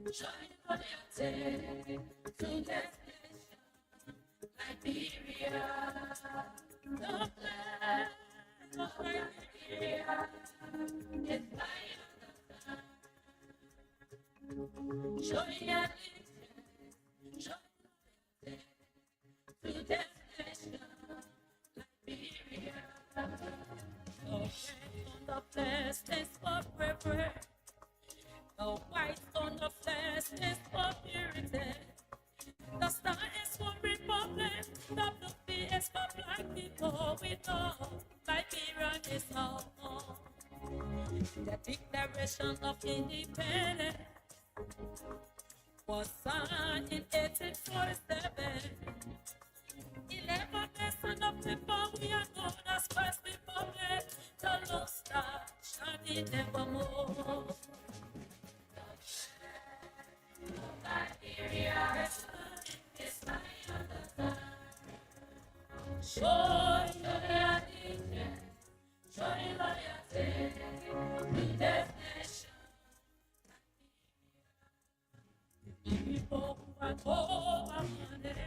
showing loyalty to this nation, Liberia. The flag of Liberia is flying on the sun, showing allegiance, showing loyalty to this nation, Liberia. The red on the flag is forever. The white on the flag is for purity. The star is for republic. The blue is for black people. We know Liberia is our home. The Declaration of Independence was signed in 1847. 11% of people we are known as First Republic. The Lone Star shining evermore. Liberia is flying on the sun. Show your allegiance, show your loyalty to this nation. People who are over-minded,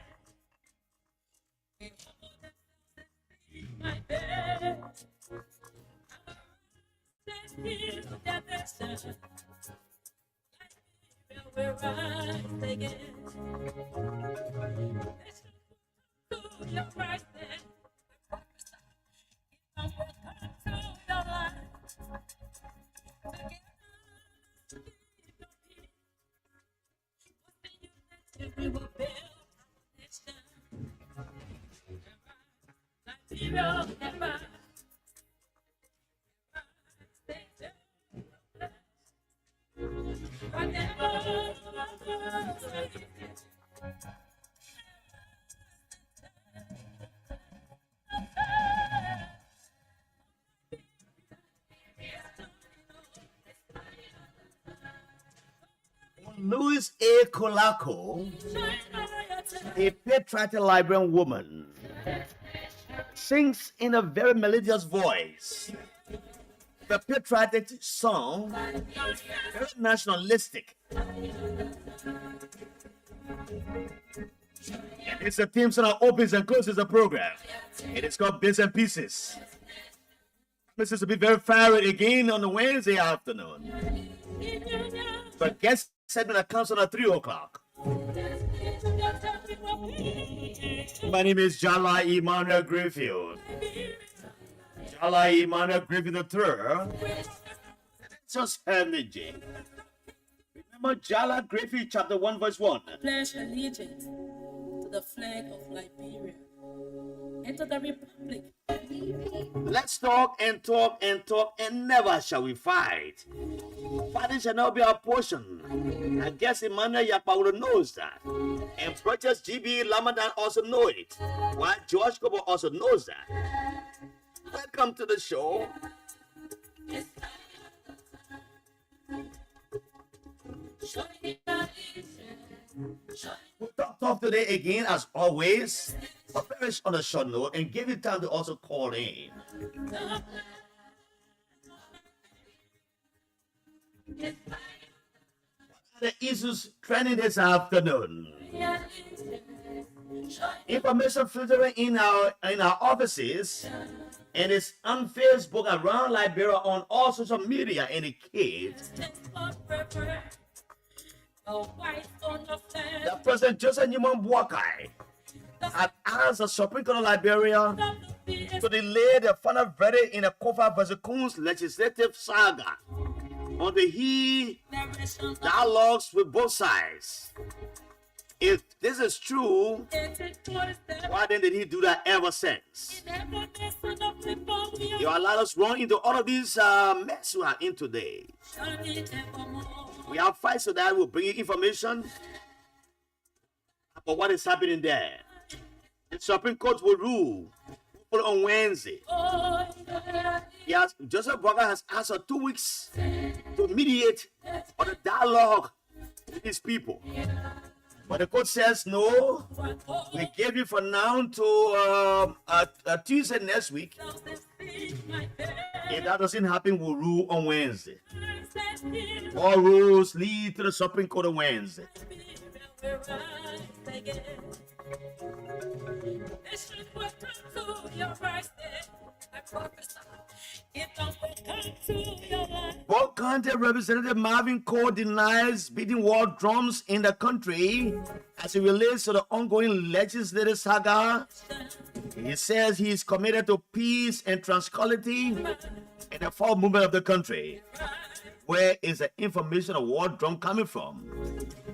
we humble themselves and seek my bed. They feel their nation. We're right again. Let's do your right thing. Come to your life. Together, keep your peace. We will build a nation. Liberia, never. Louis A. Kolako, a patriotic Liberian woman, sings in a very melodious voice the patriotic song, very nationalistic. And it's a theme song that opens and closes the program. It is called Bits and Pieces. This is to be very fiery again on the Wednesday afternoon. But guest segment that comes on at 3 o'clock. My name is Jala Emmanuel Greenfield. Jala Emmanuel Greenfield III. Just energy. Remember Jala Greenfield chapter 1 verse 1. Pledge allegiance to the flag of Liberia and to the republic. Let's talk and talk and talk, and never shall we fight. Fighting shall not be our portion. I guess Emmanuel Yapaulo knows that. And Project GB Lamadan also know it. While George Kobo also knows that. Welcome to the show. We'll talk today again, as always, but perish on a short note and give you time to also call in. What are the issues trending this afternoon? Information filtering in our offices, and it's on Facebook, around Liberia, on all social media indicates that President Joseph Newman Boakai had asked the Supreme Court of Liberia to delay the final verdict in the Kofa vs. Coons legislative saga until he dialogues with both sides. If this is true, why then did he do that ever since? You allowed us run into all of these mess we are in today. We have fights so that will bring you information about what is happening there. The Supreme Court will rule on Wednesday. Joseph Boakai has asked for 2 weeks to mediate on a dialogue with these people. But the court says no. We gave you for now to Tuesday next week. If that doesn't happen, we'll rule on Wednesday. All roads lead to the Supreme Court of Wednesday. Both County Representative Marvin Cole denies beating war drums in the country as it relates to the ongoing legislative saga. He says he is committed to peace and tranquility in the fall movement of the country. Where is the information of war drum coming from?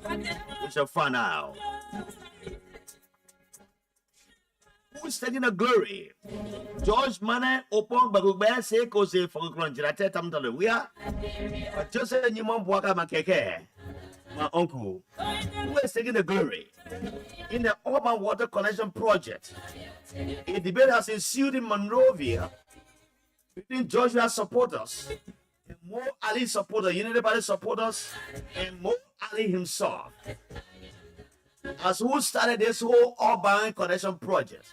We shall find out. Who is taking the glory? George Mane Opon Bagugbe say cause for Granjirate Tamtalewia. But Joseph Nimon Bwaka Makeke, my uncle, who is taking the glory in the urban water connection project. A debate has ensued in Monrovia between Georgia supporters and Mo Ali supporters, Unity Party supporters, and Mo Ali himself. As who started this whole urban connection project?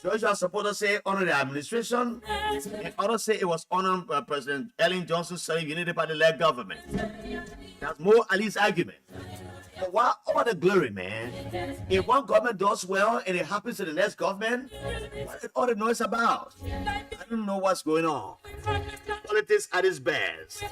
Georgia supporters say under the administration, and others say it was under President Ellen Johnson's Unity Party-led government. That's Mo Ali's argument. But why over the glory, man? If one government does well and it happens to the next government, what is all the noise about? I don't know what's going on. Politics at its best.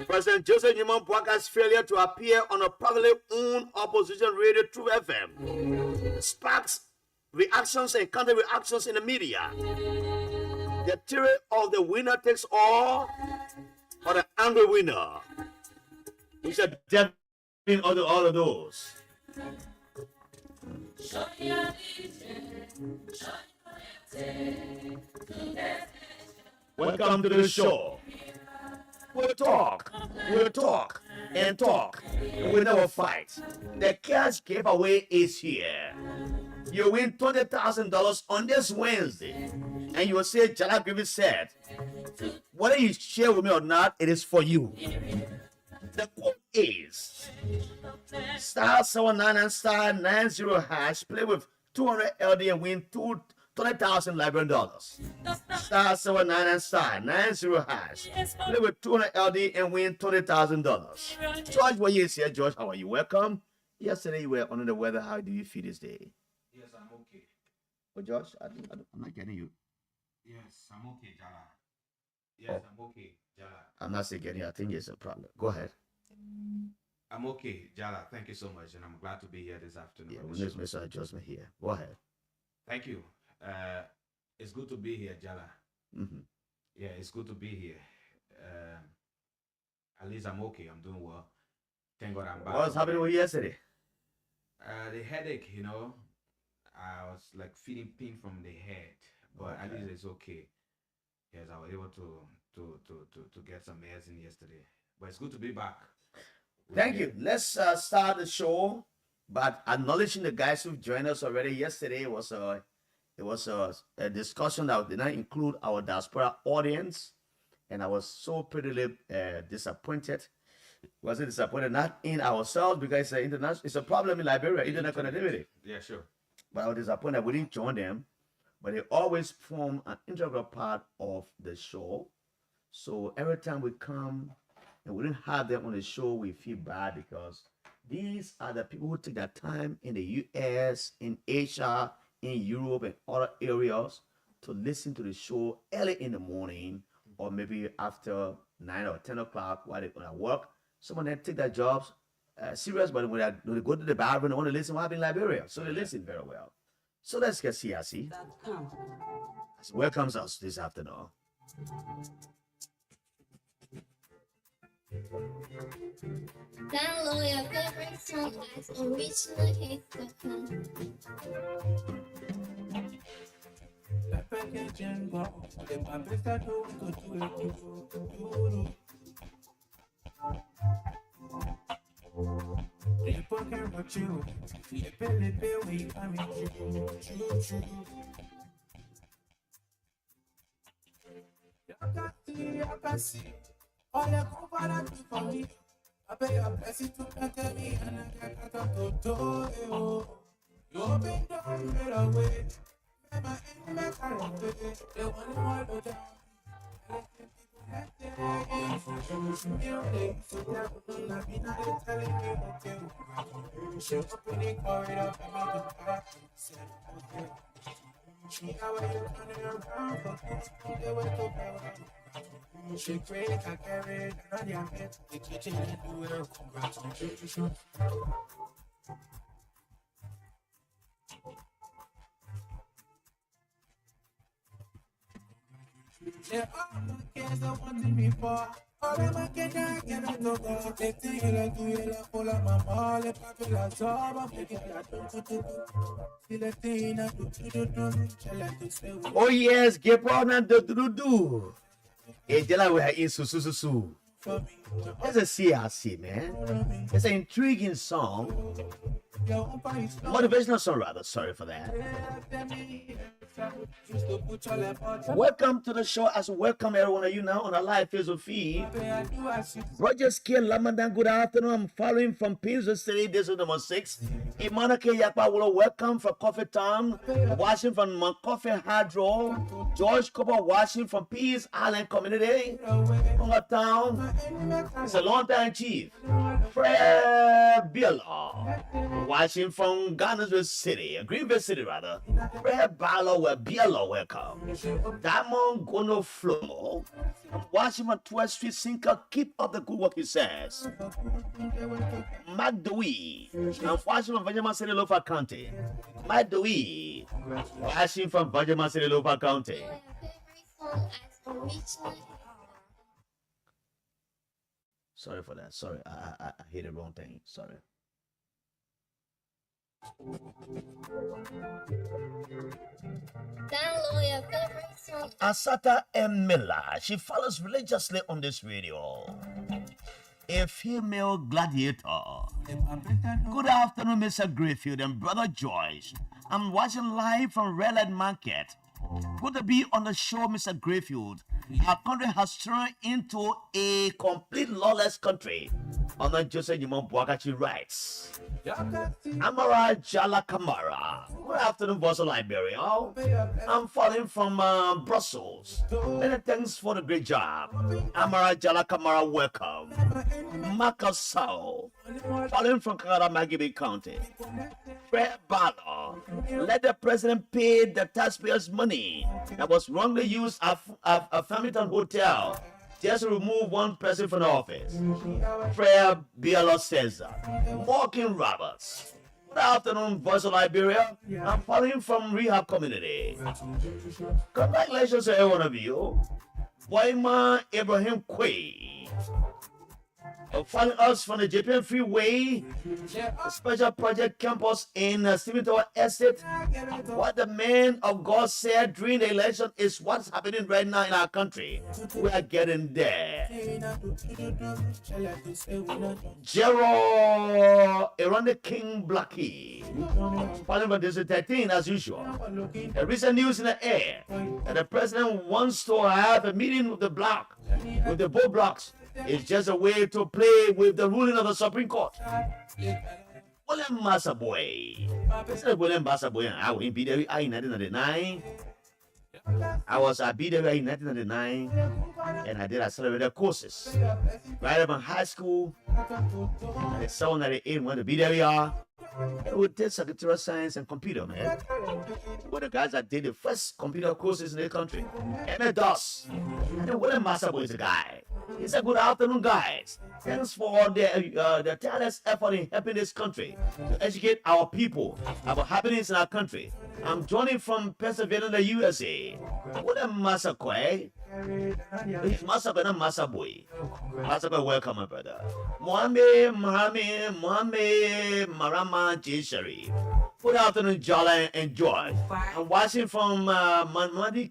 President Joseph Newman Bwaka's failure to appear on a privately owned opposition radio True FM sparks reactions and counter reactions in the media. The theory of the winner takes all or the angry winner. We should definitely all of those. Welcome to the show. We'll talk, and talk, and we'll never fight. The cash giveaway is here. You win $20,000 on this Wednesday, and you will say, Jala Griffith said, whether you share with me or not, it is for you. The code is star 799 star 90 hash. Play with 200 LD and win $20,000 Liberian dollars. Star 799 star 90 hash. Play with 200 LD and win $20,000. George, what you here? George, how are you? Welcome. Yesterday you were under the weather. How do you feel this day? Yes, I'm okay. Oh, George, I'm not getting you. Yes, I'm okay, Jala. Yes, I'm okay, Jala. I'm not saying getting you. I think it's a problem. Go ahead. I'm okay, Jala. Thank you so much, and I'm glad to be here this afternoon. Yeah, we need to make some adjustment here. Go ahead. Thank you. It's good to be here, Jala. Mm-hmm. Yeah, it's good to be here. At least I'm okay. I'm doing well. Thank God I'm back. What was happening with you yesterday? The headache, you know, I was like feeling pain from the head, but at least it's okay. Yes, I was able to get some medicine yesterday. But it's good to be back. Thank you. Let's start the show, but acknowledging the guys who've joined us already. Yesterday was a discussion that did not include our diaspora audience, and I was so pretty disappointed. Wasn't disappointed not in ourselves because it's a problem in Liberia, internet connectivity. Yeah, sure. But I was disappointed we didn't join them, but they always form an integral part of the show. So every time we come and we didn't have them on the show, we feel bad because these are the people who take their time in the US, in Asia, in Europe, and other areas to listen to the show early in the morning or maybe after 9 or 10 o'clock while they're at work. Some of them take their jobs serious, but when they go to the bathroom, they want to listen what happened in Liberia. So they listen very well. So let's get CRC. Welcomes us this afternoon. Download your favorite song at originalhits.com. Olha comparado comigo, I pay a blessing to me and I got to do. You been down right away. Oh yes, Gebrona do. Ejela we are in susu. That's a CRC, man. It's an intriguing song. Motivational song, rather. Sorry for that. Welcome to the show, as welcome every one of you now on our live Facebook feed. Roger Skill Lamadan, good afternoon. I'm following from Pizza City. This is number 6. Imana K Yakpa will welcome from Coffee Town, watching from Coffee Hydro. George Cooper watching from Peace Island Community, Conga Town. It's a long time chief. Fred Bielo watching from Ghana's City, Greenville City rather. Fred Bielo, welcome. Diamond Gono Flow watching from 12th Street Sinker. Keep up the good work, he says. Mike Dewey, I'm watching from Benjamin City, Lofa County. Mike Dewey watching from Benjamin City, Lofa County. Sorry for that. Sorry, I hit the wrong thing. Sorry. Download your favorite song. Asata M. Miller, she follows religiously on this video. A female gladiator. Good afternoon, Mr. Grayfield and Brother Joyce. I'm watching live from Red Light Market. Good to be on the show, Mr. Grayfield. Our country has turned into a complete lawless country. Honor Joseph Yimon Bwakachi writes. Amara Jala Kamara. Good afternoon, Boston Liberia. I'm falling from Brussels. Many thanks for the great job. Amara Jala Kamara, welcome. Marcus Sao, falling from Canada, Magibi County. Fred Ballard, let the president pay the taxpayers' money that was wrongly used at Farmington Hotel just to remove one person from the office. Fred Bielo says that. Walking Roberts. Good afternoon, Voice of Liberia. I'm following from Rehab Community. Congratulations to every one of you. Boyma Ibrahim Quay. Following us from the JPM Freeway, a special project campus in Stephen Tower Estate. What the man of God said during the election is what's happening right now in our country. We are getting there. Gerald Erande King Blackie, following from District 13 as usual. The recent news in the air that the president wants to have a meeting with the bloc, with the both blocks. It's just a way to play with the ruling of the Supreme Court. William Massaboy. President William Massaboy, I was in BWI in 1999. I was at BWI in 1999 and I did accelerated courses. Right up in high school, and in 1998 went to BWI. And we did secretarial science and computer, man. We're the guys that did the first computer courses in the country. Emmett Doss. And then William Massaboy is the guy. He said, good afternoon, guys. Thanks for the tireless effort in helping this country to educate our people about happenings in our country. I'm joining from Pennsylvania, USA. William Massaboy. He's Massaboy, not Massaboy. Massaboy, welcome, my brother. Mohammed Marama J. Sharif. Good afternoon, Jala and George. I'm watching from Mamadi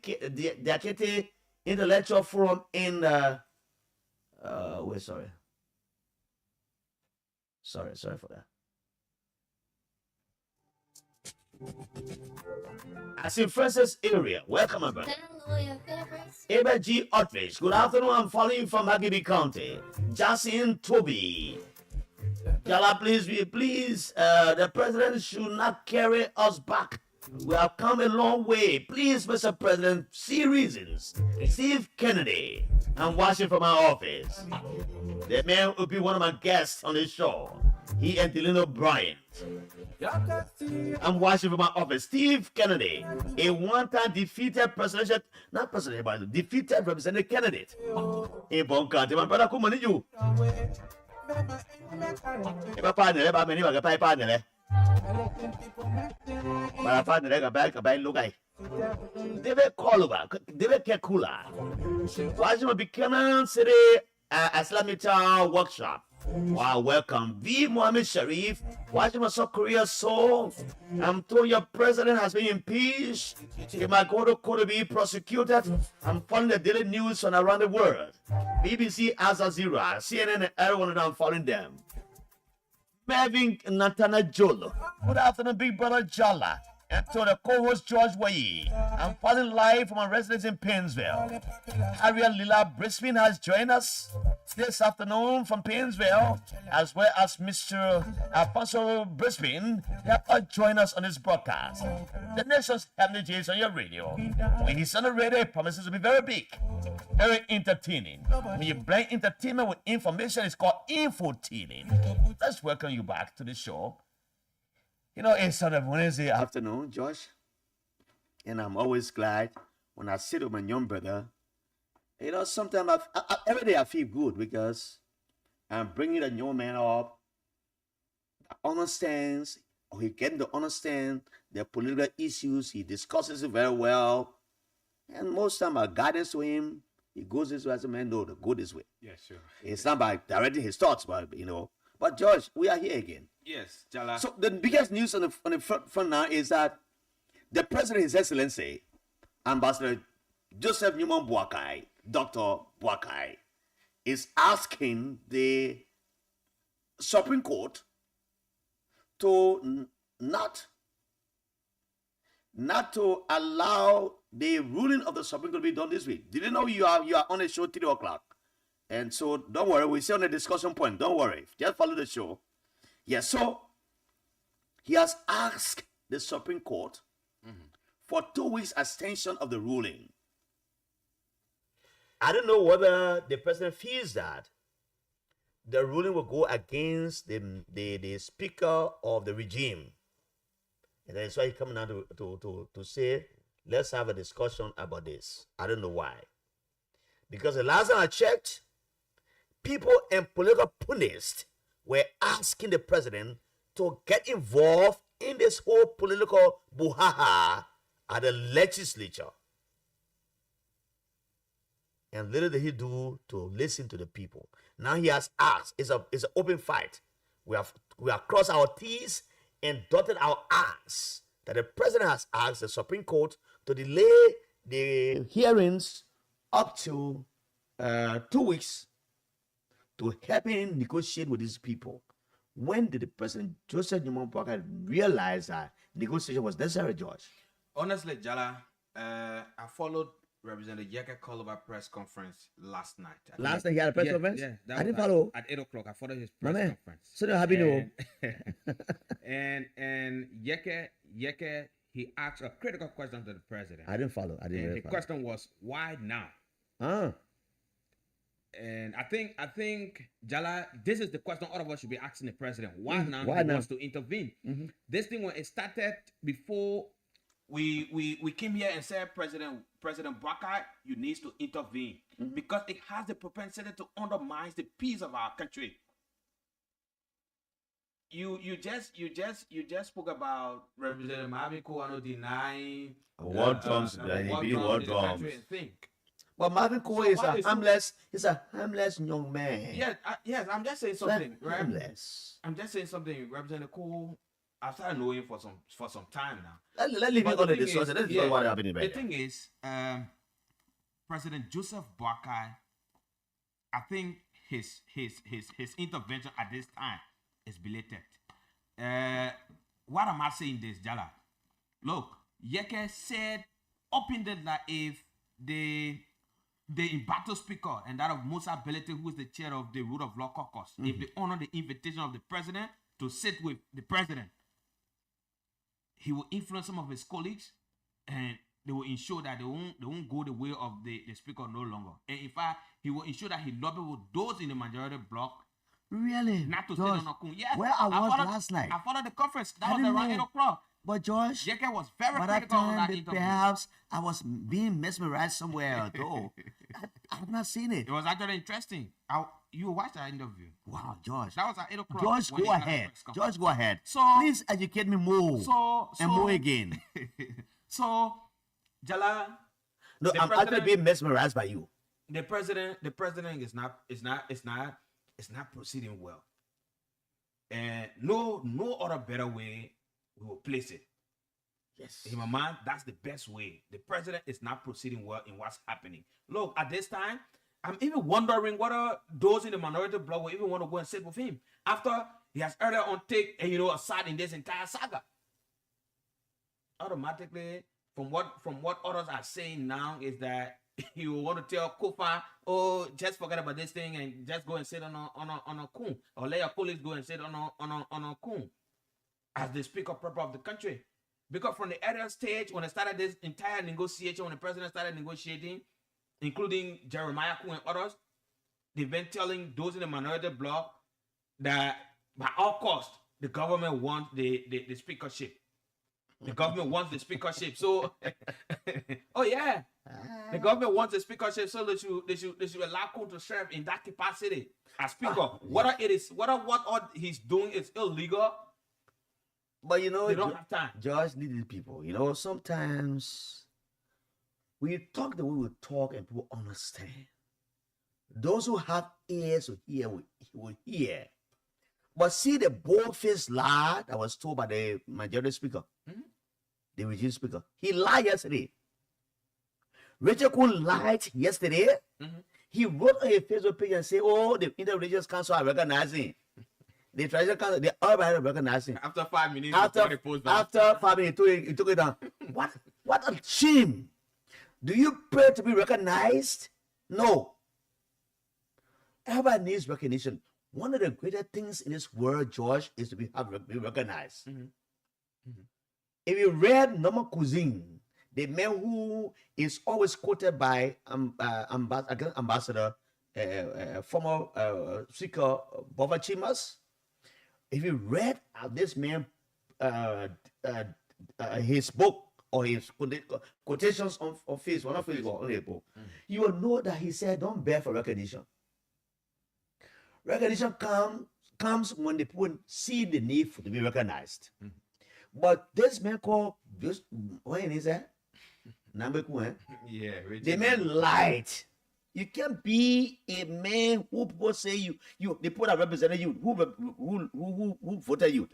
Diakete Intellectual Forum in wait, sorry for that. I see Francis area. Welcome, my brother. Download your favorite song. Eba G. Outreach. Good afternoon. I'm following you from Magibi County. Jasin Toby. Jala, please, the president should not carry us back We have come a long way. Please, Mr. President, see reasons. Steve Kennedy. I'm watching from my office. The man will be one of my guests on this show. He and Delino Bryant. I'm watching from my office. Steve Kennedy, a one-time defeated presidential, not president, but defeated representative candidate in Bon County. My brother, come on, you. Deve Koluba, Deve Kekula. Washington Buchanan City Islamita workshop. Wow, welcome. V. Mohammed Sharif, Washington South Korea Seoul. I'm told your president has been impeached. He might go to court to be prosecuted. I'm following the daily news from around the world. BBC, Al Jazeera, CNN, and everyone, and I'm following them. Mervyn Natana Jolo. Good afternoon, Big Brother Jala. And to the co-host George Wayi. I'm following live from my residence in Painesville. Harriet Lila Brisbane has joined us this afternoon from Painesville, as well as Mr. Alfonso Brisbane. They have joined us on this broadcast. The nation's heavenly James on your radio. When he's on the radio, it promises to be very big, very entertaining. When you blend entertainment with information, it's called infotaining. Let's welcome you back to the show. You know, it's on a Wednesday afternoon, Josh, and I'm always glad when I sit with my young brother. You know, sometimes every day I feel good because I'm bringing a young man up that understands, or he getting to understand the political issues. He discusses it very well, and most time our guidance to him, he goes this way as a man, no, to go this way. Yeah, sure. It's not by directing his thoughts, but you know. But George, we are here again. Yes, Jala. So the biggest news on the front now is that the President, His Excellency, Ambassador Joseph Newman Boakai, Dr. Boakai, is asking the Supreme Court to not to allow the ruling of the Supreme Court to be done this week. Did you know you are on a show 3 o'clock? And so don't worry, we're still on the discussion point. Don't worry. Just follow the show. Yes, so he has asked the Supreme Court for 2 weeks extension of the ruling. I don't know whether the president feels that the ruling will go against the speaker of the regime. And that's why he's coming out to say, let's have a discussion about this. I don't know why. Because the last time I checked, people and political pundits were asking the president to get involved in this whole political brouhaha at the legislature. And little did he do to listen to the people. Now he has asked, it's an open fight. We have crossed our T's and dotted our I's. That the president has asked the Supreme Court to delay the hearings up to 2 weeks to help him negotiate with these people. When did the President Joseph Newman Boakai realize that negotiation was necessary, George? Honestly, Jala, I followed Representative Yeke Koluba press conference last night. Last night he had a press conference? Yeah, I didn't follow. At 8 o'clock, I followed his press conference. So happy to and Yeke, he asked a critical question to the president. I didn't follow. The question was, why now? And I think Jala, this is the question all of us should be asking the president. Why now he wants to intervene? This thing, when it started before we came here and said President Boakai, you need to intervene because it has the propensity to undermine the peace of our country. You just spoke about Representative Mabiko 109 war drums, war drums. But Marvin Coe is a harmless young man. Yes, I'm just saying something, right? Harmless. I'm just saying something. Representative Coe, I've started knowing him for some time now. Let's leave it on the discussion. That's not what happening right now. The thing is, President Joseph Boakai, I think his intervention at this time is belated. What am I saying this, Jala? Look, Yeke said openly that if the embattled speaker and that of Musa Belete, who is the chair of the Rule of Law Caucus, if they honor the invitation of the president to sit with the president, he will influence some of his colleagues, and they will ensure that they won't go the way of the speaker no longer. And in fact, he will ensure that he lobby with those in the majority bloc Really? not to George, sit on a coon. Yes, where I was followed, last night. I followed the conference. That I was didn't around know. 8 o'clock. But George, Jeke was very by that critical on that time, interview. perhaps I was being mesmerized somewhere, though. I have not seen it. It was actually interesting. You watched that interview. Wow, George. That was at 8 o'clock. George, when go he had the ahead. press conference. George, go ahead. So- please educate me more and more again. So, Jala, No, The I'm president- actually being mesmerized by you. the president is not proceeding well, and no other better way we will place it. Yes. In my mind, that's the best way. The president is not proceeding well in what's happening. Look, at this time, I'm even wondering whether those in the minority bloc will even want to go and sit with him after he has earlier on take a side in this entire saga. Automatically, from what others are saying now is that he will want to tell Kofa, oh, just forget about this thing and just go and sit on a coon, or let your colleagues go and sit on a coon as the speaker proper of the country. Because from the earlier stage, when I started this entire negotiation, when the president started negotiating, including Jeremiah Kuhn and others, they've been telling those in the minority bloc that by all costs, the government wants the speakership. The government wants the speakership. So, oh yeah, the government wants the speakership, so they should allow Kuhn to serve in that capacity as speaker. Whether what he's doing is illegal, But you know, they don't have time. George needed people. You know, sometimes we talk the way we talk and people understand. Those who have ears to hear will hear. But see the bold-faced lie that was told by the majority speaker, the regime speaker. He lied yesterday. Richard Kuhn lied yesterday. He wrote on a Facebook page and said, oh, the Inter-Religious Council are recognizing. The Traditional Council, they all are recognizing. After 5 minutes, After before they post that. 5 minutes, he took it down. What a shame. Do you pray to be recognized? No. Everybody needs recognition. One of the greatest things in this world, George, is to be recognized. If you read Norman Cuisine, the man who is always quoted by Ambassador, former Speaker Bova Chimas, if you read this man, his book or his quotations on Facebook, on Facebook, you will know that he said, don't beg for recognition. Recognition comes when the people see the need to be recognized. But this man called, when is that? Yeah, The man lied. You can't be a man who people say you the people that represented you, who voted you.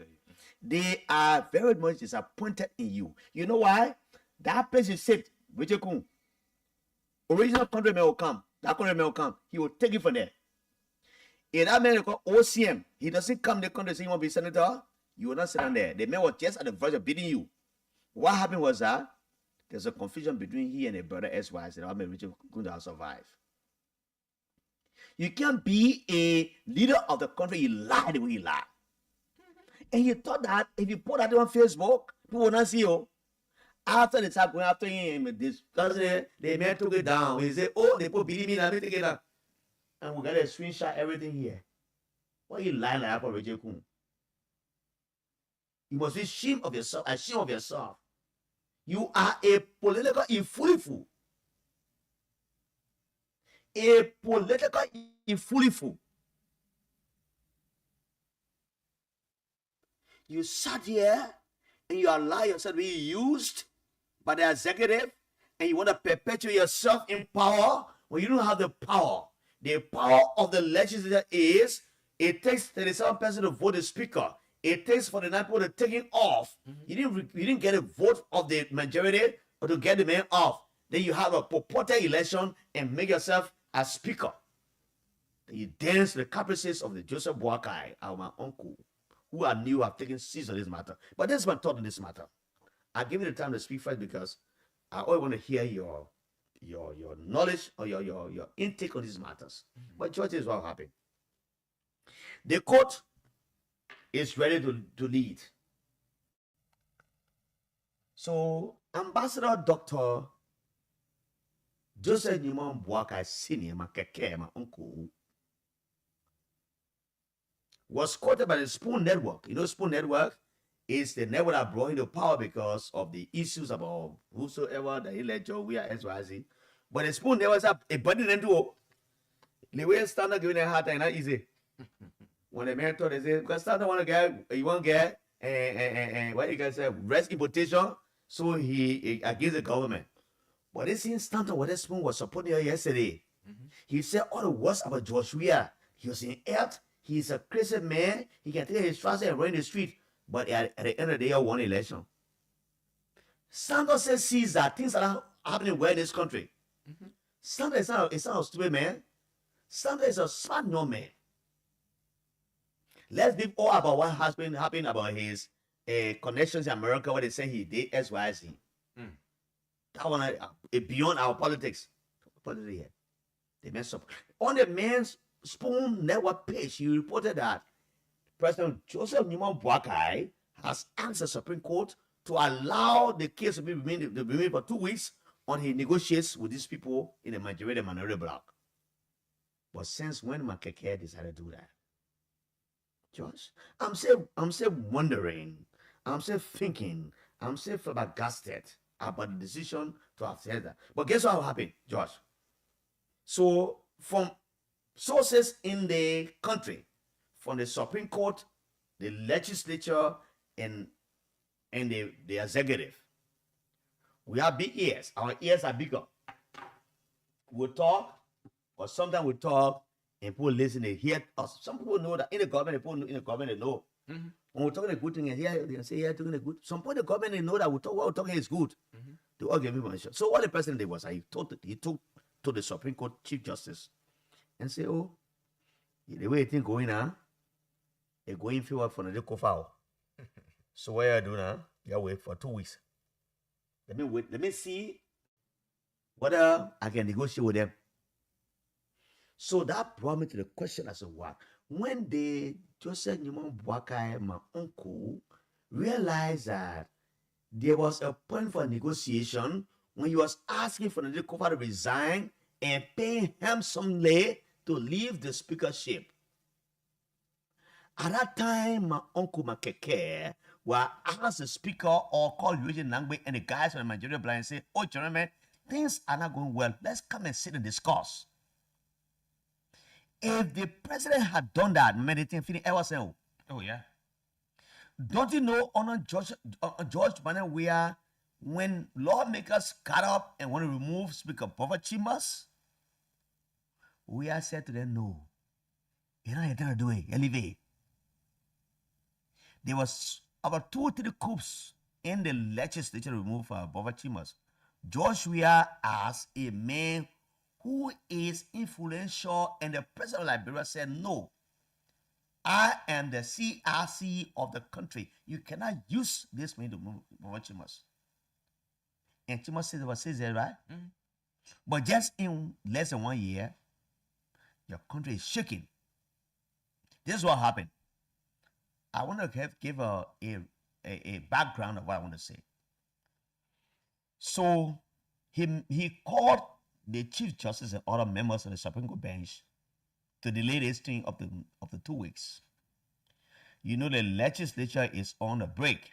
They are very much disappointed in you. You know why? That place you sit, Richard Kuhn. Original countryman will come. That countryman will come. He will take it from there. If that man is called OCM, he doesn't come to the country and say he want to be senator, you will not sit down there. The man was just at the verge of beating you. What happened was that there's a confusion between he and a brother SY. Said, I'm Richard Kuhn to survive. You can't be a leader of the country. You lie the way you lie. And you thought that if you put that on Facebook, people will not see you. After they start going after him, discussing, the man took it down. He said, oh, they put beating me, let me take it down. And we got a screenshot, everything here. Why you lying like that for Richard Kuhn? You must be ashamed of yourself. You are a political fool. A political fool. You sat here and you allow yourself to be used by the executive and you want to perpetuate yourself in power when you don't have the power. The power of the legislature is it takes 37% to vote the speaker. It takes 49 people to take him off. You didn't get a vote of the majority or to get the man off. Then you have a purported election and make yourself a speaker. Then you dance the caprices of the Joseph Boakai, my uncle, who I knew have taken seizure of this matter. But this is my thought on this matter. I give you the time to speak first because I always want to hear your knowledge or your intake on these matters. But George is what happened. The court is ready to lead. So, Ambassador Dr. Joseph Newman Boakai Senior, my keke, my uncle, was quoted by the Spoon Network. You know, Spoon Network is the network that brought into power because of the issues about whosoever the electoral we are SYZ. But the Spoon Network is a body into the way Standard giving a hard time, not easy. When the man told, they say, because Standard want to get, you want to get, what you guys say, rest imputation, so he against the government. But this instant what this Spoon was supporting her yesterday, he said all the worst about George Weah. He was in health. He's a crazy man. He can take his trousers and run the street. But at the end of the day, he won election. Santos says sees that things are not happening well in this country. Santos is not a stupid man. Santos is a smart young man. Let's be all about what has been happening about his connections in America, what they say he did SYZ. That one beyond our politics. Politics. They messed up. On the man's Spoon Network page, he reported that President Joseph Newman Boakai has asked the Supreme Court to allow the case to be remained for 2 weeks on he negotiates with these people in the majority minority bloc. But since when Makeke decided to do that? Josh, I'm still wondering, I'm still thinking, I'm still flabbergasted about the decision to have said that. But guess what happened, Josh? So from sources in the country, from the Supreme Court, the legislature, and the executive, we have big ears. Our ears are bigger. We talk, or sometimes we talk, and people listen, they hear us. Some people know that in the government, people in the government, they know. When we're talking a good thing, and here they say, yeah, talking a good. Some people in the government, they know that what we're talking is good. They all give information. So what the president did was he took to the Supreme Court Chief Justice and say, oh, the way you think going now, you're going forward for the co-file. So what you do now? You wait for 2 weeks. Let me wait. Let me see whether I can negotiate with them. So that brought me to the question as to what? When the Joseph Newman Boakai, my uncle, realized that there was a point for negotiation when he was asking for the co-file to resign and paying handsomely to leave the speakership. At that time, my uncle Makeke will ask the speaker or call Eugene Langbe and the guys from the Nigeria blind and say, oh, gentlemen, things are not going well. Let's come and sit and discuss. If the president had done that, meditating, ever say, Oh yeah. don't you know, Honor George Bernard Weah, when lawmakers got up and want to remove Speaker Bova Chimas, Weah said to them, no, you're not going to do it. You leave it. There was about 2 or 3 coups in the legislature to remove Bova Chimas. George Weah, as a man who is influential, and the president of Liberia said, no, I am the CRC of the country. You cannot use this man to move Bova Chimas. And Chimas says that, right? But just in less than 1 year, your country is shaking. This is what happened. I want to give a background of what I want to say. So he called the Chief Justice and other members of the Supreme Court bench to delay this thing of the 2 weeks. You know the legislature is on a break.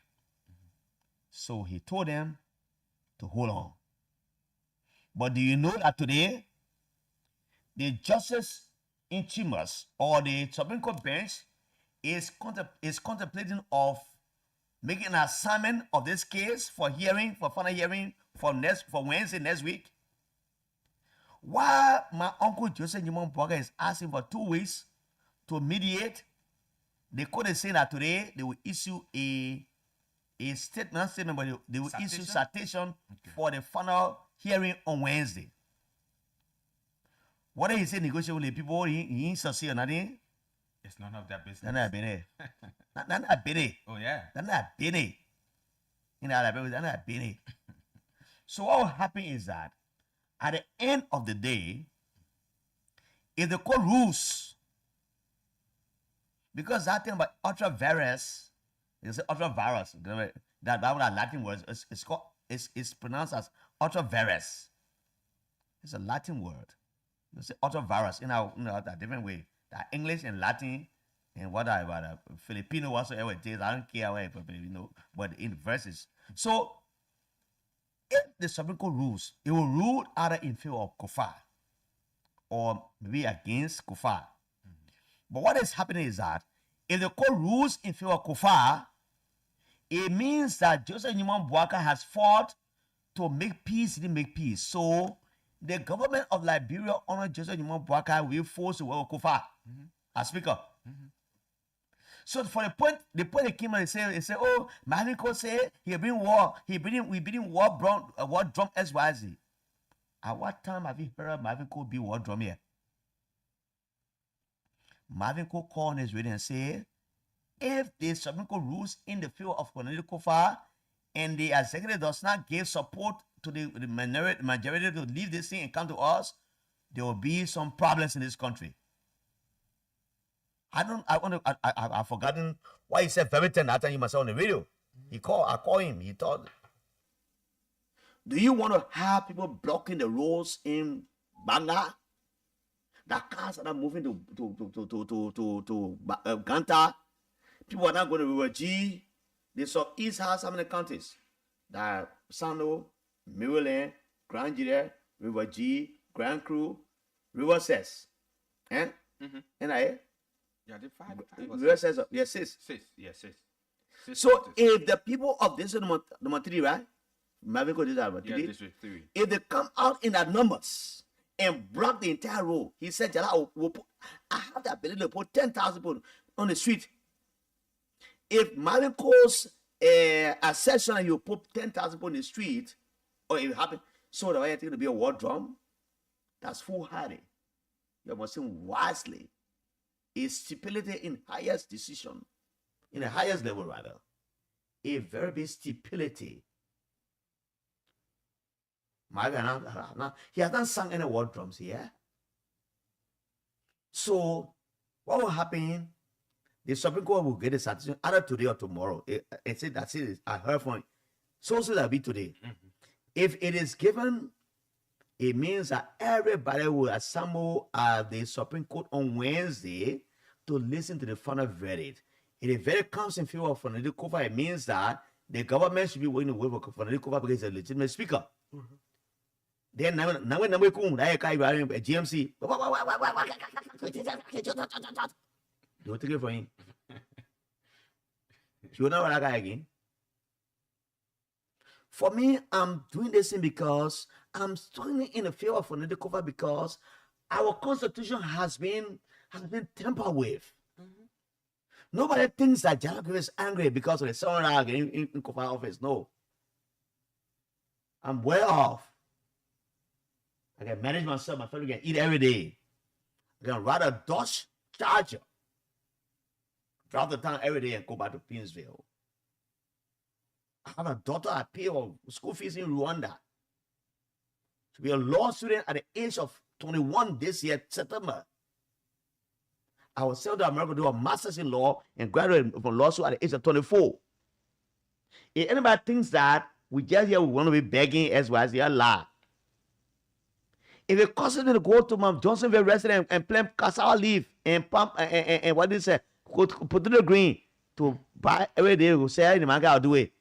So he told them to hold on. But do you know that today, the Justice in Chambers or the Supreme Court bench is contemplating of making an assignment of this case for final hearing for Wednesday next week? While my uncle Joseph Newman Boakai is asking for 2 weeks to mediate, the court is saying that today they will issue a statement, but they will issue citation for the final hearing on Wednesday. What did he say? Negotiate with the people, he ain't succeed or nothing. It's none of their business. Not bene. Oh yeah. Not bene. You know, not bene. So what will happen is that at the end of the day, if the court rules, because that thing about ultra virus, they say ultra virus, that Latin word. It's pronounced as ultra-virus. It's a Latin word. You say ultra-virus in a different way. That English and Latin and whatever Filipino whatsoever it is. I don't care where but in verses. So if the Supreme Court rules, it will rule either in favor of Kufa or maybe against Kufa. But what is happening is that if the court rules in favor of Kufa, it means that Joseph Newman Boaka has fought to make peace, he didn't make peace. So the government of Liberia under Joseph Newman Boaka will force to work with Kufa as speaker. So for the point they came and they say, oh, Marvin Cole say he bring war, we bring war drum XYZ. At what time have you heard Marvin Cole be war drum here? Marvin Cole called on his radio and say, if the Supreme Court rules in the favor of Cornelius Kufa and the executive does not give support to the majority to leave this thing and come to us, there will be some problems in this country. I've forgotten why he said very ten that time you must on the radio. I called him. He thought, do you want to have people blocking the roads in Banga? The cars are not moving to Ganta. People are not going to River G. They saw East has how many counties? That Sando, Maryland, Grand Jira, River G, Grand Cru, River Cess. Eh? Yeah, the five. River Cess, yes, six. Six. So if the people of this number 3, right? Mavico did that, yeah, this week 3. If they come out in that numbers and block the entire road, he said, I have the ability to put 10,000 people on the street. If Marvin calls a session and you put 10,000 people in the street, or if it happens, so the way I think to be a war drum, that's foolhardy. You must think wisely. Is stipulated in highest decision, in the highest level rather, a very big stipulity. He has not sung any war drums here. So what will happen? The Supreme Court will get a satisfaction either today or tomorrow. That's it. I heard from it. So will be today. If it is given, it means that everybody will assemble at the Supreme Court on Wednesday to listen to the final verdict. If the verdict comes in favor of Cornelius Kufa, it means that the government should be willing to wait for Cornelius Kufa because he's a legitimate speaker. Then now we come, GMC. They will take it for him. You know that guy again? For me, I'm doing this thing because I'm standing in the favor of Cornelius Kufa because our constitution has been tampered with. Nobody thinks that Jalakwe is angry because of the sound in Kufa office. No. I'm well off. I can manage myself, my family can eat every day. I can ride a Dodge Charger. Drive the town every day and go back to Pinsville. I have a daughter I pay her school fees in Rwanda. To be a law student at the age of 21 this year, September. I was sent to America to do a master's in law and graduate from law school at the age of 24. If anybody thinks that we just here we want to be begging SYZ, they lie. If it causes me to go to Mount Johnsonville resident and plant cassava leaf and pump and what is it? Potato green to buy every day, we say, the man, I'll do it.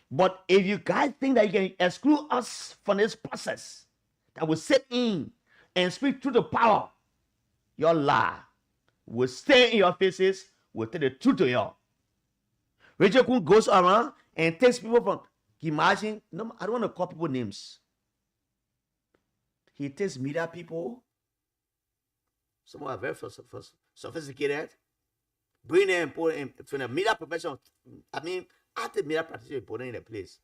But if you guys think that you can exclude us from this process, that will sit in and speak through the power, your lie will stay in your faces, will tell the truth to you. Rachel Kun goes around and takes people from, imagine, no, I don't want to call people names. He takes media people, some are very sophisticated, bring them and put them from the media profession. I mean, at the media practitioner, put them in a place.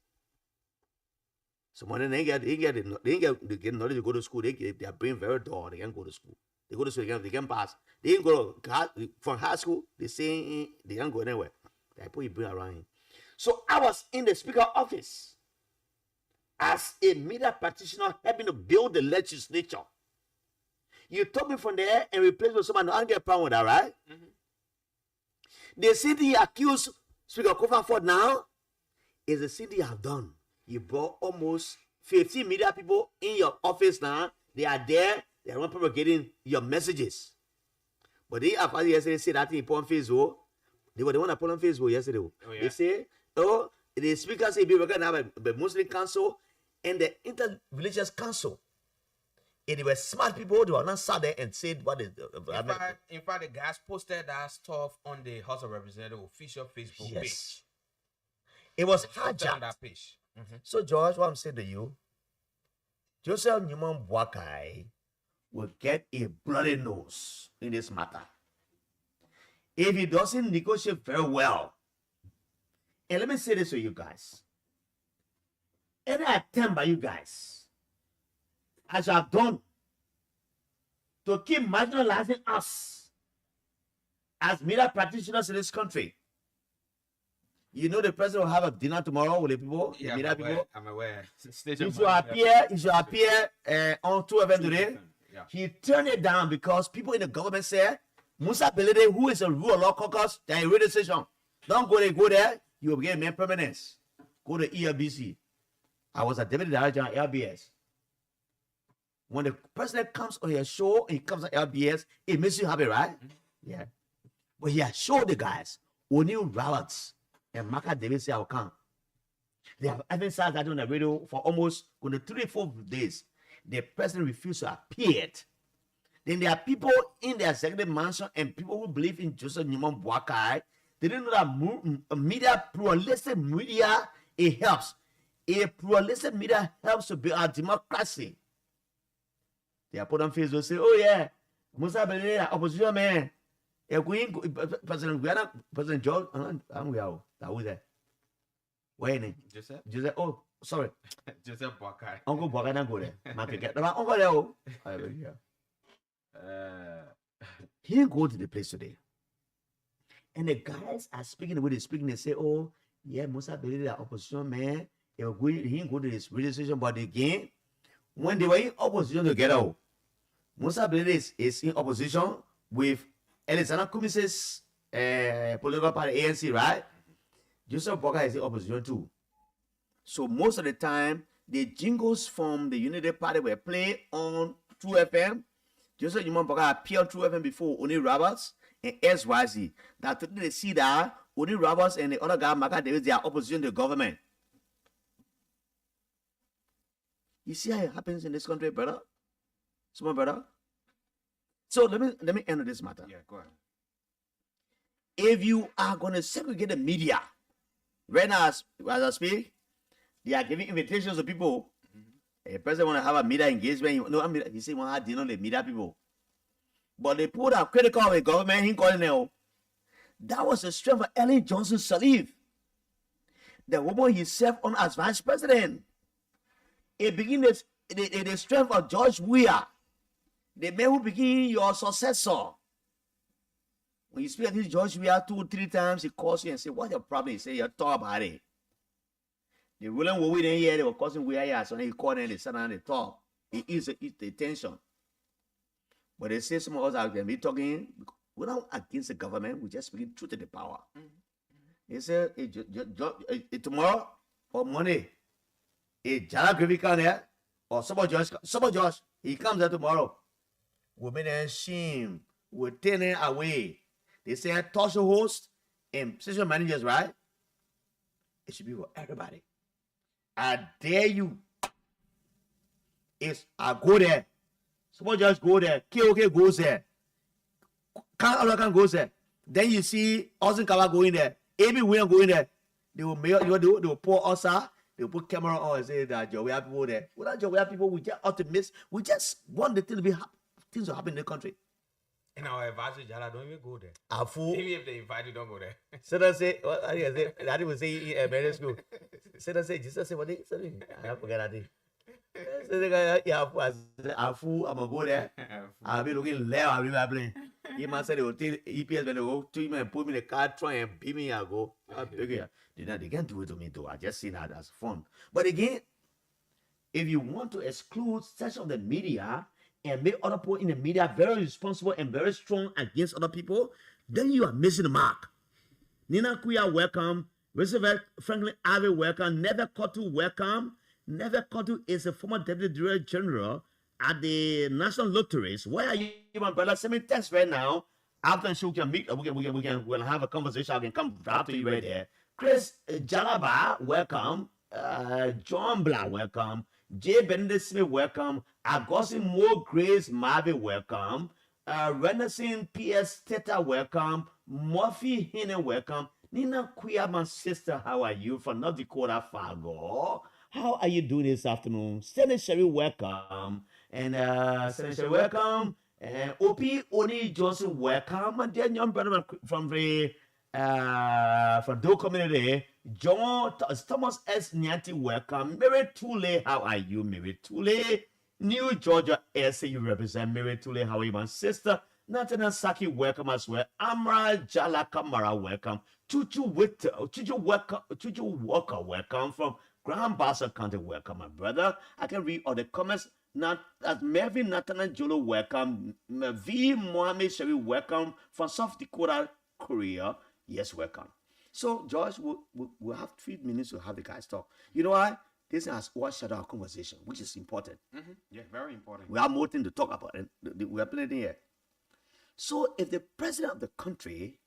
Some of them they get knowledge to go to school. They are brain very dull. They can't go to school. They go to school, they can pass. They didn't go from high school. They say they can't go anywhere. They put your brain around him. So I was in the speaker office as a media practitioner helping to build the legislature. You took me from there and replaced with someone. I don't get a problem with that, right? The city accused Speaker Kofa Ford now is the city you have done. You brought almost 15 media people in your office now. They are there. They are not propagating your messages. But they have yesterday said that thing on Facebook. They were the one that put on Facebook yesterday. Oh, yeah. They say, oh, the speaker say we're going to have a Muslim council and the inter-religious council. And they were smart people. They were not sat there and said what is. In fact, the guys posted that stuff on the House of Representatives official Facebook page. It was hijacked. That page. So, George, what I'm saying to you, Joseph Newman Boakai will get a bloody nose in this matter. If he doesn't negotiate very well, and let me say this to you guys, any attempt by you guys, as you have done, to keep marginalizing us as media practitioners in this country, you know the president will have a dinner tomorrow with the people, yeah, the media people. I'm aware. He should appear on 2 FM today. Yeah. He turned it down because people in the government said, Musa Belede, who is a rule of law caucus, they are in radio station. Don't go there, you will get man permanence. Go to ELBC. I was a deputy director on LBS. When the president comes on your show, he comes on LBS, it makes you happy, right? Yeah. But he has showed the guys, O'Neill Roberts and Maka Davis say, I'll come. They have emphasized that on the radio for almost 3-4 days. The president refused to appear. Then there are people in the executive mansion and people who believe in Joseph Newman Boakai. They didn't know that media, pluralistic media, it helps. A pluralistic media helps to build our democracy. They are put on Facebook say, oh yeah, Musa Belede, opposition man. President George, who is that? Where name? Joseph. Oh, sorry. Joseph Boakai. Uncle Boakai don't go there. Man can get Uncle there. Oh. He didn't go to the place today. And the guys are speaking the way they're speaking. They say, oh, yeah, Musa Belede, the opposition man. He didn't go to this radio station, but again, when they were in opposition together, Musa Belede is in opposition with Alexander Kumise's political party, ANC, right? Joseph Boakai is in opposition too. So most of the time, the jingles from the Unity Party were played on True FM. Joseph Newman Boakai appeared on True FM before Oni Roberts and SYZ. That today they see that Oni Roberts and the other guy, Maka Davis, they are opposition to the government. You see how it happens in this country, brother? Small brother? So let me end this matter. Yeah, go ahead. If you are going to segregate the media, right now as I speak, they are giving invitations to people. A president want to have a media engagement. He say want to have dinner with the media people. But they put out critical of the government. He calling them. That was the strength of Ellen Johnson Sirleaf, the woman he served on as vice president. It begins the strength of George Weah, the man who became your successor. When you speak to this George Weah 2-3 times, he calls you and say, what's your problem? He say, you're talk about it. The ruling will win here, they were causing Weah here, so he called and they sat down and they talk. He eased the tension. But they say some of us are going to be talking, we're not against the government, we just speaking truth to the power. He said, tomorrow or Monday, a Jala Gravy come there, or some Josh, he comes there tomorrow. We'll make a shame, we'll turn it away. They say talk show host and station managers, right? It should be for everybody. I dare you. I go there. Someone just go there. KOK goes there. Can goes there. Then you see Austin Kawa going there. Amy William going there. They will they will pour us out. They will put camera on and say that we have people there. Without we have people, we just optimists. We just want the thing to be things to happen in the country. In our advisory, Jala, don't even go there. Even if they invite you, don't go there. So they say, what I say, Daddy will say in middle school. So they say, Jesus say, what they say? I forget that. So they go, yeah, I'm gonna go there. I'll be looking left, I'll be playing. He must say they will tell EPS when they go to him and put me in the car, try and beat me, I go. They can't do it to me though. I just see that as fun. But again, if you want to exclude such of the media and make other people in the media very responsible and very strong against other people, then you are missing the mark. Nina Kuya, welcome. Roosevelt Franklin Harvey, welcome. Never Kotu, welcome. Never Kotu is a former deputy director general at the National Lotteries. Where are you, my brother? Send me text right now. After the show, we can meet. We'll have a conversation. I can come after you right there. Chris Jalaba, welcome. John Blah, welcome. Jay Benedict Smith, welcome. Augustine Moore Grace Marvin, welcome. Renison P.S. Teta, welcome. Murphy Hine, welcome. Nina Queer, my sister, how are you? From North Dakota, Fargo. How are you doing this afternoon? Senator Sherry, welcome. And Senator Sherry, welcome. And Opie Oni Johnson, welcome. And then young brother from the Do community, John Thomas S. Nyanti, welcome. Mary Tule, how are you, Mary Tule? New Georgia SA, you represent. Mary Tule, how are you, my sister? Nathan Saki, welcome as well. Amra Jala Kamara, welcome. Chuchu Walker, welcome from Grand Bassa County, welcome, my brother. I can read all the comments. Not as Mervyn Nathan Jolo, welcome. V. Mohammed Sherry, welcome from South Dakota, Korea. Yes, welcome. So, George, we'll have 3 minutes to have the guys talk. You know why? This has overshadowed our conversation, which is important. Yeah, very important. We have more things to talk about, and we are playing here. So, if the president of the country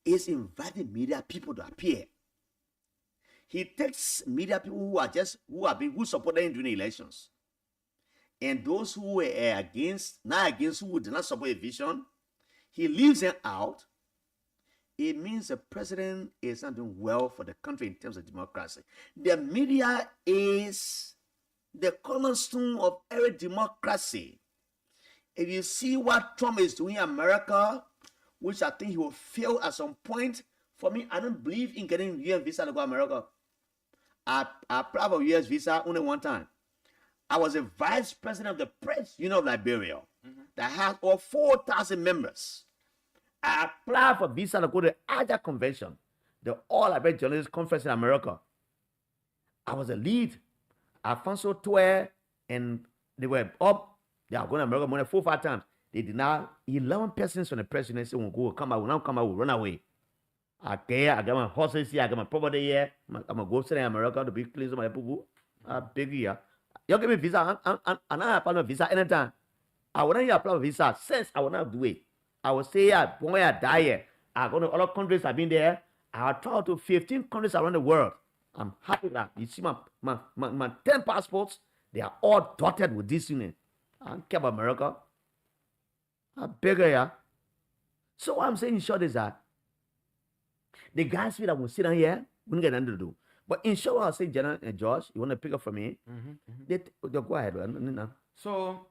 is inviting media people to appear, he takes media people who supported him during the elections, and those who were not against, who did not support a vision, he leaves them out. It means the president is not doing well for the country in terms of democracy. The media is the cornerstone of every democracy. If you see what Trump is doing in America, which I think he will fail at some point, for me, I don't believe in getting US visa to go to America. I applied for US visa only one time. I was a vice president of the Press Union of Liberia that has over 4,000 members. I applied for visa to go to the AJA convention, the All Liberia Journalists Conference in America. I was a lead. Alfonso Toer, and they were up. They are going to America more than 4 or 5 times. They did not. 11 persons from the Press Union said, "We'll go, come out, we'll not come out, we'll run away." I got my horses here, I got my property here. I'm going to go to America to be clean to my people. I beg you. You give me visa, and I apply for visa anytime. I will not apply for visa since I will not do it. I will stay here, when I die here. I go to other countries, I've been there. I have traveled to 15 countries around the world. I'm happy that you see my 10 passports, they are all dotted with this union. I don't care about America. I beg you. So what I'm saying in short is that the guys feel that will sit down here, we don't get nothing to do. But in short, I'll say, Jenna and George, you want to pick up for me? They go ahead. So,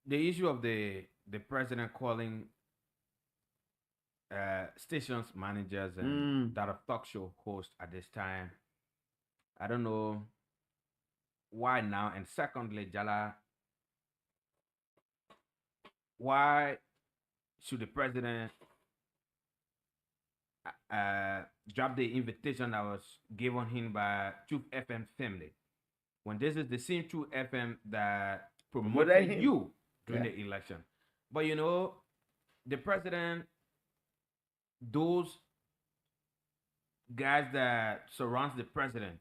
the issue of the president calling stations managers and that of talk show hosts at this time, I don't know why now. And secondly, Jala, why should the president drop the invitation that was given him by Truth FM family, when this is the same Truth FM that promoted you during the election? But you know, the president, those guys that surrounds the president,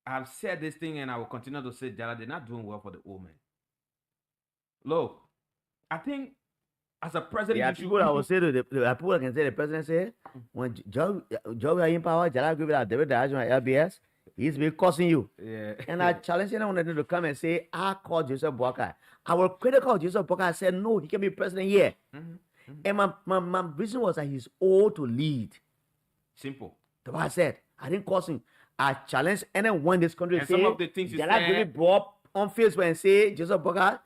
I've said this thing and I will continue to say, Jala, they're not doing well for the old man. Look, I think as a president, yeah, people I will say to the people can say the president say when Joe in power, Jala give it out David LBS, he's been cursing you. Yeah. And I challenge anyone to come and say, I called Joseph Boakai. I was critical of Joseph Boakai. I said, no, he can be president here. And my reason was that he's old to lead. Simple. That's what I said. I didn't curse him. I challenge anyone in this country and to say, some of the things you Jala said, give it up on Facebook and say, Joseph Boakai.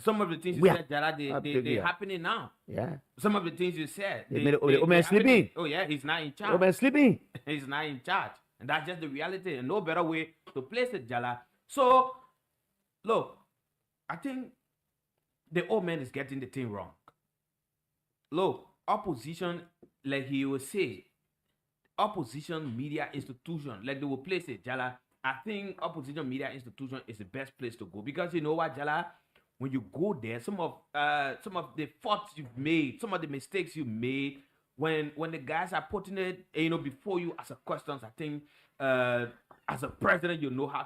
some of the things you said, Jala, they're happening now. Yeah. Some of the things you said, the old man sleeping. Oh yeah, he's not in charge. Old man sleeping. He's not in charge. And that's just the reality. And no better way to place it, Jala. So, look, I think the old man is getting the thing wrong. Look, opposition, like he will say, opposition media institution, like they will place it, Jala. I think opposition media institution is the best place to go, because you know what, Jala, when you go there, some of the faults you've made, some of the mistakes you made when the guys are putting it, before you as a questions, I think as a president, you know how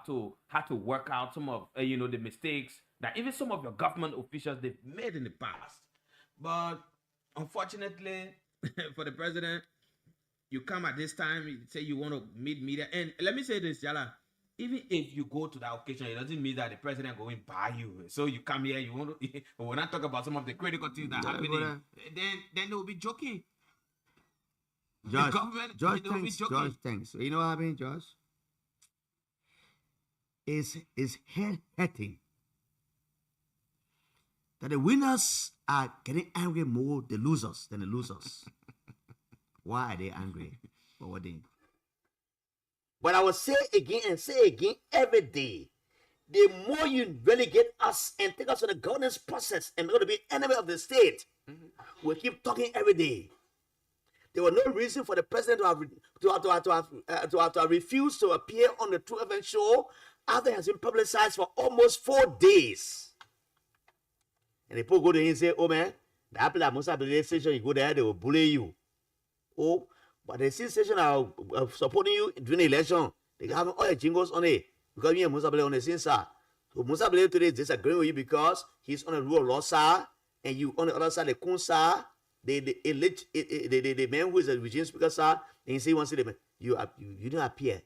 to work out some of the mistakes that even some of your government officials they've made in the past. But unfortunately, for the president, you come at this time, you say you want to meet media, and let me say this, Jala. Even if you go to that occasion, it doesn't mean that the president going buy you. So you come here, you want to. We're not talking about some of the critical things that happening. Then they will be joking. Josh, The government, Josh, they will be thanks. joking. Josh, thanks. You know what I mean, Josh? It's hurting that the winners are getting angry more than the losers. Why are they angry? For what they? But I will say again and say again every day. The more you relegate us and take us on the governance process and we're going to be enemy of the state, we'll keep talking every day. There was no reason for the president to have refused to appear on the True Event show after it has been publicized for almost 4 days. And people go to him and say, oh man, the Apple Musa station, you go there, they will bully you. Oh, but the station are supporting you during the election. They have all the jingles on it because me and Musa on the same side. So Musa today is disagreeing with you because he's on the rule of law side and you on the other side, the Kun side. The man who is a regime speaker, sir, and he say one say, you didn't appear.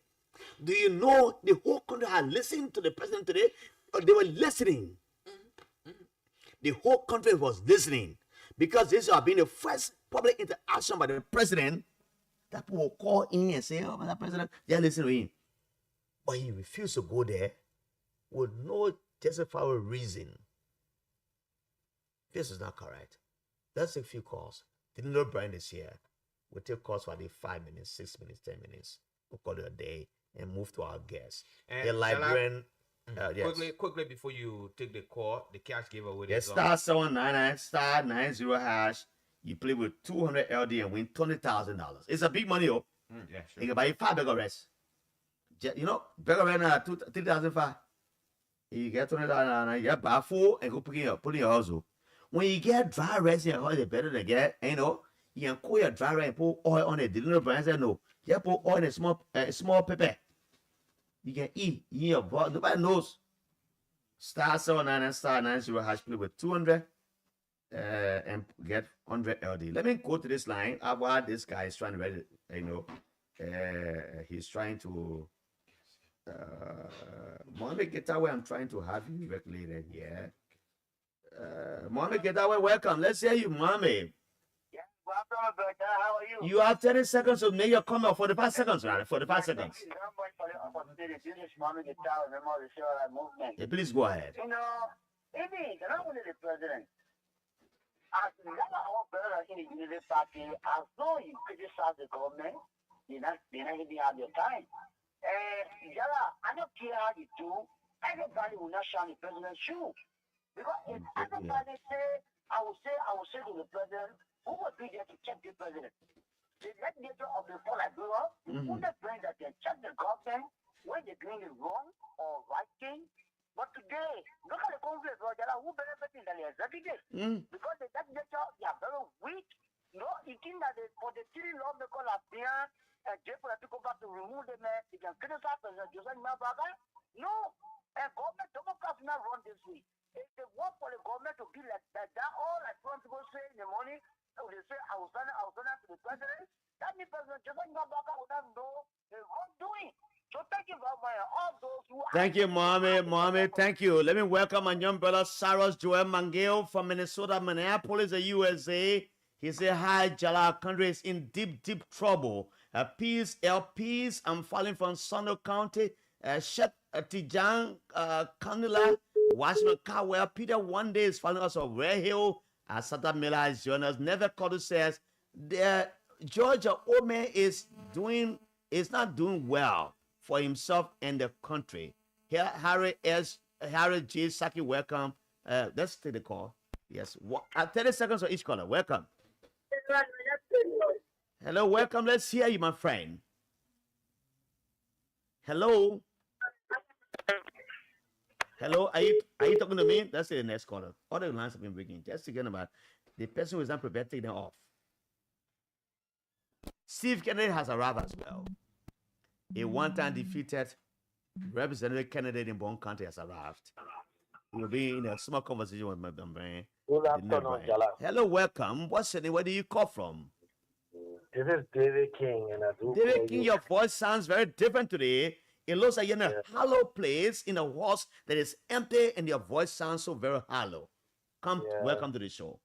Do you know the whole country had listened to the president today? Or they were listening. The whole country was listening because this has been the first public interaction by the president that people will call in and say, oh, Mr. President, they're listening to him. But he refused to go there with no justifiable reason. This is not correct. Let's take a few calls. Didn't know Brian is here. We'll take calls for 5 minutes, 6 minutes, 10 minutes. We'll call it a day and move to our guests. The librarian. Yes. Quickly before you take the call, the cash giveaway. Yes, star 799 star 90 hash. You play with 200 LD and win $20,000. It's a big money, oh. Yeah, sure. You can buy 5 beggar rest. You know, beggar rest 3,005. You get $20,000, you get buy 4 and go put in your house. When you get dry rice in your house, it's better than get, you know, you can cool your dry rice and put oil on it. Didn't know Brian said no. You put oil in a small pepper. You can eat in your body. Nobody knows. Star 799 star 90 hash play with 200 and get 100 LD. Let me go to this line. While this guy is trying to read it, you know, he's trying to Mohammed Getawe, I'm trying to have you regulated here. Mohammed Getawe, welcome. Let's hear you, Mohammed. Yeah, welcome, brother. How are you? You have 30 seconds to make your comment. 45 seconds, right? 45 seconds. Thank you very much for the opportunity. This is Mohammed Getawe, member of the Civil Movement. Yeah, please go ahead. You know, maybe not only the president, as a lot of our brothers in the Unity Party, as though you criticize the government, they not even have your time. Yala, I don't care how you do, everybody will not shine the president's shoe. Because if everybody say, I will say to the president, who would be there to check the president? The legislature of the full Liberia, who the brain that can check the government when they're doing it wrong or right thing. But today, look at the conflict, bro. There are who benefiting than the executive. Because the legislature, they are very weak. No, you think that for the three lawmakers are there, and therefore they go back to remove them, they can criticize President Joseph Mabaga? No. And government, Democrats not run this way. If they want for the government to be like that, all like some people say in the morning, they say, I was sending to the president. That means President Joseph Mabaga would not know the wrongdoing. So thank you very much. All those who Thank you, Mohammed. Thank you. Let me welcome my young brother, Cyrus Joel Mangale from Minnesota, Minneapolis, the USA. He said, hi, Jala, our country is in deep, deep trouble. Peace, I'm falling from Sono County. Shep Tijan, Kanila, Washington Cowell, Peter one day is following us on Red Hill. Santa Miller is joining us. Never Cotto says the Georgia Ome is not doing well for himself and the country. Here, Harry J. Saki, welcome. Let's take the call. Yes, 30 seconds for each caller. Welcome. Hello, welcome. Let's hear you, my friend. Hello. Hello, are you talking to me? That's the next caller. All the lines have been breaking. Just thinking about the person who is not prepared to take them off. Steve Kennedy has arrived as well. A one-time defeated representative candidate in Bon County has arrived. We'll be in a small conversation with my brain. Good afternoon, Jala. Hello, welcome. What's your name? Where do you call from? This is David King, and I do David call King, you. your voice sounds very different today. It looks like you're in a hollow place in a house that is empty, and your voice sounds so very hollow. Come, Yeah. welcome to the show.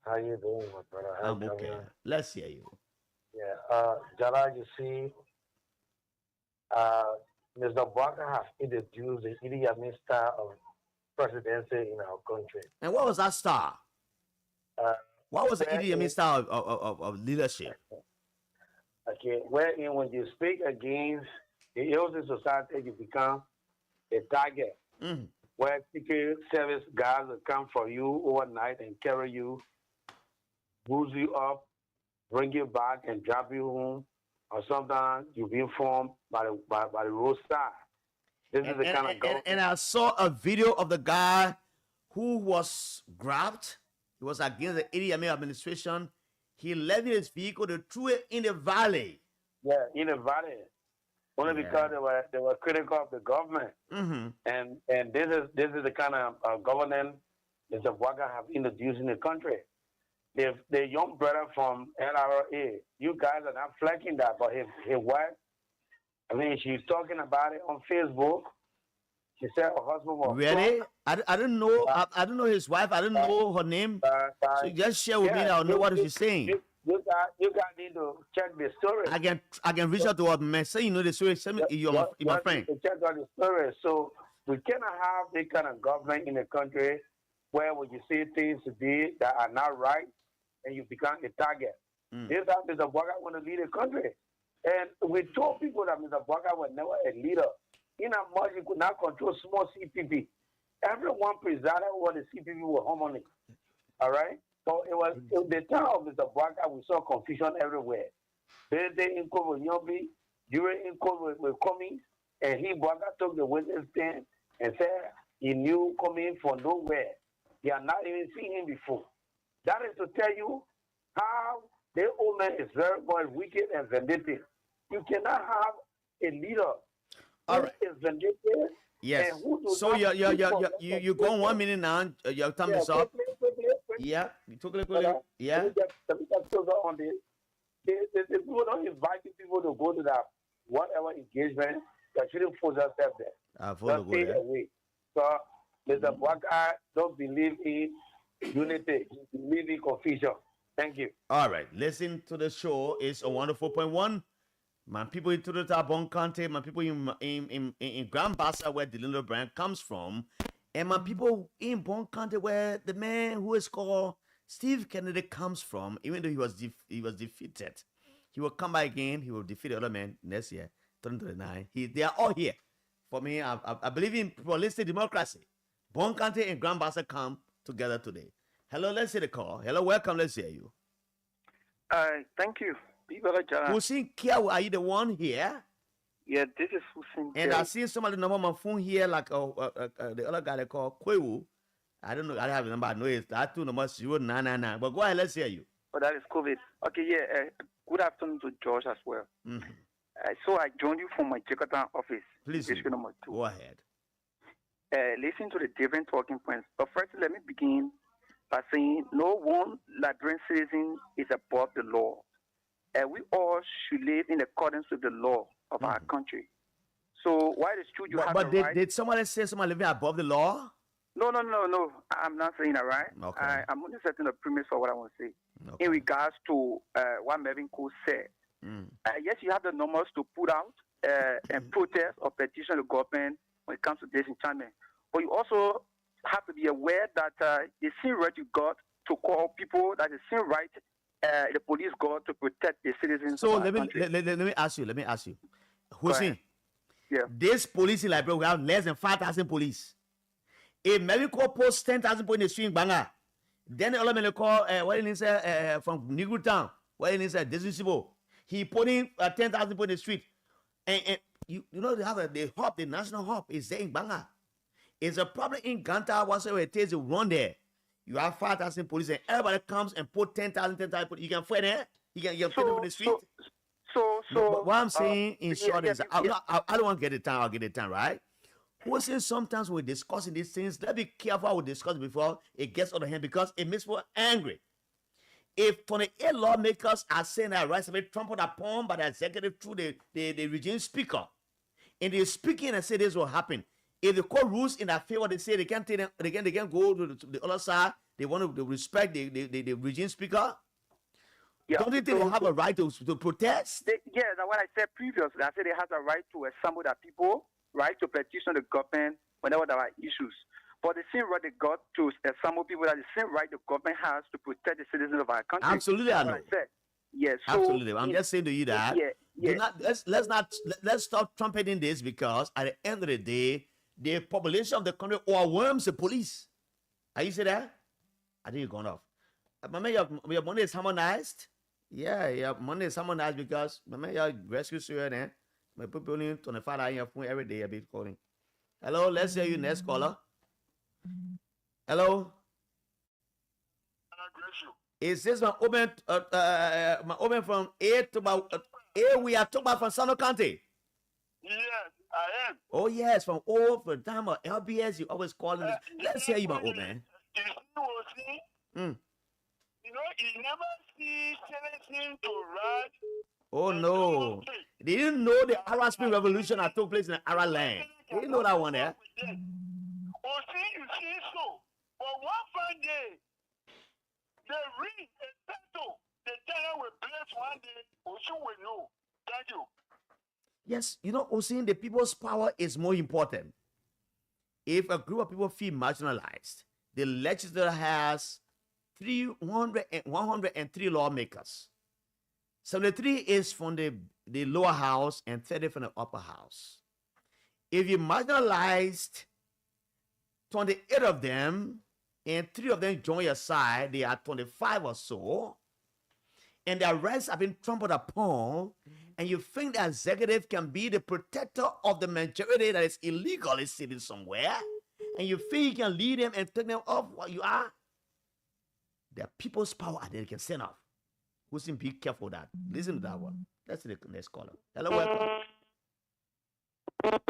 How you doing, my brother? How I'm you okay. coming? Let's hear you. Yeah, Jala, you see, Mr. Walker has introduced the Idi Amin style of presidency in our country. And what was that star? Uh, What was the wherein- Idi Amin style of leadership? Okay, wherein when you speak against the ills in society, you become a target. Mhm. Where secret service guys will come for you overnight and carry you, boost you up, bring you back, and drop you home. Or sometimes you'll be informed by the roadside. This is the kind of government. And I saw a video of the guy who was grabbed. He was against the Idi Amin administration. He left his vehicle, they threw it in the valley. Yeah, in the valley. Only Yeah. because they were critical of the government. Mm-hmm. And this is the kind of governance Mr. Walker have introduced in the country. The young brother from LRA, you guys are not flanking that, but his wife, I mean, she's talking about it on Facebook. She said her husband was Really? I didn't know. I don't know his wife. I didn't know her name. So you just share with me. I'll know what she's saying. You guys need to check the story. I can reach out to her. Man, say you know the story. Send me. You're my friend. To check out the story. So we cannot have this kind of government in the country where when you see things today that are not right and you become a target. This time Mr. Walker want to lead the country. And we told people that Mr. Walker was never a leader. In as much he could not control small CPP. Everyone presided over the CPP with harmony. All right? So it was in the time of Mr. Walker, we saw confusion everywhere. They in court with Yobi, during in court with Cummings, and Walker took the witness stand and said he knew Cummings from nowhere. He had not even seen him before. That is to tell you how the old man is very much wicked and vindictive. You cannot have a leader All right. who is vindictive. Yes. and who does So not you go 1 minute now. Your time is up. quickly. Yeah. You took it. Let Yeah. me just close up on this. The people don't invite people to go to that whatever engagement. They shouldn't force themselves there. I follow. Just stay away. So Mr. Walker don't believe in unity. He believes in confusion. Thank you. All right. Listen to the show. It's on 104.1. My people in Toronto, Bon County, my people in Grand Bassa, where the little brand comes from, and my people in Bon County, where the man who is called Steve Kennedy comes from. Even though he was defeated, he will come back again. He will defeat the other man next year, 2029. They are all here. For me, I believe in pluralistic democracy. Bon County and Grand Bassa come together today. Hello, let's see the call. Hello, welcome. Let's hear you. Thank you. Jala. Hussein Kia, are you the one here? Yeah, this is Hussein. And I see some of the number on my phone here, like the other guy they call Kwewu. I don't know. I don't have the number. I know it's that 2 number 0999. But go ahead, let's hear you. Oh, that is COVID. Okay, yeah. Good afternoon to George as well. Mm-hmm. So I joined you from my Jakarta office. Please, District number 2. go ahead. Listen to the different talking points. But first, let me begin by saying no one Liberian citizen is above the law. We all should live in accordance with the law of our country. So while it's true you have But the right... did somebody say someone living above the law? No. I'm not saying that, right? Okay. I'm only setting the premise for what I want to say. Okay. In regards to what Melvin Cole said. Yes, you have the numbers to put out and protest or petition the government when it comes to disenchantment. But you also have to be aware that the same right you got to call people that the same right the police got to protect the citizens. So of our let country. me ask you. Hussein, Yeah. this police in Liberia, we have less than 5,000 police. If maybe call post 10,000 people in the street, banger. Then the other man call what he say from Negro Town, what he say Desisibo. He put in 10,000 people in the street, and you know they have the national hub is there in Banga. It's a problem in Ganta, whatsoever it takes to run there. You have 5,000 police, and everybody comes and put 10,000 people. You can fight there. He can get them in the street. So, But what I'm saying in short is, I don't want to get the time. I'll get the time, right? We're saying sometimes we're discussing these things. Let's be careful how we discuss before it gets out of hand because it makes people angry. If 28 lawmakers are saying that rights have been trampled upon by the executive through the regime speaker, and they're speaking and say this will happen. If the court rules in their favor, they say they can't take them, they can go to the other side. They want to respect the regime speaker. Yeah. Don't you think they have a right to protest? That's what I said previously. I said they have a right to assemble their people, right to petition the government whenever there are issues. But the same right they got to assemble people, that the same right the government has to protect the citizens of our country. Absolutely, I know. I said. Yes, absolutely. I'm just saying to you that let's stop trumpeting this because at the end of the day, the population of the country overwhelms the police. Are you see that? I think you're going off. Remember, your money is harmonized. Yeah, your money is harmonized because remember your rescue suit there. My people only 25 on your phone every day. I'll be calling. Hello, let's hear you next caller. Hello. Is this my open from A to about A? We are talking about from Sano County. Yes, I am. Oh yes, from O for time of LBS. You always calling this. Let's hear you, my old man. You know, he never sees anything to write. Oh no! They didn't know the Arab Spring Revolution that took place in the Arab land. They didn't know that one there. Oh, see, you see so. But one fine day, they read a title. The tenant will bless one day. Osu will know. Thank you. Yes, you know, Osin, the people's power is more important. If a group of people feel marginalized, the legislature has 103 lawmakers. 73 is from the lower house and 30 from the upper house. If you marginalized 28 of them and 3 of them join your side, they are 25 or so, and their rights have been trampled upon, and you think the executive can be the protector of the majority that is illegally sitting somewhere, and you think you can lead them and take them off what you are, the people's power that they can send off. Listen, be careful of that. Listen to that one. Let's see the next caller. Hello, welcome.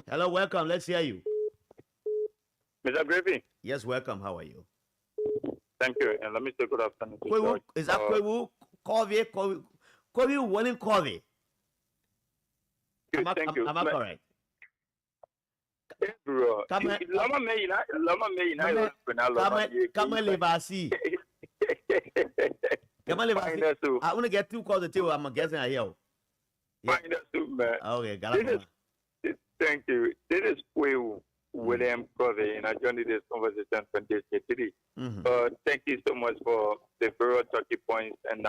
Hello, welcome. Let's hear you. Mr. Gravy. Yes, welcome. How are you? Thank you. And let me say good afternoon to Kwewu, is that Kwewu? Kwewu winning Covey. Thank you. Am I correct? Yes, bro. Lama Levasi. I want to get 2 calls to table. I'm guessing I hear. Yeah. Okay, thank you. This is Kwewu William Covey, and I joined this conversation from this city. Thank you so much for the various talking points and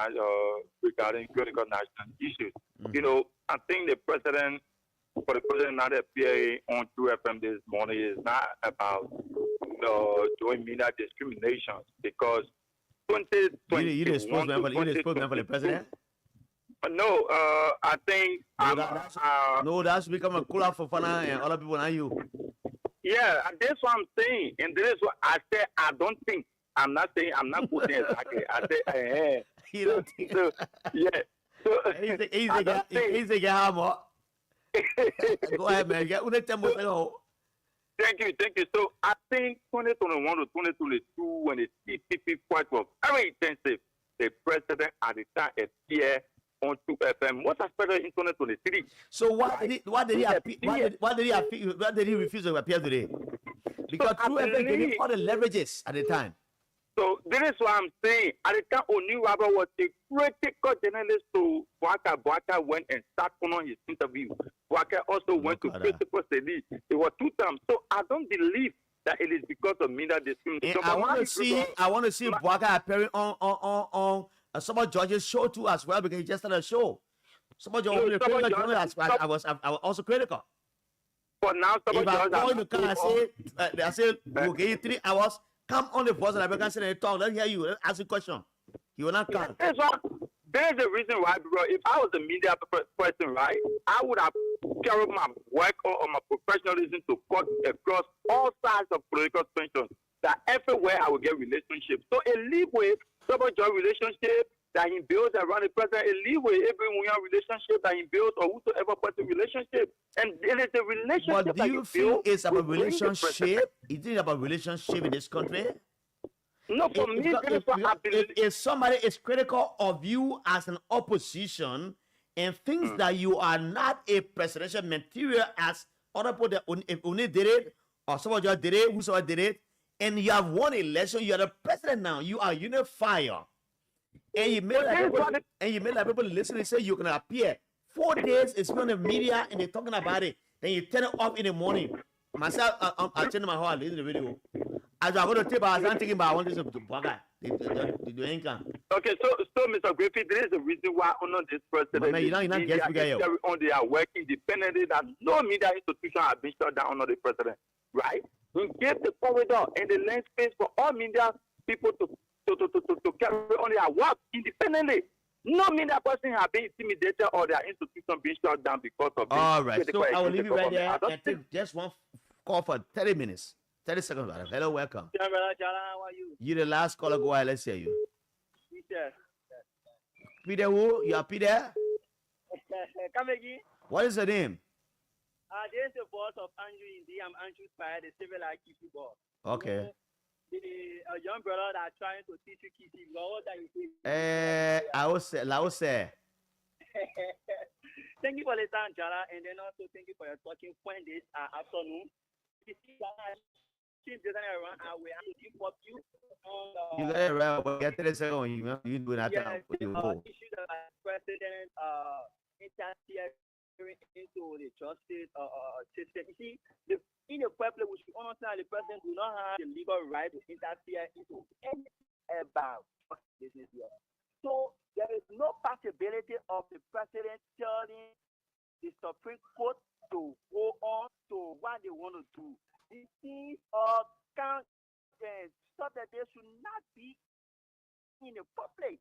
regarding critical national issues. You know, I think the president not appearing on 2FM this morning is not about doing media discrimination because 2020. You the spokesman for the president? No, I think that's become a cooler for Fana and other people than you. Yeah, that's what I'm saying, and this is what I said. I don't think. I'm not saying. I'm not putting it exactly. I said, you don't think? So, yeah. So, easy, hammer. Go ahead, man. Thank you. So I think 2021 to 2022, when the CPP fight was very intensive, the president at the time appeared on 2FM. What's expected in 2023? So why did he refuse to appear today? Because 2FM gave all the leverages at the time. So this is what I'm saying. At the time, Oni-Waba was a critical journalist to Boaka. Boaka went and sat on his interview. Boaka also went to Christopher Sedi. It was 2 times. So I don't believe that it is because of media discrimination. I want to see Boaka appearing on some of George's show too as well because he just started a show. Some of George's I was also critical. But now if I call the car I say we'll give you 3 hours. Come on the voice and I can sit and talk. Let's hear you. Let's ask you a question. You will not come. There's a reason why, bro. If I was a media person, right, I would have carried my work or my professionalism to cut across all sides of political tensions. That everywhere I will get relationships. So a leeway, double job relationship, that he built around the president, a leeway, every relationship that he built or whosoever person relationship. And it is the relationship But do you that feel it's about will bring the relationship? Is it about relationship in this country? No, for me, if somebody is critical of you as an opposition and thinks that you are not a presidential material as other people that only did it, or someone just did it, whosoever did it, and you have won election, you are the president now, you are unified. And you made like people listen and say you're gonna appear. 4 days it's on the media and they're talking about it. Then you turn it off in the morning. Myself, I turn my heart, listen to the video. As I go to table, I was thinking about I want this to Baga. Okay, so Mr. Griffith, there is a reason why under this president, they are working independently, that no media institution has been shut down under the president, right? We gave the corridor and the land space for all media people to carry on their work independently. No media person have been intimidated or their institution being shut down because of this. All right, so I will leave you right there and take just one call for 30 minutes. 30 seconds. Hello, welcome. How are you? You the last caller. Go ahead. Let's hear you. Peter. Peter who? You are Peter? Come again. What is the name? There's the boss of Andrew Indy. I'm Andrew Spire, the civil IQ boss. Okay. The young brother that trying to teach you kissing. What are you saying? I will say. Thank you for the time, Jara, and then also thank you for your talking point this afternoon. You see, you got it right, but get 30 seconds. You do that. Issue the president interfering into the justice system. You see, in a problem which we understand, the president do not have the legal right to interfere into anything about business law. So there is no possibility of the president telling the Supreme Court to go on to what they want to do. These things of stuff that they should not be in the public.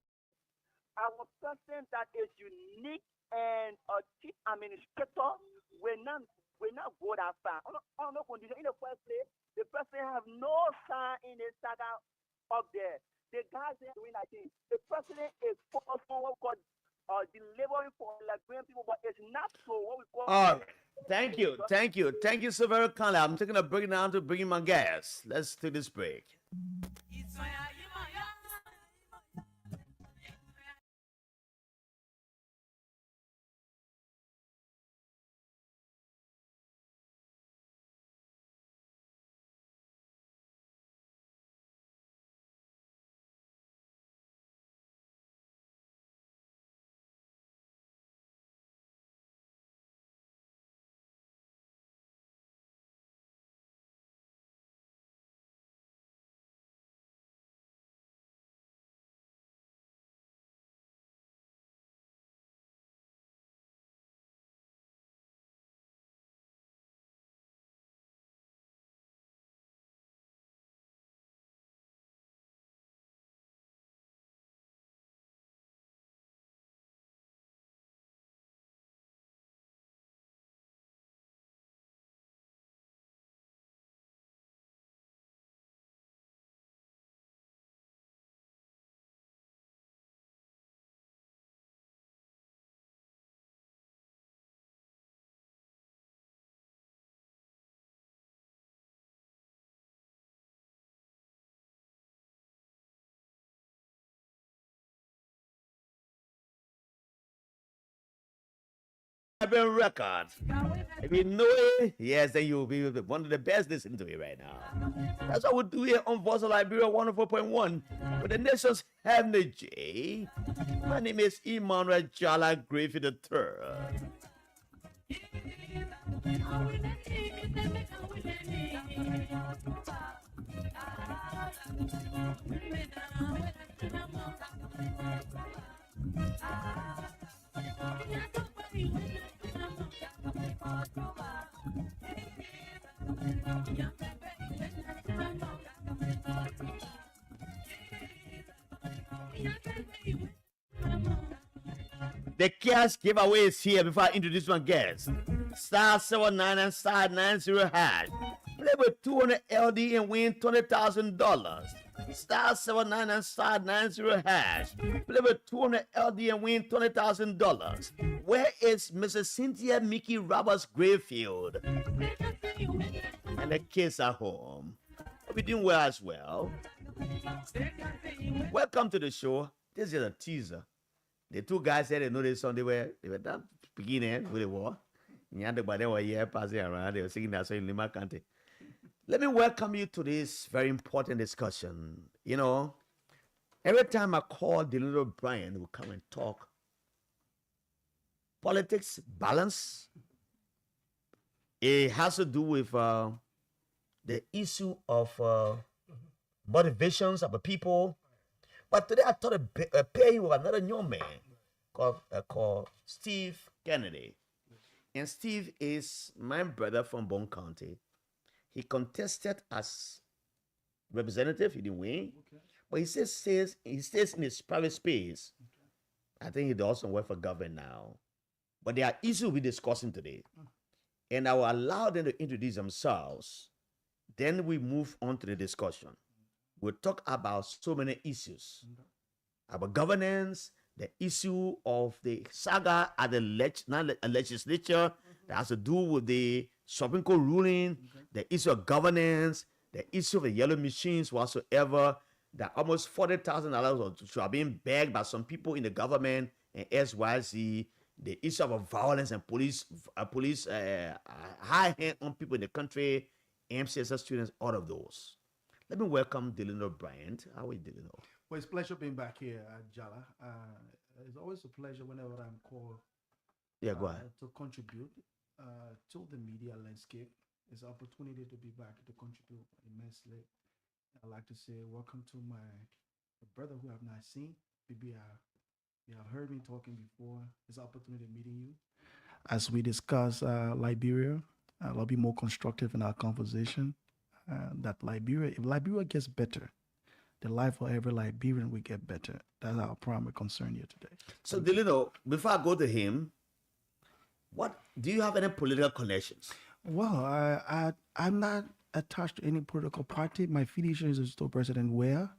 Our president that is unique and a chief administrator will not go that far. On no condition. In the first place, the president have no sign in the saga up there. The guys are doing that thing. The president is focused on what we call delivering for Liberian people, but it's not so what we call. All right. Thank you so very kindly. I'm taking a break now to bring in my guests. Let's take this break. Records. If you know it, yes, then you'll be one of the best listening to it right now. That's what we do here on Voice of Liberia 104.1 with the nation's energy. My name is Emmanuel Jala Griffith III. The cash giveaway is here before I introduce my guest. Star 79 and star 90 hash. Play with 200 LD and win $20,000. Star 79 and star 90 hash. Play with 200 LD and win $20,000. Where is Mrs. Cynthia Mickey Roberts Grayfield? And the kids are home. We're doing well as well. Welcome to the show. This is a teaser. The two guys said they know this song. They were done beginning with the war. They were here passing around. They were singing that song in Lima County. Let me welcome you to this very important discussion. You know, every time I call Delano Bryan, who come and talk politics, balance, it has to do with the issue of motivations of the people. But today I thought I'd pair you with another young man called Steve Kennedy. And Steve is my brother from Bone County. He contested as representative. He didn't win. Okay. But he stays in his private space. Okay. I think he does some work for government now. But there are issues we're discussing today. And I will allow them to introduce themselves. Then we move on to the discussion. We'll talk about so many issues. About governance, the issue of the saga at the legislature that has to do with the Supreme Court ruling, the issue of governance, the issue of the yellow machines whatsoever, that almost $40,000 are being begged by some people in the government and SYZ, the issue of violence and police high hand on people in the country, MCSS students, all of those. Let me welcome Delano Bryan. How are you, Delano? Well, it's a pleasure being back here, Jala. It's always a pleasure whenever I'm called go ahead. To contribute to the media landscape. It's an opportunity to be back to contribute immensely. I'd like to say welcome to my brother who I've not seen. Maybe you have heard me talking before. It's an opportunity meeting you. As we discuss Liberia, I'll be more constructive in our conversation. That if Liberia gets better, the life of every Liberian will get better. That's our primary concern here today. So, Delano, before I go to him, what do you have any political connections? Well, I'm not attached to any political party. My affiliation is to President Ware.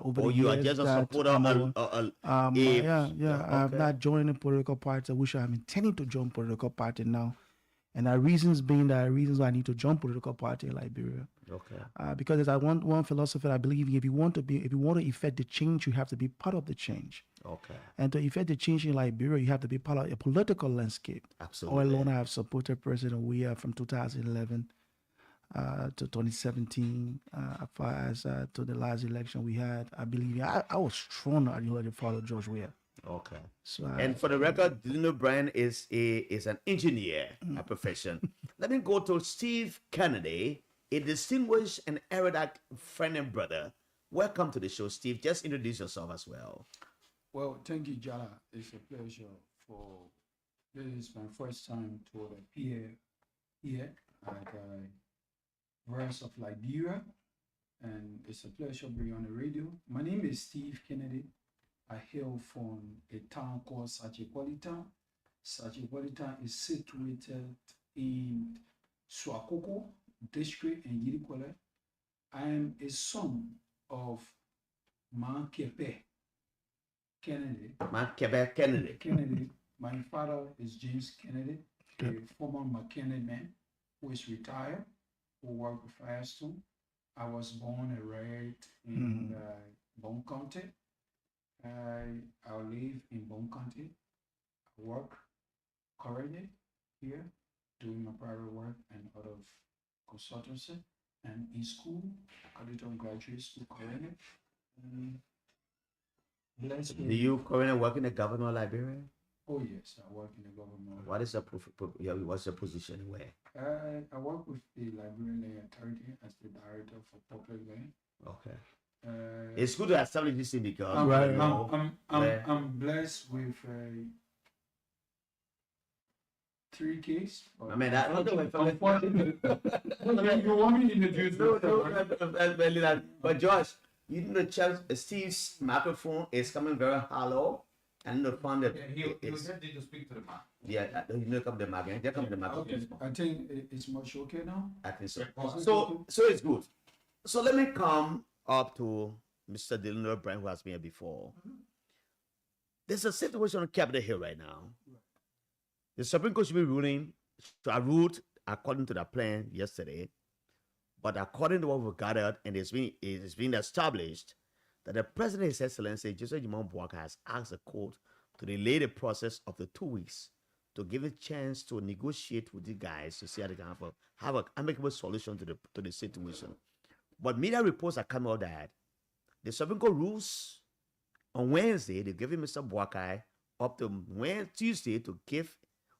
You are just a supporter I've not joined a political party, which I'm intending to join political party now. And the reasons being the reasons why I need to join political party in Liberia. Okay. Because there's one philosophy I believe if you want to effect the change, you have to be part of the change. Okay. And to effect the change in Liberia, you have to be part of a political landscape. Absolutely. All alone, I have supported President Weah from 2011 to 2017. As far as to the last election we had, I believe I was strong to follow George Weah. Okay. So, and for the record, Delano Bryan is an engineer by profession. Let me go to Steve Kennedy, a distinguished and erudite friend and brother. Welcome to the show, Steve. Just introduce yourself as well. Well, thank you, Jala. It's a pleasure this is my first time to appear here at Voice of Liberia, and it's a pleasure being on the radio. My name is Steve Kennedy. I hail from a town called Sachipolitan. Sachipolitan is situated in Swakoko district in Yirikwele. I am a son of Mankepe Kennedy. Kennedy. My father is James Kennedy, a former mechanic man who is retired, who worked with Firestone. I was born and raised in Bone County. I live in Bone County. I work currently here, doing my private work and out of consultancy, and in school, Carleton Graduate School currently. Do you currently work in the government of Liberia? Oh yes, I work in the government. What's your position where? I work with the Liberian Land Authority as the director for public land. Okay. It's good to establish this thing because I'm blessed with 3 kids. I mean, that. You want me to introduce? No. But Josh, you know, Steve's microphone is coming very hollow. And the fund that he'll just need to speak to the mic. Yeah, you know, come the mic. Okay. I think it's much okay now. I think so. So it's good. So let me come up to Mr. Delano Brand, who has been here before. There's a situation on Capitol Hill right now. The Supreme Court should be ruling. So I ruled according to the plan yesterday, but according to what we've gathered, and it's been established that the President, His Excellency Joseph Jimon Boakai, has asked the court to delay the process of the 2 weeks to give a chance to negotiate with the guys to see how they can have an amicable solution to the situation. But media reports are coming out that the Supreme Court rules on Wednesday. They're giving Mr. Boakai up to Tuesday to give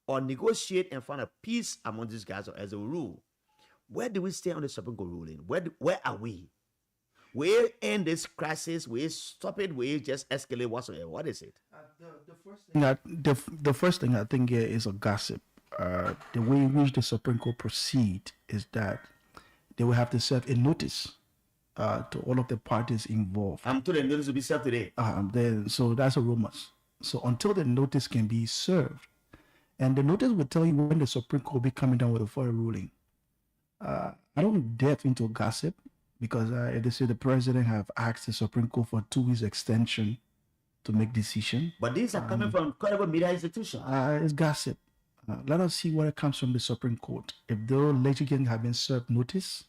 or negotiate and find a peace among these guys as a rule. Where do we stand on the Supreme Court ruling? Where are we? We end this crisis? We stop it? We just escalate whatsoever? What is it? The first thing I think here is a gossip. The way in which the Supreme Court proceed is that they will have to serve a notice to all of the parties involved. I'm told the notice will be served today. So that's a rumor. So until the notice can be served, and the notice will tell you when the Supreme Court will be coming down with a final ruling. I don't delve into gossip because if they say the president have asked the Supreme Court for 2 weeks extension to make decision. But these are coming from credible media institutions. It's gossip. Let us see what comes from the Supreme Court. If the litigants have been served notice,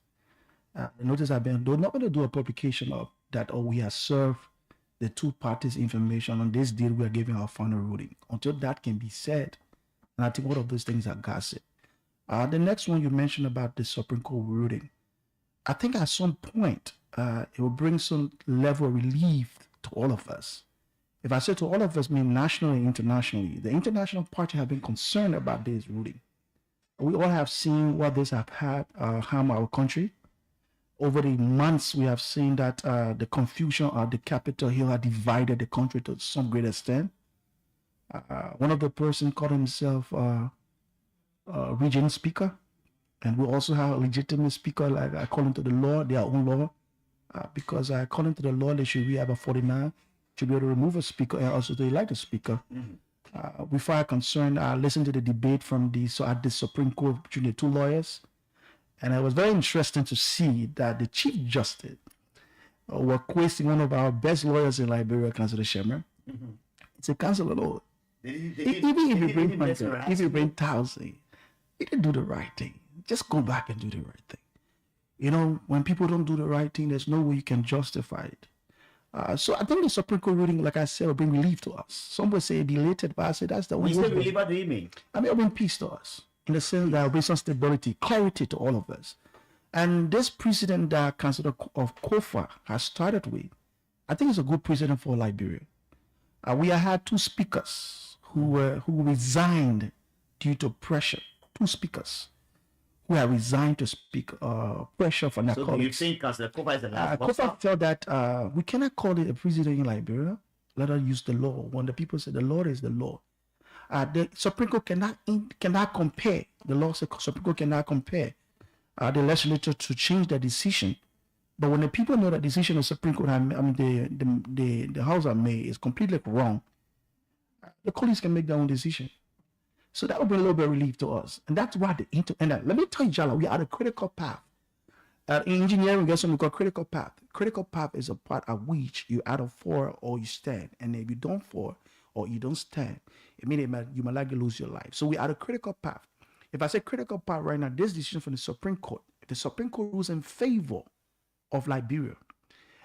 the notice have been, they're not going to do a publication of that, or we have served the two parties information on this deal, we are giving our final ruling. Until that can be said, and I think all of those things are gossip. The next one you mentioned about the Supreme Court ruling, I think at some point it will bring some level of relief to all of us. If I say to all of us, mean nationally and internationally, the international party have been concerned about this ruling. We all have seen what this have had harm our country. Over the months, we have seen that the confusion of the Capitol Hill had divided the country to some great extent. One of the person called himself region speaker, and we also have a legitimate speaker, like according to the law, their own law, because according to the law, they should be about 49, should be able to remove a speaker and also to elect a speaker. We find concern. I listened to the debate from at the Supreme Court between the two lawyers, and it was very interesting to see that the Chief Justice were questioning one of our best lawyers in Liberia, Councilor Shemer. It's a councilor law. Even if you bring Hunter, if you bring Towsey, you didn't do the right thing. Just go back and do the right thing. You know, when people don't do the right thing, there's no way you can justify it. So I think the Supreme Court ruling, like I said, will bring relief to us. Some will say belated, but I say that's the only way. When you say relief, what do you mean? I mean, it'll bring peace to us, in the sense that it'll bring some stability, clarity to all of us. And this precedent that Councilor of Kofa has started with, I think it's a good precedent for Liberia. We have had two speakers who resigned due to pressure. Two speakers who have resigned to speak pressure from their colleagues. So do you think Councilor Kofa is the last Kofa felt that we cannot call it a president in Liberia. Let us use the law. When the people say the law is the law, the Supreme Court cannot compare. The law says Supreme Court cannot compare the legislature to change their decision. But when the people know that decision of Supreme Court, the House have made is completely wrong, the colleagues can make their own decision. So that will bring a little bit of relief to us. And that's why let me tell you, Jala, we are at a critical path. In engineering, there's something called critical path. Critical path is a part at which you either fall or you stand. And if you don't fall or you don't stand, it means you might likely lose your life. So we are at a critical path. If I say critical path right now, this decision from the Supreme Court, if the Supreme Court rules in favor of Liberia,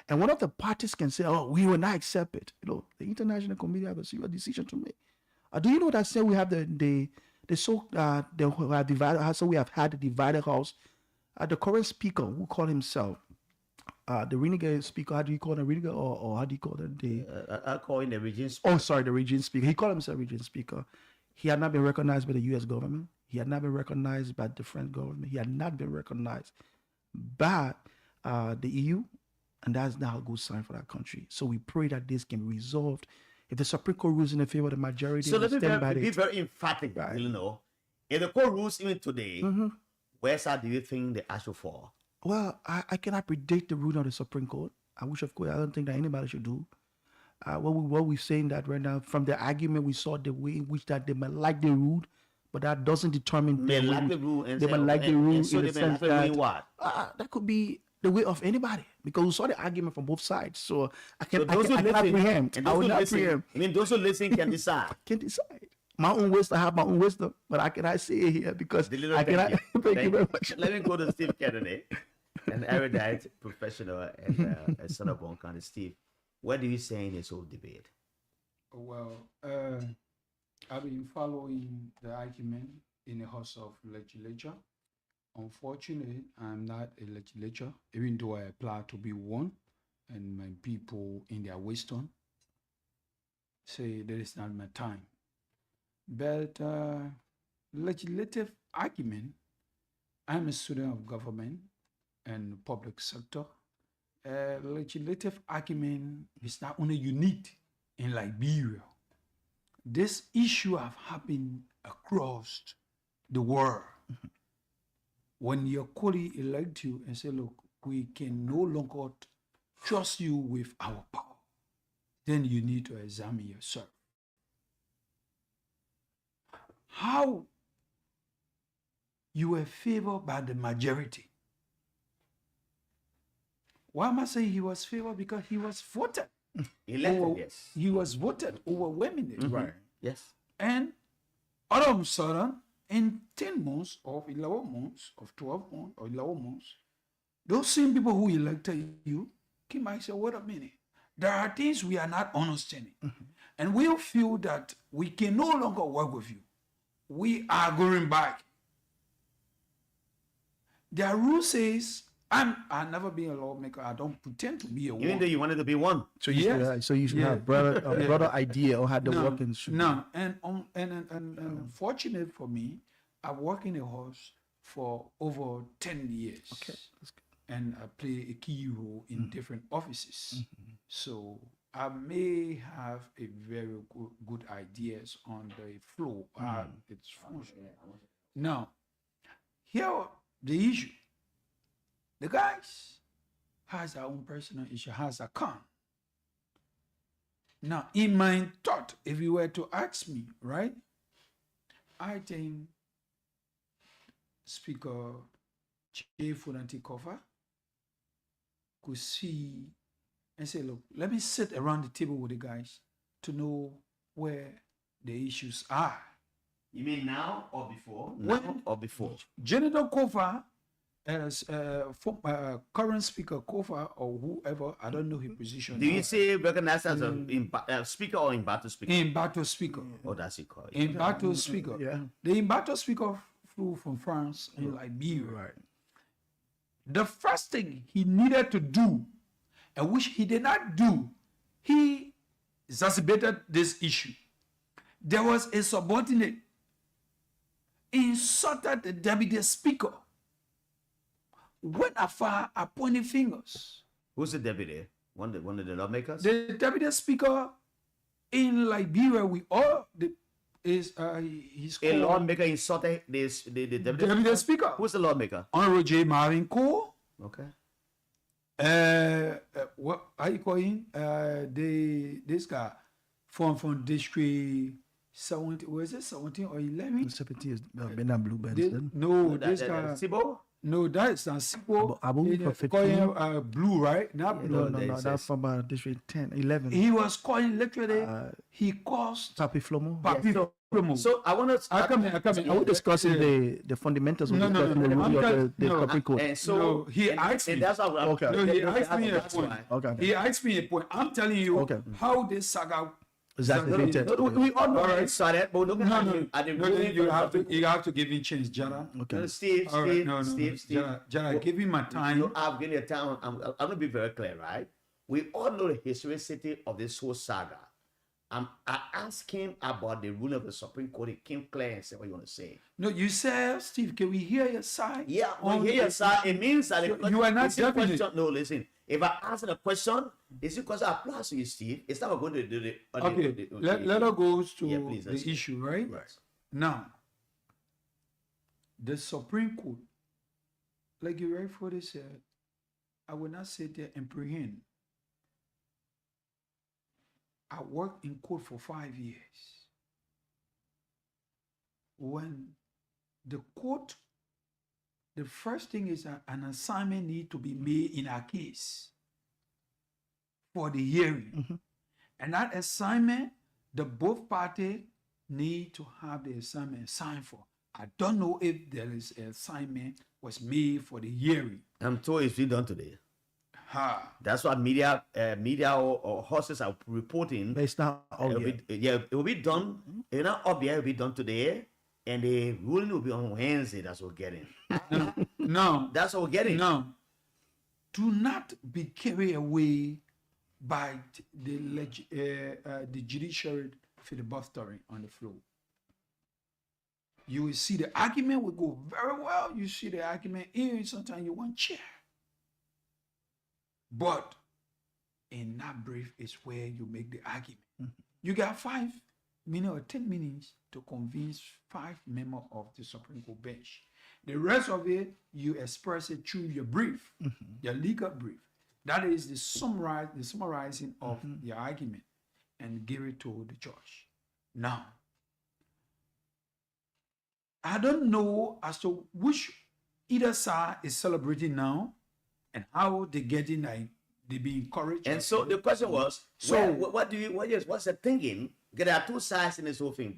and one of the parties can say, oh, we will not accept it. You know, the international community has a serious decision to make. Do you know that say we have we have had the divided house. The current speaker who called himself the renegade speaker, how do you call him, renegade, or how do you call it? I call him the region speaker. Oh, sorry, the region speaker. He called himself region speaker. He had not been recognized by the U.S. government. He had not been recognized by the French government. He had not been recognized by the EU, and that's not a good sign for that country. So we pray that this can be resolved. If the Supreme Court rules in favor of the majority, so let me be very emphatic. Right. You know, if the court rules even today, where side do you think they ask for? Well, I cannot predict the ruling of the Supreme Court. I wish, of course, I don't think that anybody should do. What we're saying that right now, from the argument we saw, the way in which that they might like the rule, but that doesn't determine they like the rule. And they might like the rule in so the sense that what? That could be the way of anybody because we saw the argument from both sides. So I can those who I can listen, apprehend. and I those will who not listen, apprehend. I mean, those who listen can decide. Can decide. My own wisdom, I have my own wisdom, but I cannot say it here because I cannot. Thank you very much. Let me go to Steve Kennedy, an erudite professional and a son of one kind of Steve. What do you say in this whole debate? Well, I've been following the argument in the House of Legislature. Unfortunately, I'm not a legislature, even though I apply to be one, and my people in their wisdom say that is not my time. But legislative argument, I'm a student of government and public sector. Legislative argument is not only unique in Liberia. This issue have happened across the world. When your colleague elect you and say, look, we can no longer trust you with our power, then you need to examine yourself. How you were favored by the majority. Why am I saying he was favored? Because he was voted. Elected, yes. He was voted overwhelmingly. Right. Yes. And all of a sudden, in 10 months, or 11 months, or 12 months, or 11 months, those same people who elected you came and said, wait a minute, there are things we are not understanding. And we feel that we can no longer work with you. We are going back. Their rule says, I've never been a lawmaker. I don't pretend to be a one. Even though you wanted to be one. So you should have brother idea on how the working should be. And fortunate for me, I've worked in a house for over 10 years. Okay, that's good. And I play a key role in different offices. So I may have a very good ideas on the flow. It's functional. Now, here the issue. The guys has their own personal issue, has a con. Now, in my thought, if you were to ask me, right, I think Speaker J. Funanti Kofa could see and say, look, let me sit around the table with the guys to know where the issues are. You mean now or before? Now or before? General Kofa, as current Speaker Kofa or whoever, I don't know his position. Do you say recognized as a speaker or in battle speaker? In battle speaker. Oh, that's it called. In battle speaker. Yeah. The in battle speaker flew from France in Liberia. Right. The first thing he needed to do, and which he did not do, he exacerbated this issue. There was a subordinate insulted the deputy speaker. Went afar, pointing fingers. Who's the deputy? One of the lawmakers? The deputy speaker in Liberia, he's a lawmaker insulted the deputy speaker. Who's the lawmaker? Honorable J. Marvin Cole. Okay. What are you calling? This guy from district 17, was it 17 or 11? 17 is Bernard Blue. No, this guy. Sibo? No, that's not Sibo. Calling Blue, right? Not Blue. No, that's from District 10, 11. He was calling literally. He caused Papi Flomo. Papi Flomo. So I want to. I come in. Are we discussing the fundamentals of the code? And so he asked me. That's how. Okay. No, he asked me a point. Okay. He asked me a point. I'm telling you how this saga. Exactly. We all know it started, but look at you have to give me chance, Jara. Okay. Steve, Jara, give me my time. You have given your time. I'm going to be very clear, right? We all know the historicity of this whole saga. I asked him about the ruling of the Supreme Court. He came clear and said what you want to say. No, you said, Steve, can we hear your side? Yeah, we hear your side. It means that you are not definite. No, listen. If I ask a question, it's because I apply to you, Steve. It's not going to do it. Okay, let us go to the issue, right? Now, the Supreme Court, like you rightfully said, I will not sit there and prehend. I worked in court for 5 years. When the the first thing is that an assignment need to be made in our case for the hearing. And that assignment, the both parties need to have the assignment signed for. I don't know if there is an assignment was made for the hearing. I'm told it's been done today. That's what media or horses are reporting. But it's not all yet. It will be done. It's not up yet. It will be done today, and the ruling will be on Wednesday. That's what we're getting. No, that's what we're getting. No, do not be carried away by the judiciary filibustering on the floor. You will see the argument will go very well. You see the argument here. Sometimes you want chair. But in that brief is where you make the argument. You got 5 minutes or 10 minutes to convince 5 members of the Supreme Court bench. The rest of it, you express it through your brief, your legal brief. That is the summarizing of the argument and give it to the judge. Now, I don't know as to which either side is celebrating now and how they getting they be encouraged. And so the question was, so what's the thinking? There are two sides in this whole thing,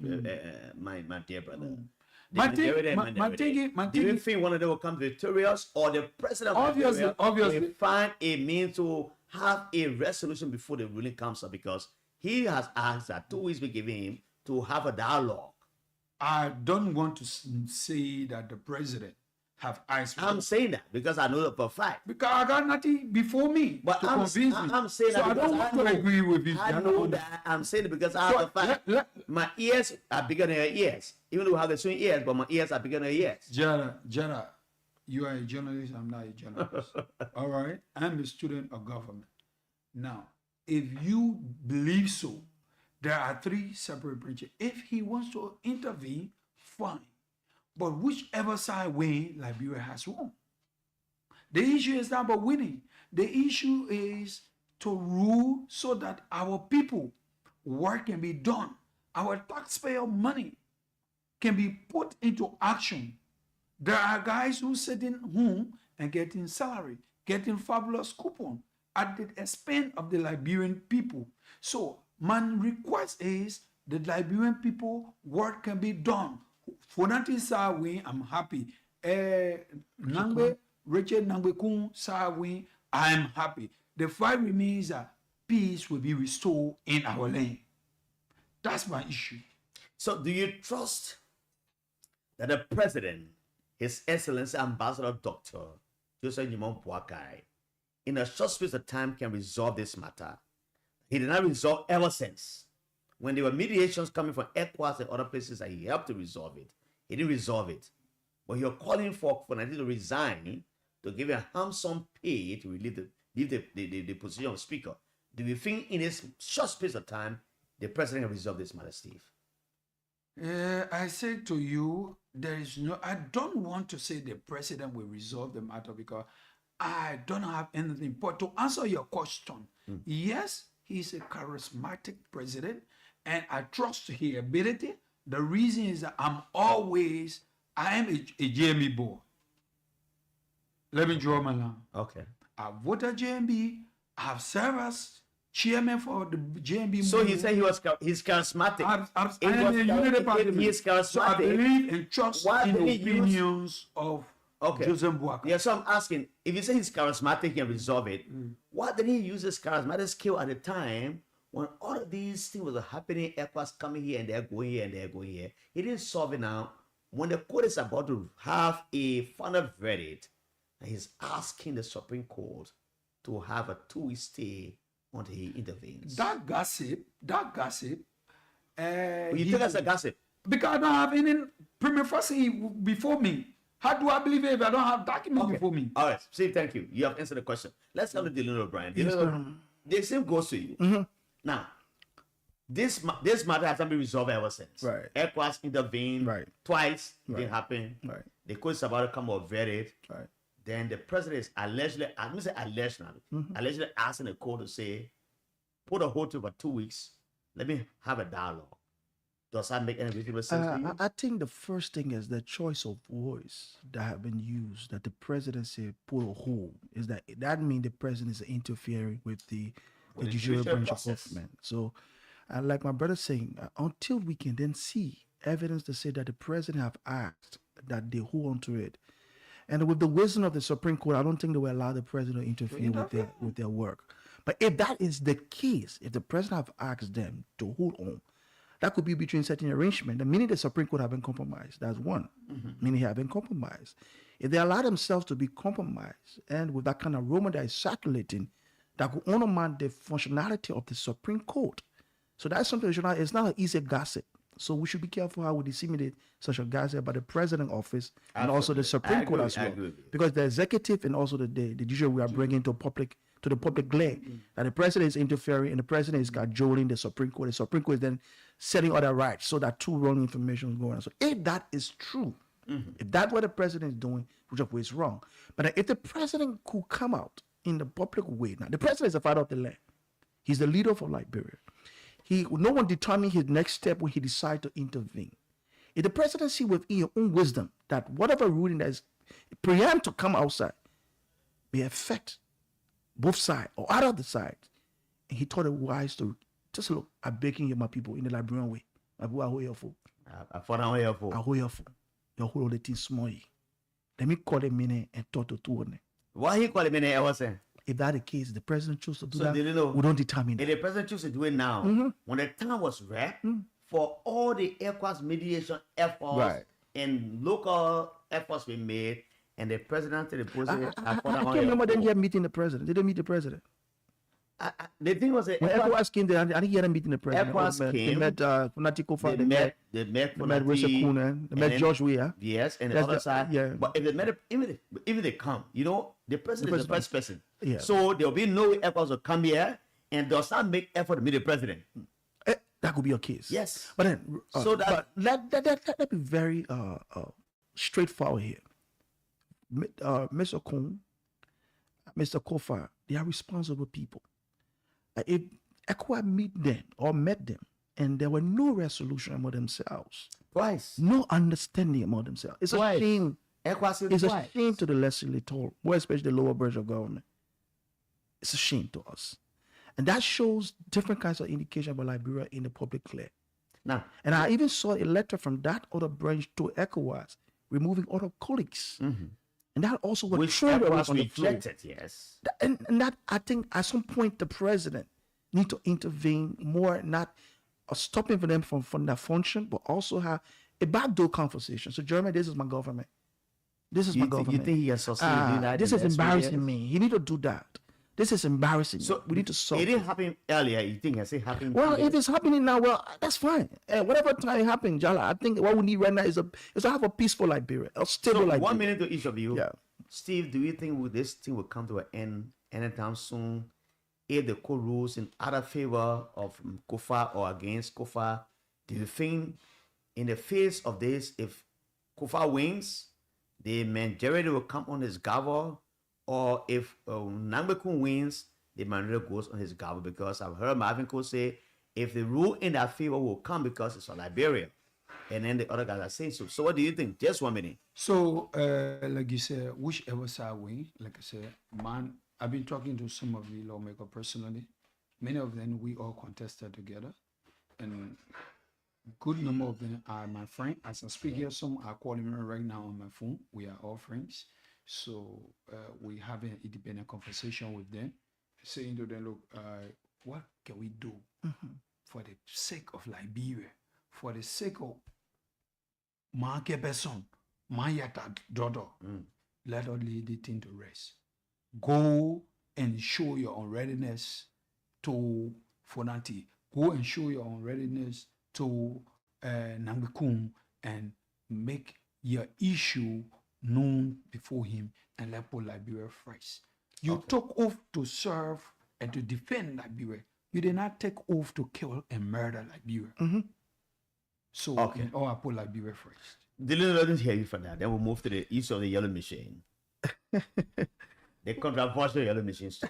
my dear brother. My thinking, do you think one of them will come victorious, or the president obviously will find a means to have a resolution before the ruling comes up, because he has asked that 2 weeks be given him to have a dialogue. I don't want to say that the president have eyes. I'm saying that because I know that for a fact. Because I got nothing before me to convince me. I'm saying that I don't want to agree with you. I know that. I'm saying it because I have a fact. My ears are bigger than her ears. Even though we have the same ears, but my ears are bigger than her ears. Jara, you are a journalist. I'm not a journalist. All right? I'm a student of government. Now, if you believe so, there are 3 separate branches. If he wants to intervene, fine. But whichever side wins, Liberia has won. The issue is not about winning. The issue is to rule so that our people work can be done. Our taxpayer money can be put into action. There are guys who sitting home and getting salary, getting fabulous coupon at the expense of the Liberian people. So my request is the Liberian people work can be done. For that is win, I'm happy. Nangbe, Richard Nangbe Kun I'm happy. The 5 remains that peace will be restored in our land. That's my issue. So do you trust that the president, His Excellency Ambassador Dr. Joseph Nyimon Boakai, in a short space of time can resolve this matter? He did not resolve ever since. When there were mediations coming from ECOWAS and other places that he helped to resolve it, he didn't resolve it. But you're calling for Nadi to resign, to give a handsome pay to leave the position of speaker. Do you think in this short space of time, the president will resolve this matter, Steve? I say to you, I don't want to say the president will resolve the matter because I don't have anything. But to answer your question, yes, he's a charismatic president, and I trust his ability. The reason is that I am a JMB boy. Let me draw my line. Okay. I voted JMB. I have served as chairman for the JMB. So he said he's charismatic. I am a unity party. He's charismatic. So I believe and trust in the opinions of Joseph Boakai. Yeah, so I'm asking, if you say he's charismatic and resolve it, why did he use his charismatic skill at the time when all of these things were happening, ECOWAS coming here and they're going here and they're going here? He didn't solve it now. When the court is about to have a final verdict, and he's asking the Supreme Court to have a 2-week stay until he intervenes. That gossip. You think that's a gossip? Because I don't have any prima facie before me. How do I believe it if I don't have document before me? All right, Steve, thank you. You have answered the question. Let's come to Dylan O'Brien. The same goes to you. Now, this matter hasn't been resolved ever since. Right. ECOWAS intervened twice. It Right. didn't happen. Right. The court is about to come out verdict. Right. Then the president is allegedly asking the court to say, put a hold to it for 2 weeks. Let me have a dialogue. Does that make any reasonable sense to you? I think the first thing is the choice of words that have been used that the presidency put a hold is that means the president is interfering with the judicial branch of government. So, like my brother saying, until we can then see evidence to say that the president have asked that they hold on to it, and with the wisdom of the Supreme Court, I don't think they will allow the president to interfere with their work. But if that is the case, if the president have asked them to hold on, that could be between certain arrangement. The meaning the Supreme Court have been compromised. That's one. Meaning they have been compromised. If they allow themselves to be compromised, and with that kind of rumor that is circulating, that could undermine the functionality of the Supreme Court. So that's something it's not an easy gossip. So we should be careful how we disseminate such a gossip about the president office and also the Supreme Court as well. Because the executive and also the judiciary we are bringing to the public glare that the president is interfering and the president is cajoling the Supreme Court. The Supreme Court is then setting other rights so that two wrong information is going on. So if that is true, if that's what the president is doing, which of course is wrong. But if the president could come out in the public way, now the president is the father of the land. He's the leader for Liberia. No one determines his next step when he decides to intervene. If the president see within your own wisdom that whatever ruling that is preempt to come outside may affect both sides or out of the sides, and he thought it wise to just look, I'm begging you, my people, in the Liberian way. My people are here for. Your whole the thing small. Let me call him in and talk to two of them. Why he call him in? I was saying. If that the case, the president chose to do that, know, we don't determine if that. the president choose to do it now, when the time was wrapped, for all the ECOWAS mediation efforts and local efforts were made, and the president to the president. I can't remember them here meeting the president. They didn't meet the president. The thing was that when ECOWAS came there, I didn't hear them meeting the president. ECOWAS came. They met Funati Kofa. They met Rosa Kuna. They met George Weah. Yes, and the other side. Yeah. But if they met, even they come, the president is the first person. Yeah. So there will be no ECOWAS will come here and does not make effort to meet the president. That could be a case. Yes. But then, let be very straightforward here. Mr. Kuhn, Mr. Kofa, they are responsible people. If ECOWAS met them, and there were no resolution among themselves, no understanding among themselves, it's a shame. It's a shame to the legislature, more especially the lower branch of government. It's a shame to us, and that shows different kinds of indication about Liberia in the public clear. Now, and I even saw a letter from that other branch to ECOWAS removing other colleagues. And that also was rejected, yes. And that, I think, at some point, the president need to intervene more, not stopping for them from that function, but also have a backdoor conversation. So, Jeremy, this is my government. This is my government. You think he has succeeded in that? This is embarrassing me. He need to do that. This is embarrassing. So we need to solve it. Didn't happen earlier. You think it's happening? Well, if it's happening now, well, that's fine. Whatever time it happened, Jala, I think what we need right now is to have a peaceful Liberia, a stable Liberia. 1 minute to each of you. Yeah. Steve, do you think this thing will come to an end anytime soon? If the court rules in either favor of Kofa or against Kofa, do you think in the face of this, if Kofa wins, the majority will come on his gavel? Or if Nangbekun wins, the minority goes on his gavel? Because I've heard Marvin Cole say, if the rule in that favor will come because it's on Liberia. And then the other guys are saying so. So what do you think? Just 1 minute. So, like you said, whichever side win, like I said, man, I've been talking to some of the lawmakers personally. Many of them, we all contested together. And good number of them are my friend. As I speak here, some are calling me right now on my phone. We are all friends. So we have an independent conversation with them, saying to them, look, what can we do for the sake of Liberia, for the sake of my person, my daughter, let us lay the thing to rest. Go and show your unreadiness to Fonati. Go and show your unreadiness to Nangbekun and make your issue known before him and let put Liberia first. You took oath to serve and to defend Liberia. You did not take oath to kill and murder Liberia. So I put Liberia first. Dylan, let us hear you from that. Then we'll move to the issue of the yellow machine. The controversial yellow machines.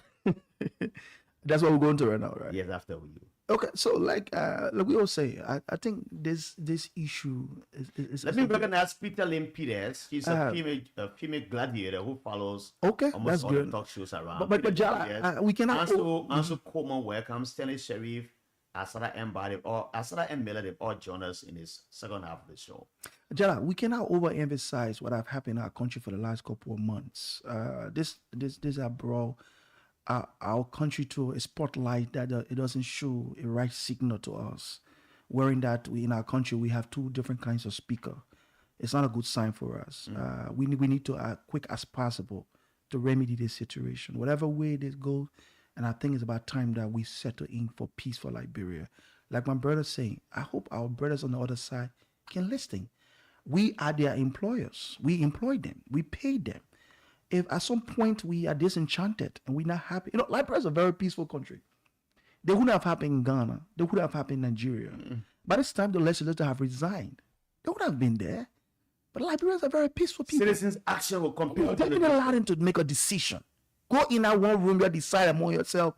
That's what we're going to right now, right? Yes, after you. Okay, so like we all say, I think this issue is Let me recognize Peter Lynn Peters. He's a female gladiator who follows almost that's all good. the talk shows around. But Jala, we cannot. Ansu Coleman, welcome. Stanley Sharif, Asada M. Body, or Asada M. Miller, they've all joined us in this second half of the show. Jala, we cannot overemphasize what have happened in our country for the last couple of months. This have brought our country to a spotlight that it doesn't show a right signal to us. Worrying that in our country we have two different kinds of speaker, it's not a good sign for us. We need to act quick as possible to remedy this situation, whatever way this goes. And I think it's about time that we settle in for peace for Liberia. Like my brother saying, I hope our brothers on the other side can listen. We are their employers. We employ them. We pay them. If at some point we are disenchanted and we're not happy, Liberia is a very peaceful country. They wouldn't have happened in Ghana. They would have happened in Nigeria. By this time, the legislature have resigned. They would have been there. But Liberians are very peaceful people. Citizens' action will compel. They didn't allow them to make a decision. Go in that one room, you decide among yourself,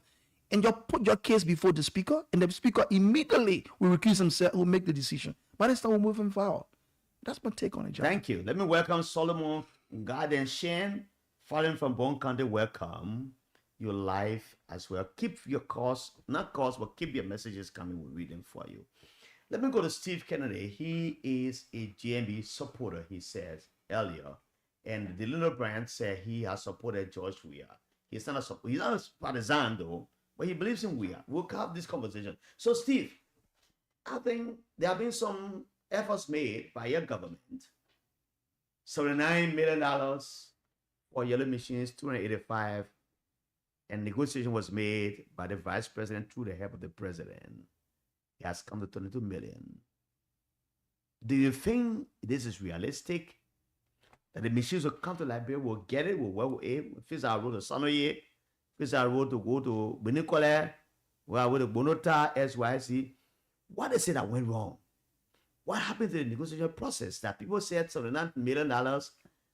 and you put your case before the speaker, and the speaker immediately will recuse himself, will make the decision. By this time, we're moving forward. That's my take on it, John. Thank you. Let me welcome Solomon Garden Shane, following from Bon County. Welcome. Your life as well. Keep your calls, not calls, but keep your messages coming. We'll read them for you. Let me go to Steve Kennedy. He is a GMB supporter, he says earlier. And the little brand said he has supported George Weah. He's not a partisan though, but he believes in Weah. We'll have this conversation. So Steve, I think there have been some efforts made by your government. $79 million for yellow machines, 285, and negotiation was made by the vice president through the help of the president. It has come to 22 million. Do you think this is realistic? That the machines will come to Liberia, will get it, will fix our road to Sanoye, fix our road to go to Benicole, where with the Bonota, SYC. What is it that went wrong? What happened to the negotiation process that people said $79 million? Now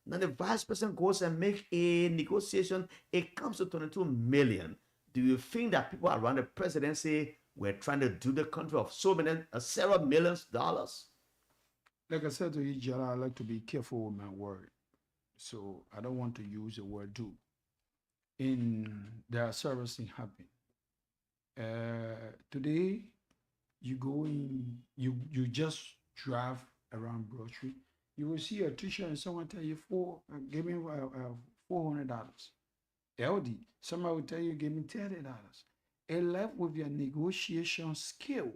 the vice president goes and make a negotiation. It comes to 22 million. Do you think that people around the presidency were trying to do the country of so many, several millions dollars? Like I said to you, Jara, I like to be careful with my word. So I don't want to use the word do. There are several things happening. Today, you go in, you just drive around Broad Street. You will see a t-shirt and someone tell you give me $400. LD, somebody will tell you give me $30. It left with your negotiation skill.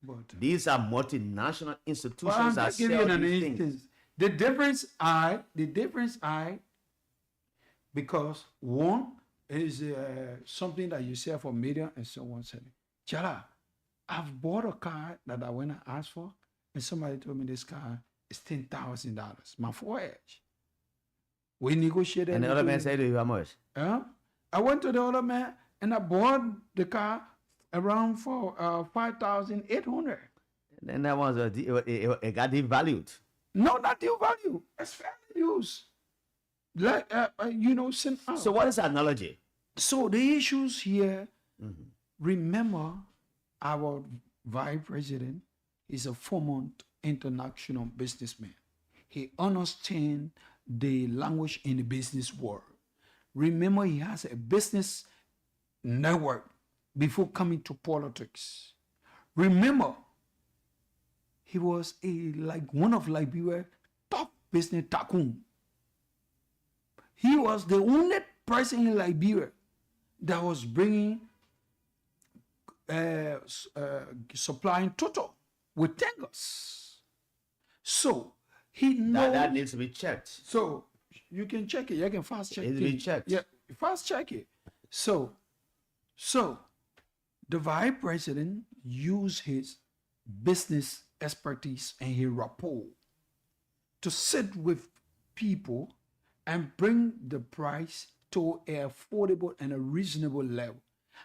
But these are multinational institutions that sell these things. The difference because one is something that you sell for $1 and someone said, Chala, I've bought a car that I went and asked for, and somebody told me this car is $10,000. My edge. We negotiated. And the other man said to you how much? I went to the other man and I bought the car around for $5,800. And that was it got devalued. No, not devalued. It's fair use. Like So what is the analogy? So the issues here. Remember, our vice president is a former international businessman. He understands the language in the business world. Remember, he has a business network before coming to politics. Remember, he was one of Liberia's top business tycoon. He was the only person in Liberia that was bringing supplying total with tangers. So he knows that needs to be checked. So you can check it. You can fast check it. It needs to be checked. Yeah, fast check it. So the vice president used his business expertise and his rapport to sit with people and bring the price to an affordable and a reasonable level.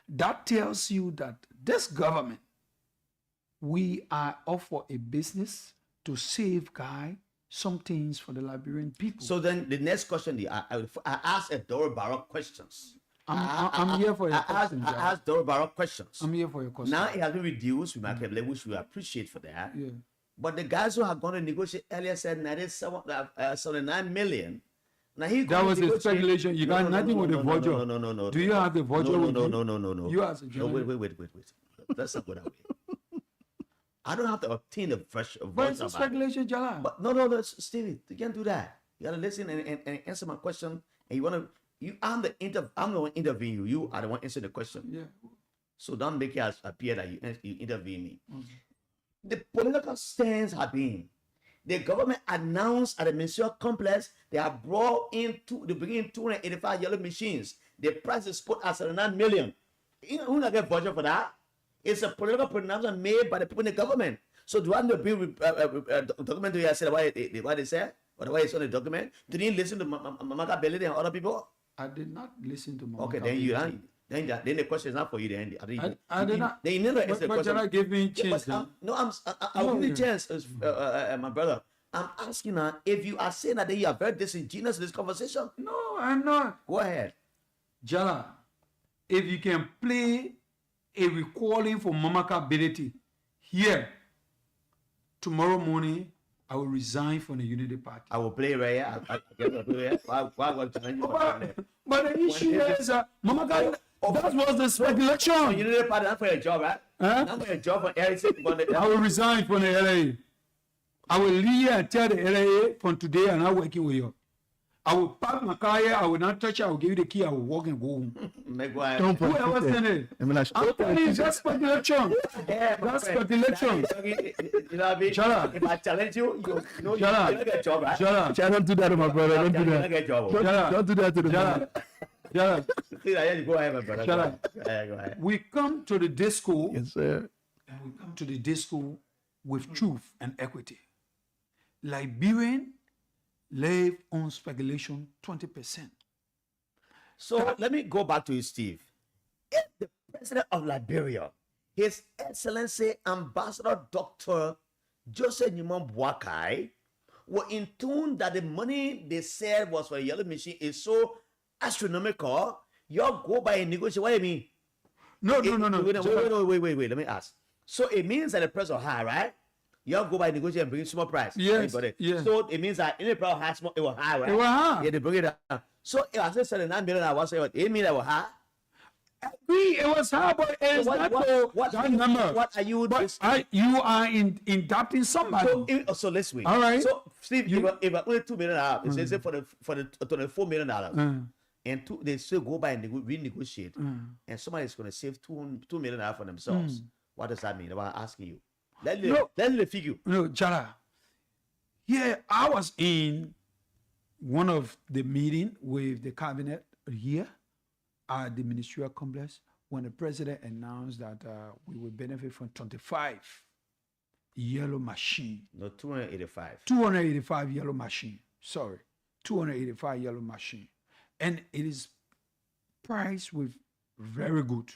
That tells you that this government, we are off for a business to safeguard some things for the Liberian people. So then the next question, I asked a Dora Barrow questions. I'm here for your question. I asked Doro Barrow questions. I'm here for your question. Now it has been reduced with market level, which we appreciate for that. Yeah. But the guys who have gone to negotiate earlier said 79 million. Now that was a speculation. You got nothing with the voucher. No. Do you have the voucher? No. You as a journalist. Wait. Let's not go that way. I don't have to obtain a fresh voucher. But it's a speculation, Jala. But no, Stevie, you can't do that. You gotta listen and answer my question. And you wanna I'm the one interviewing you. You are the one answering the question. Yeah. So don't make it appear that you interview me. The political stance have been the government announced at the ministerial complex they have brought in they bring in 285 yellow machines. The price is put at 79 million. You know who not get budget for that? It's a political pronouncement made by the people in the government. So do I need to be document to say what they said? Or the way it's on the document? Did you listen to Mamaka Belly and other people? I did not listen to Mamaka. Okay, then the question is not for you. Then I did not. They never answer the question. But give me a chance. I'll give you a chance, my brother. I'm asking now if you are saying that you are very disingenuous in this conversation. No, I'm not. Go ahead. Jala, if you can play a recording for Mamaka Beleti here tomorrow morning, I will resign from the Unity Party. I will play right here. But the issue is, Mamaka, that was the speculation. Unity Party, not for your job, right? Not for your job for LA. I will resign from the LA. I will leave here and tell the LA from today I'm not working with you. I will park my car here. I will not touch it. I will give you the key. I will walk and go home. Don't put whoever sent it. I'm telling you, that's speculation. That's speculation. You know what I mean? Shut up. If I challenge you, you Shut up. don't get a job, right? Shut up. Don't do that to my brother. Don't do You don't get a job. that. Don't do that to the brother. Shut up. Go ahead, my brother. Shut up. Go ahead. We come to the disco. Yes, sir. And we come to the disco with truth and equity. Liberian live on speculation 20%. So let me go back to you, Steve. If the president of Liberia, His Excellency Ambassador Dr. Joseph Nyimon Boakai, were in tune that the money they said was for a yellow machine is so astronomical, y'all go by a negotiation. What do you mean? No. Wait. Let me ask. So it means that the price is high, right? Y'all go by negotiate and bring small price. Yes. Yes. So it means that any price high, small, it was high, right? It was high. Yeah, they bring it down. So if I say 79 million, I was saying, it mean that was high? Agree, it was high, but it's not that number. What are you? You are indicting somebody. So let's wait. All right. So Steve, if only $2 million, it says for the $24 million, and they still go by and renegotiate, and somebody is going to save $2 million for themselves. What does that mean? I'm asking you. Let me figure. No, Jala. Yeah, I was in one of the meeting with the cabinet here at the ministerial complex when the president announced that we would benefit from 25 yellow machine. No, 285. 285 yellow machine. Sorry, 285 yellow machine, and it is priced with very good.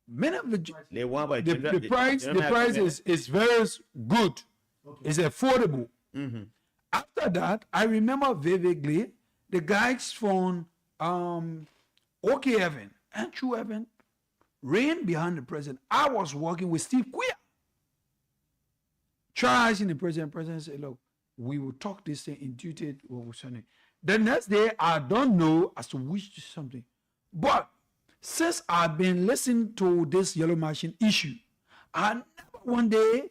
Many of the price is very good. Okay. It's affordable. After that, I remember vividly the guys from OK Evan and True Evan ran behind the president. I was working with Steve Queer. Charging the president. President said, look, we will talk this thing in detail. The next day, I don't know as to which something. But since I've been listening to this yellow machine issue, I never one day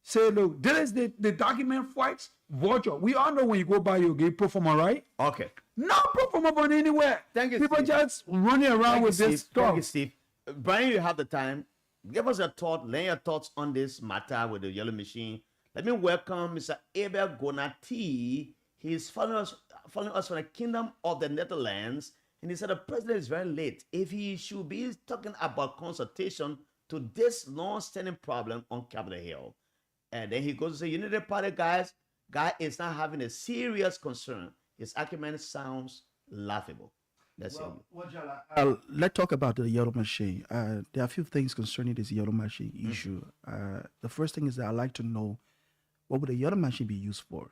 say, look, this is the document fights voucher. We all know when you go buy your game pro forma, right? Okay. No pro forma on anywhere. Thank you, people Steve. Just running around with this stuff. Thank you, Steve. Brian, you have the time. Give us a thought, lay your thoughts on this matter with the yellow machine. Let me welcome Mr. Abel Gonati. He's following us from the Kingdom of the Netherlands. And he said the president is very late. If he should be talking about consultation to this long-standing problem on Capitol Hill. And then he goes to say, Unity Party guy is not having a serious concern. His argument sounds laughable. Let's let's talk about the yellow machine. There are a few things concerning this yellow machine issue. The first thing is that I'd like to know what would the yellow machine be used for?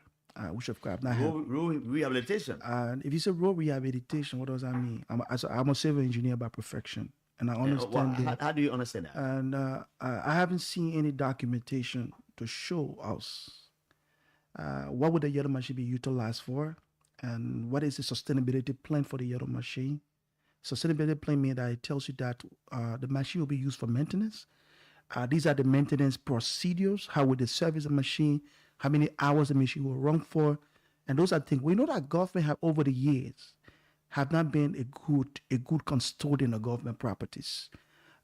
which of course I've not had. Road rehabilitation. And if you say road rehabilitation, what does that mean? I'm a civil engineer by perfection, and I understand how do you understand that? And I haven't seen any documentation to show us what would the yellow machine be utilized for, and what is the sustainability plan for the yellow machine. Sustainability plan means that it tells you that the machine will be used for maintenance. These are the maintenance procedures. How would they service the machine? How many hours the machine will run for? And those are things. We know that government have over the years have not been a good custodian of government properties.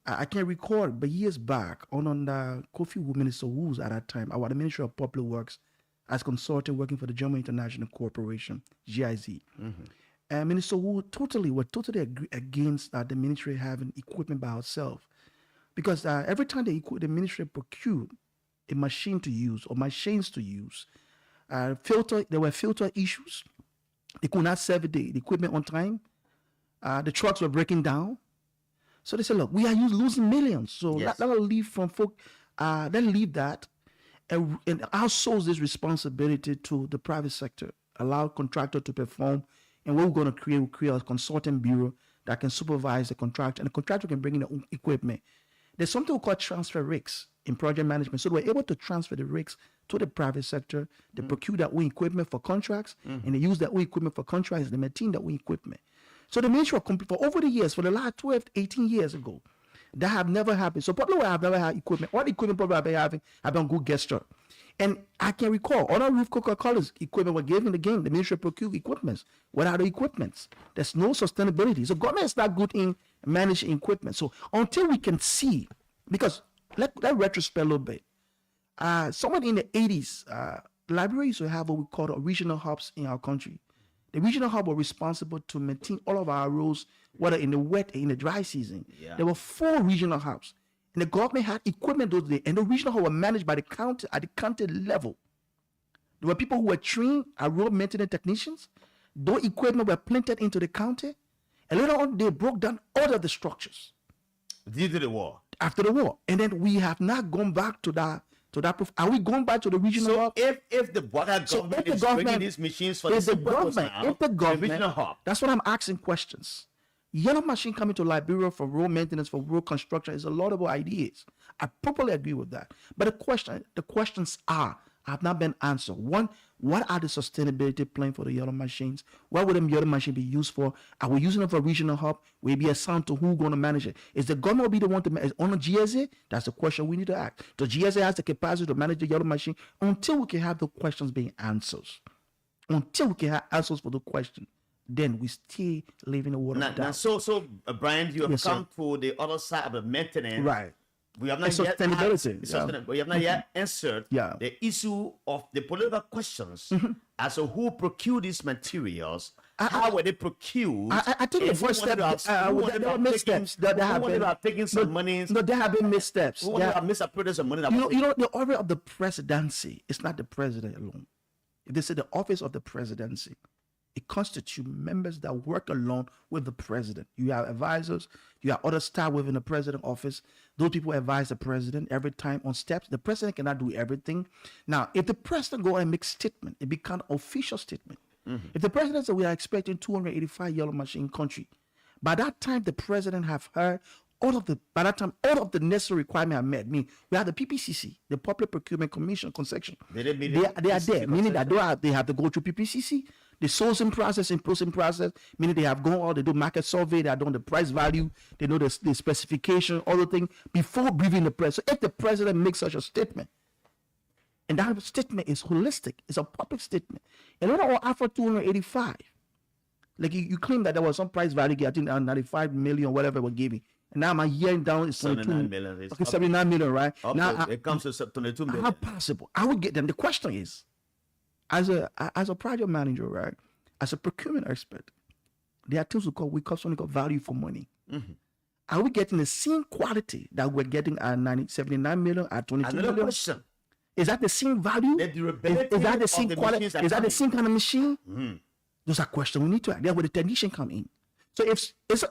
I can recall, but years back, on the Kofi Minister Woo's at that time, our Ministry of Public Works as consultant working for the German International Corporation, GIZ. Mm-hmm. And Minister Wu were totally against the ministry having equipment by itself. Because every time the ministry procured a machine to use or machines to use, there were filter issues. They could not serve the equipment on time. The trucks were breaking down. So they said, look, we are losing millions. So let us leave from folk, then leave that and outsource this responsibility to the private sector. Allow contractor to perform. And what we're going to we'll create a consulting bureau that can supervise the contractor, and the contractor can bring in their own equipment. There's something we call transfer rigs in project management. So we're able to transfer the rigs to the private sector. They procure their own equipment for contracts, and they use their own equipment for contracts, they maintain their own equipment. So the Ministry of Complete, for over the years, for the last 12, 18 years ago, that have never happened. So probably I've never had equipment. All the equipment probably I've been having, I've been good gesture. And I can recall, all our roof Coca-Cola's equipment were given again. The Ministry procured equipments. What are the equipments? There's no sustainability. So government is not good in managing equipment. So until we can see, because let retrospect a little bit. Somewhere in the 80s, Liberia used to have what we call the regional hubs in our country. The regional hub were responsible to maintain all of our roads, whether in the wet or in the dry season. Yeah. There were 4 regional hubs. And the government had equipment those days, and the regional hub were managed by the county at the county level. There were people who were trained as road maintenance technicians. Those equipment were planted into the county, and later on they broke down all of the structures. Due to the war. After the war, and then we have not gone back to that. Are we going back to the regional hub? If the government is bringing these machines for the regional hub, that's what I'm asking questions. Yellow machine coming to Liberia for road maintenance, for road construction is a laudable ideas. I properly agree with that. But the questions have not been answered. One, what are the sustainability plan for the yellow machines? What would the yellow machine be used for? Are we using it for regional hub? Will it be assigned to who's going to manage it? Is the government be the one to manage on a GSA? That's the question we need to ask. The GSA has the capacity to manage the yellow machine until we can have the questions being answered. Until we can have answers for the question. Then we still live in a world of doubt. So Brian, you have come to the other side of the maintenance. Right. We have not yet we have not yet answered the issue of the political questions as to who procured these materials, how were they procured. I think the first step there were missteps. There have taken some money. No, there have been missteps. Who have misappropriated some money. You know, the order of the presidency is not the president alone. If they say the office of the presidency, it constitutes members that work along with the president. You have advisors, you have other staff within the president's office. Those people advise the president every time on steps. The president cannot do everything. Now, if the president go and make statement, it becomes official statement. Mm-hmm. If the president said we are expecting 285 yellow machine country, by that time the president have heard all of the necessary requirements are met. We have the PPCC, the Public Procurement Commission concession. They are there, meaning that they have to go through PPCC. The sourcing process and processing process, meaning they have gone all, they do market survey, they are doing the price value, they know the specification, all the things before briefing the press. So if the president makes such a statement, and that statement is holistic, it's a public statement, and later on after 285, like you claim that there was some price value, I think 95 million, whatever we're giving. And now my year down is 79 million. Okay, 79 million, right? Now it comes to 22 million. How possible? I would get them. The question is, as a project manager, right? As a procurement expert, there are things we call something called value for money. Mm-hmm. Are we getting the same quality that we're getting at 79 million, at 22 million? Question. Is that the same value? The durability is that the same quality? Is that the same kind of machine? Mm-hmm. Those are questions we need to ask. That's where the technician come in. So if it's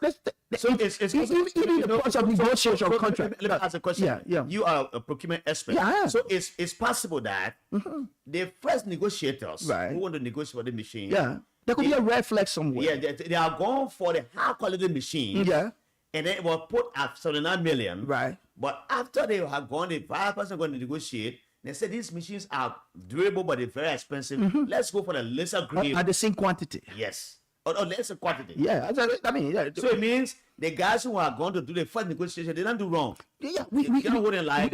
even the process of negotiation of contract. Let me ask a question. Yeah. You are a procurement expert. Yeah. So it's possible that the first negotiators who want to negotiate for the machine. Yeah. There could be a red flag somewhere. Yeah, they are going for the high quality machine. Yeah. And then it was put at 79 million. Right. But after they have gone, the vice president going to negotiate. They said these machines are durable, but they're very expensive. Let's go for the lesser grade. At the same quantity. Yes. Or lesser quantity. Yeah. I mean, yeah. So it means the guys who are going to do the first negotiation, they don't do wrong. Yeah. We wouldn't like.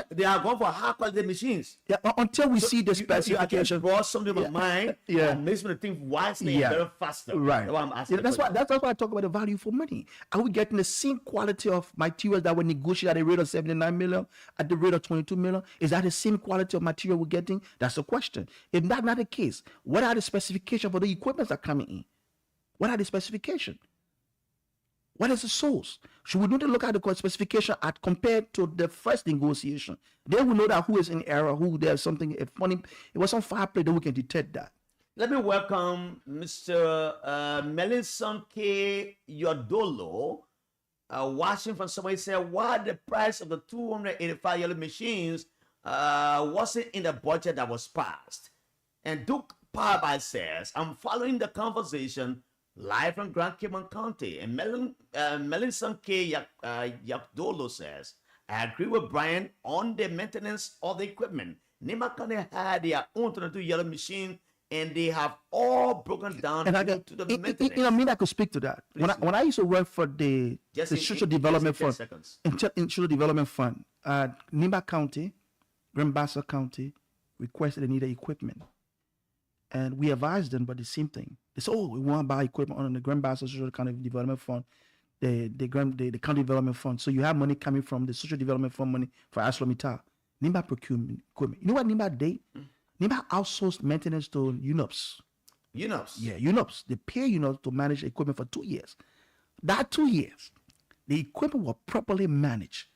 They are going for high quality machines. Yeah. Until we see the specification. You brought something in my mind. Yeah. And makes me think wisely and very faster. Right. That's why I'm asking. That's why I talk about the value for money. Are we getting the same quality of materials that were negotiated at the rate of 79 million, at the rate of 22 million? Is that the same quality of material we're getting? That's the question. If that's not the case, what are the specifications for the equipment that are coming in? What are the specifications? What is the source? Should we need to look at the specification at compared to the first negotiation? Then we know that who is in error, who there's something funny. It was some fireplay, then we can detect that. Let me welcome Mr. Melinson K. Yodolo, watching from somebody said, why the price of the 285 yellow machines wasn't in the budget that was passed? And Duke Parby says, I'm following the conversation live from Grand Cayman County. And Melinson K. Yodolo says, I agree with Brian on the maintenance of the equipment. Nima County had their own 22 yellow machine, and they have all broken down to the maintenance. I mean, I could speak to that. When I used to work for the Social Development Fund, Social Development Fund, Nima County, Grand Bassa County requested they needed equipment. And we advised them, but the same thing. They said, we want to buy equipment on the Grand Bassa Social County Development Fund, the County Development Fund. So you have money coming from the Social Development Fund money for ArcelorMittal. NIMBA procurement equipment. You know what NIMBA did? NIMBA outsourced maintenance to UNOPS. UNOPS? Yeah, UNOPS. They pay UNOPS to manage equipment for 2 years. That 2 years, the equipment was properly managed.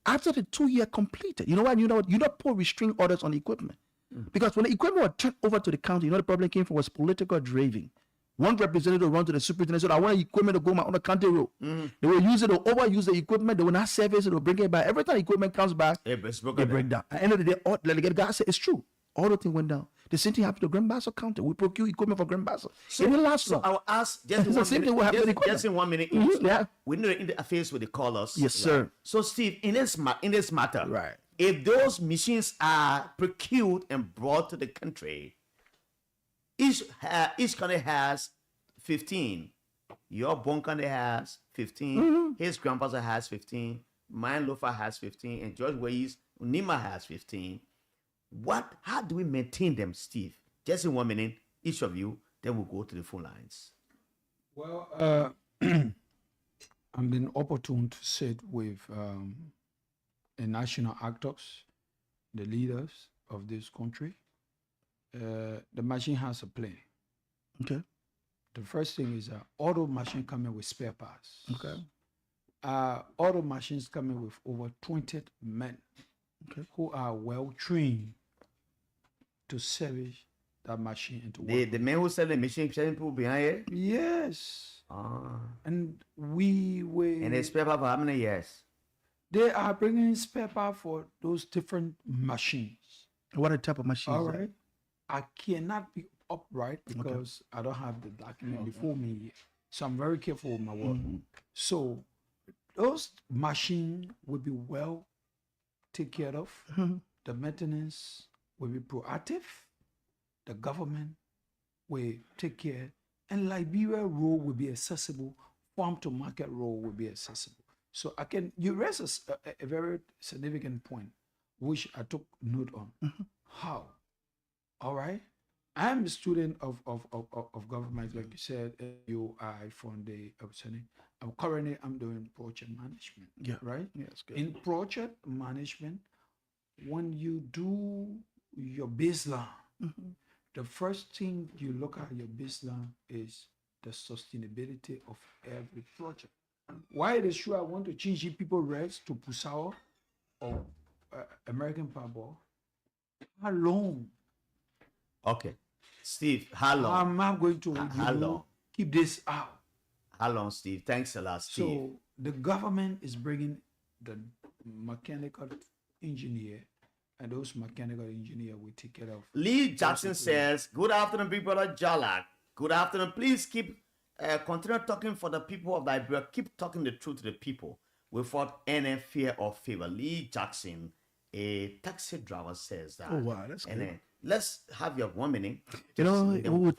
After the 2 year completed, you know what? You don't put restraining orders on the equipment. Because when the equipment was turned over to the county, the problem came from was political driving. One representative run to the superintendent and said, I want equipment to go on the county road. They will use it to overuse the equipment. They will not service it or bring it back. Every time the equipment comes back, they break down. At the end of the day, the guy said, it's true. All the thing went down. The same thing happened to Grand Bassa County. We procure equipment for Grand Bassa. So it didn't last long. I will ask just in 1 minute. Yeah. We need to interface with the callers. Yes, sir. So Steve, in this matter, right? If those machines are procured and brought to the country, each county has 15. Your Bon County has 15. His grandfather has 15. Mine Lofa has 15. And George Ways, Nima has 15. How do we maintain them, Steve? Just in 1 minute, each of you, then we'll go to the phone lines. Well, I've been opportune to sit with the national actors, the leaders of this country. The machine has a plan. Okay. The first thing is auto machine coming with spare parts. Okay. Auto machines coming with over 20 men who are well trained to service that machine into work. The men who sell the machine, selling people behind it? Yes. And we will. And they spare part for how many years? They are bringing spare part for those different machines. What type of machines? All right. I cannot be upright because I don't have the document before me yet. So I'm very careful with my work. So those machines will be well taken care of. The maintenance will be proactive. The government will take care. And Liberia road will be accessible. Farm to market road will be accessible. So you raise a very significant point, which I took note on. How? All right. I'm a student of government, like you said, UI from the currently I'm doing project management. Yeah. Right? Yes. Good. In project management, when you do your baseline, the first thing you look at your baseline is the sustainability of every project. Why it is true I want to change people rates to Pusawa or American Powerball? How long? Okay. Steve, how long? I'm not going to how long? Keep this out. How long, Steve? Thanks a lot, Steve. So the government is bringing the mechanical engineer, and those mechanical engineer will take care of. Lee Jackson says, "Good afternoon, Big Brother Jalak. Good afternoon. Please keep continue talking for the people of Liberia. Keep talking the truth to the people without any fear or favor." Lee Jackson, a taxi driver, says that. Oh wow, that's and good. then let's have your 1 minute. You know,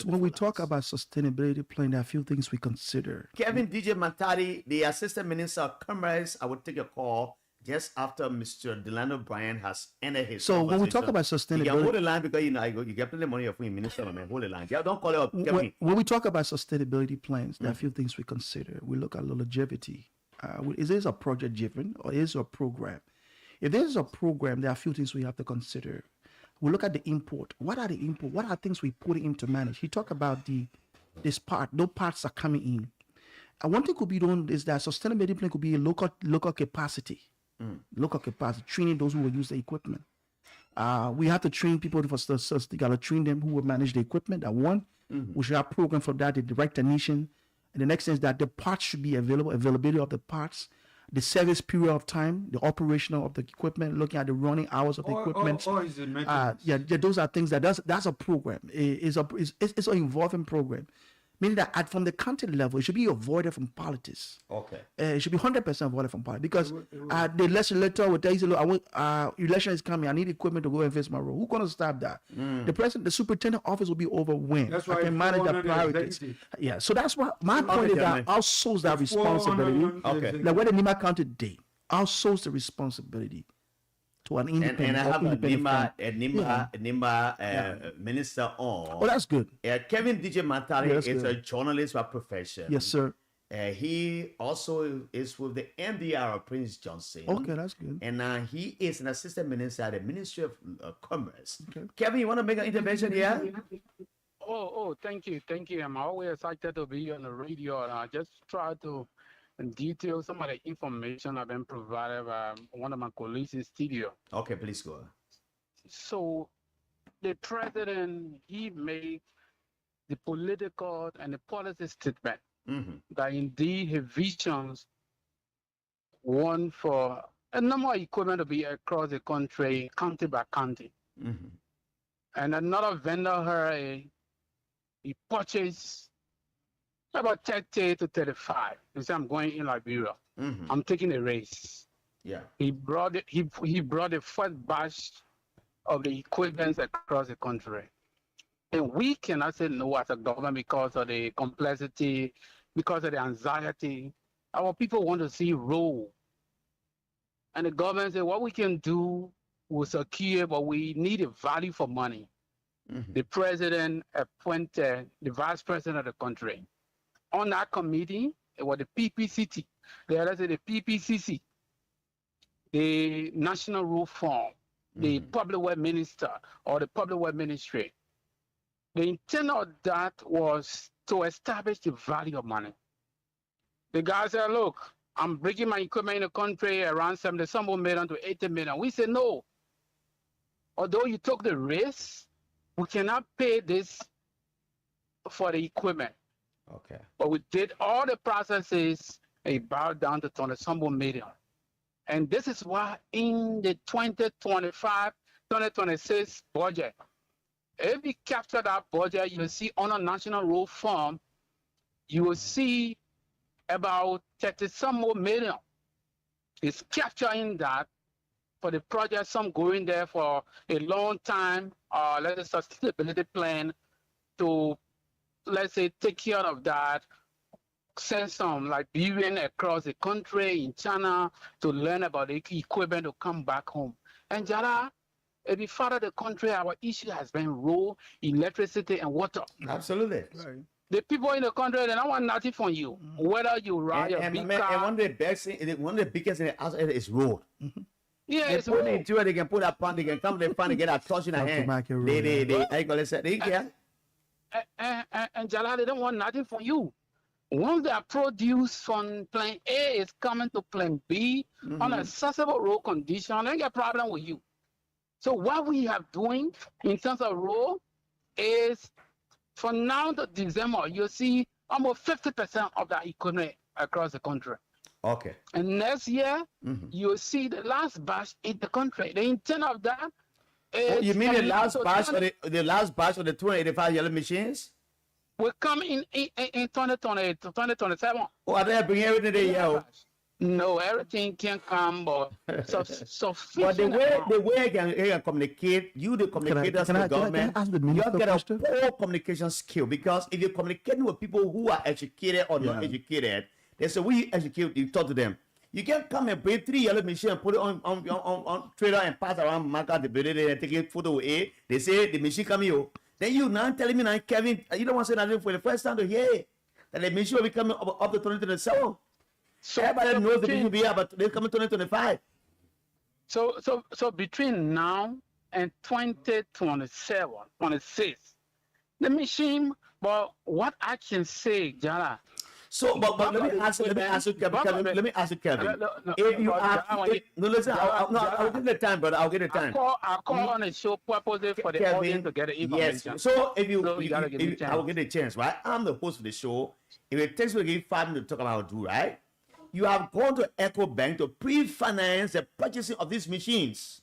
when we talk about sustainability plan, there are a few things we consider. Kevin DJ Matari, the Assistant Minister of Commerce, I will take a call just after Mr. Delano Bryan has ended his So when we talk about you can hold sustainability, the line because you get plenty of money for your minister, man. Hold the line. Yeah, don't call it up. Kevin. when we talk about sustainability plans, there are a few things we consider. We look at longevity. Is this a project driven or is it a program? If there's a program, there are a few things we have to consider. We look at the import. What are the import? What are things we put in to manage? He talked about this part. Those parts are coming in. And one thing could be done is that sustainability plan could be a local capacity. Local capacity, training those who will use the equipment. We have to train people for you got to train them who will manage the equipment. That one, we should have a program for that, the direct technician. And the next thing is that the parts should be availability of the parts, the service period of time, the operational of the equipment, looking at the running hours of the equipment. Or is it maintenance? Yeah, those are things that's a program. It's an involving program. Meaning that from the county level, it should be avoided from politics. Okay. It should be 100% avoided from politics because the legislator will tell you, look, election is coming. I need equipment to go and face my role. Who's going to stop that? The superintendent office will be overwhelmed. That's why I can manage the priorities. Yeah. So that's what my point is that outsource that responsibility. Okay. Like what the Nima County did, outsource the responsibility to an independent. And I have a independent NIMA minister on. Oh, that's good. Kevin DJ Matari Yeah, is that's a good. journalist by profession. Yes, sir. He also is with the MDR of Prince Johnson. Okay, that's good. And he is an assistant minister at the Ministry of Commerce. Okay. Kevin, you want to make an intervention here? Thank you. I'm always excited to be on the radio, and I just try to detail some of the information I've been provided by one of my colleagues in studio. Okay, please go. So, the president, he made the political and the policy statement that indeed his visions want for a number of equipment to be across the country, county by county. And another vendor here, he purchased about 30 to 35. He said, I'm going in Liberia. I'm taking a race. Yeah. He brought the first batch of the equipment across the country. And we cannot say no as a government because of the complexity, because of the anxiety. Our people want to see road. And the government said, what we can do will secure, but we need a value for money. The president appointed the vice president of the country. On that committee, it was the PPCT, the PPCC, the National Road Fund, the Public Works Minister or the Public Works Ministry. The intent of that was to establish the value of money. The guy said, look, I'm bringing my equipment in the country around 70 million to 80 million. We said, no. Although you took the risk, we cannot pay this for the equipment. Okay. But we did all the processes and it bowed down to 20 million. And this is why in the 2025-2026 budget, if you capture that budget, you'll see on a national road fund, you will see about 30 million. It's capturing that for the project, some going there for a long time, let's say sustainability plan to, let's say, take care of that, send some like viewing across the country in China to learn about the equipment to come back home. And Jara, if you follow the country, our issue has been road, electricity, and water. Absolutely. Right. The people in the country, they don't want nothing from you. Whether you ride a big car. And one of the biggest in the outside is road. Yeah, they it's put road. into it, they can put that pan, they can come, they find, they get that touch in their hand. And Jala, they don't want nothing from you. Once they are produced from plan A is coming to plan B on accessible road condition, they get a problem with you. So what we have doing in terms of road is from now to December, you see almost 50% of that equipment across the country. Okay. And next year, you'll see the last batch in the country. The intent of that is... Oh, you mean the last batch of the last batch of the 285 yellow machines? Will come in 2020, 2027. Oh, are they bring everything there, yo? No, everything can come, but but sufficient. the way I can communicate, you the communicators with government, you get a poor communication skill, because if you're communicating with people who are educated or not educated, they say we educate, you talk to them. You can't come and bring 3 yellow machines and put it on trailer and pass around market the building and take a photo with it. They say the machine come here. Then you now telling me now, Kevin, you don't want to say nothing for the first time to hear it. That the machine will be coming up to 2027. So everybody knows the machine will be here, but they're coming 2025. So between now and 2027, 26, the machine, but what I can say, Jala. So, but let me ask you, Kevin. Let me ask you, Kevin. If you are, listen, I'll give the time, brother. I'll give the time. I call on the show purposely for the audience to get the information. Yes. So if I will get a chance, right? I'm the host of the show. If it takes me to give 5 minutes to talk about do, right? You have gone to Echo Bank to pre-finance the purchasing of these machines.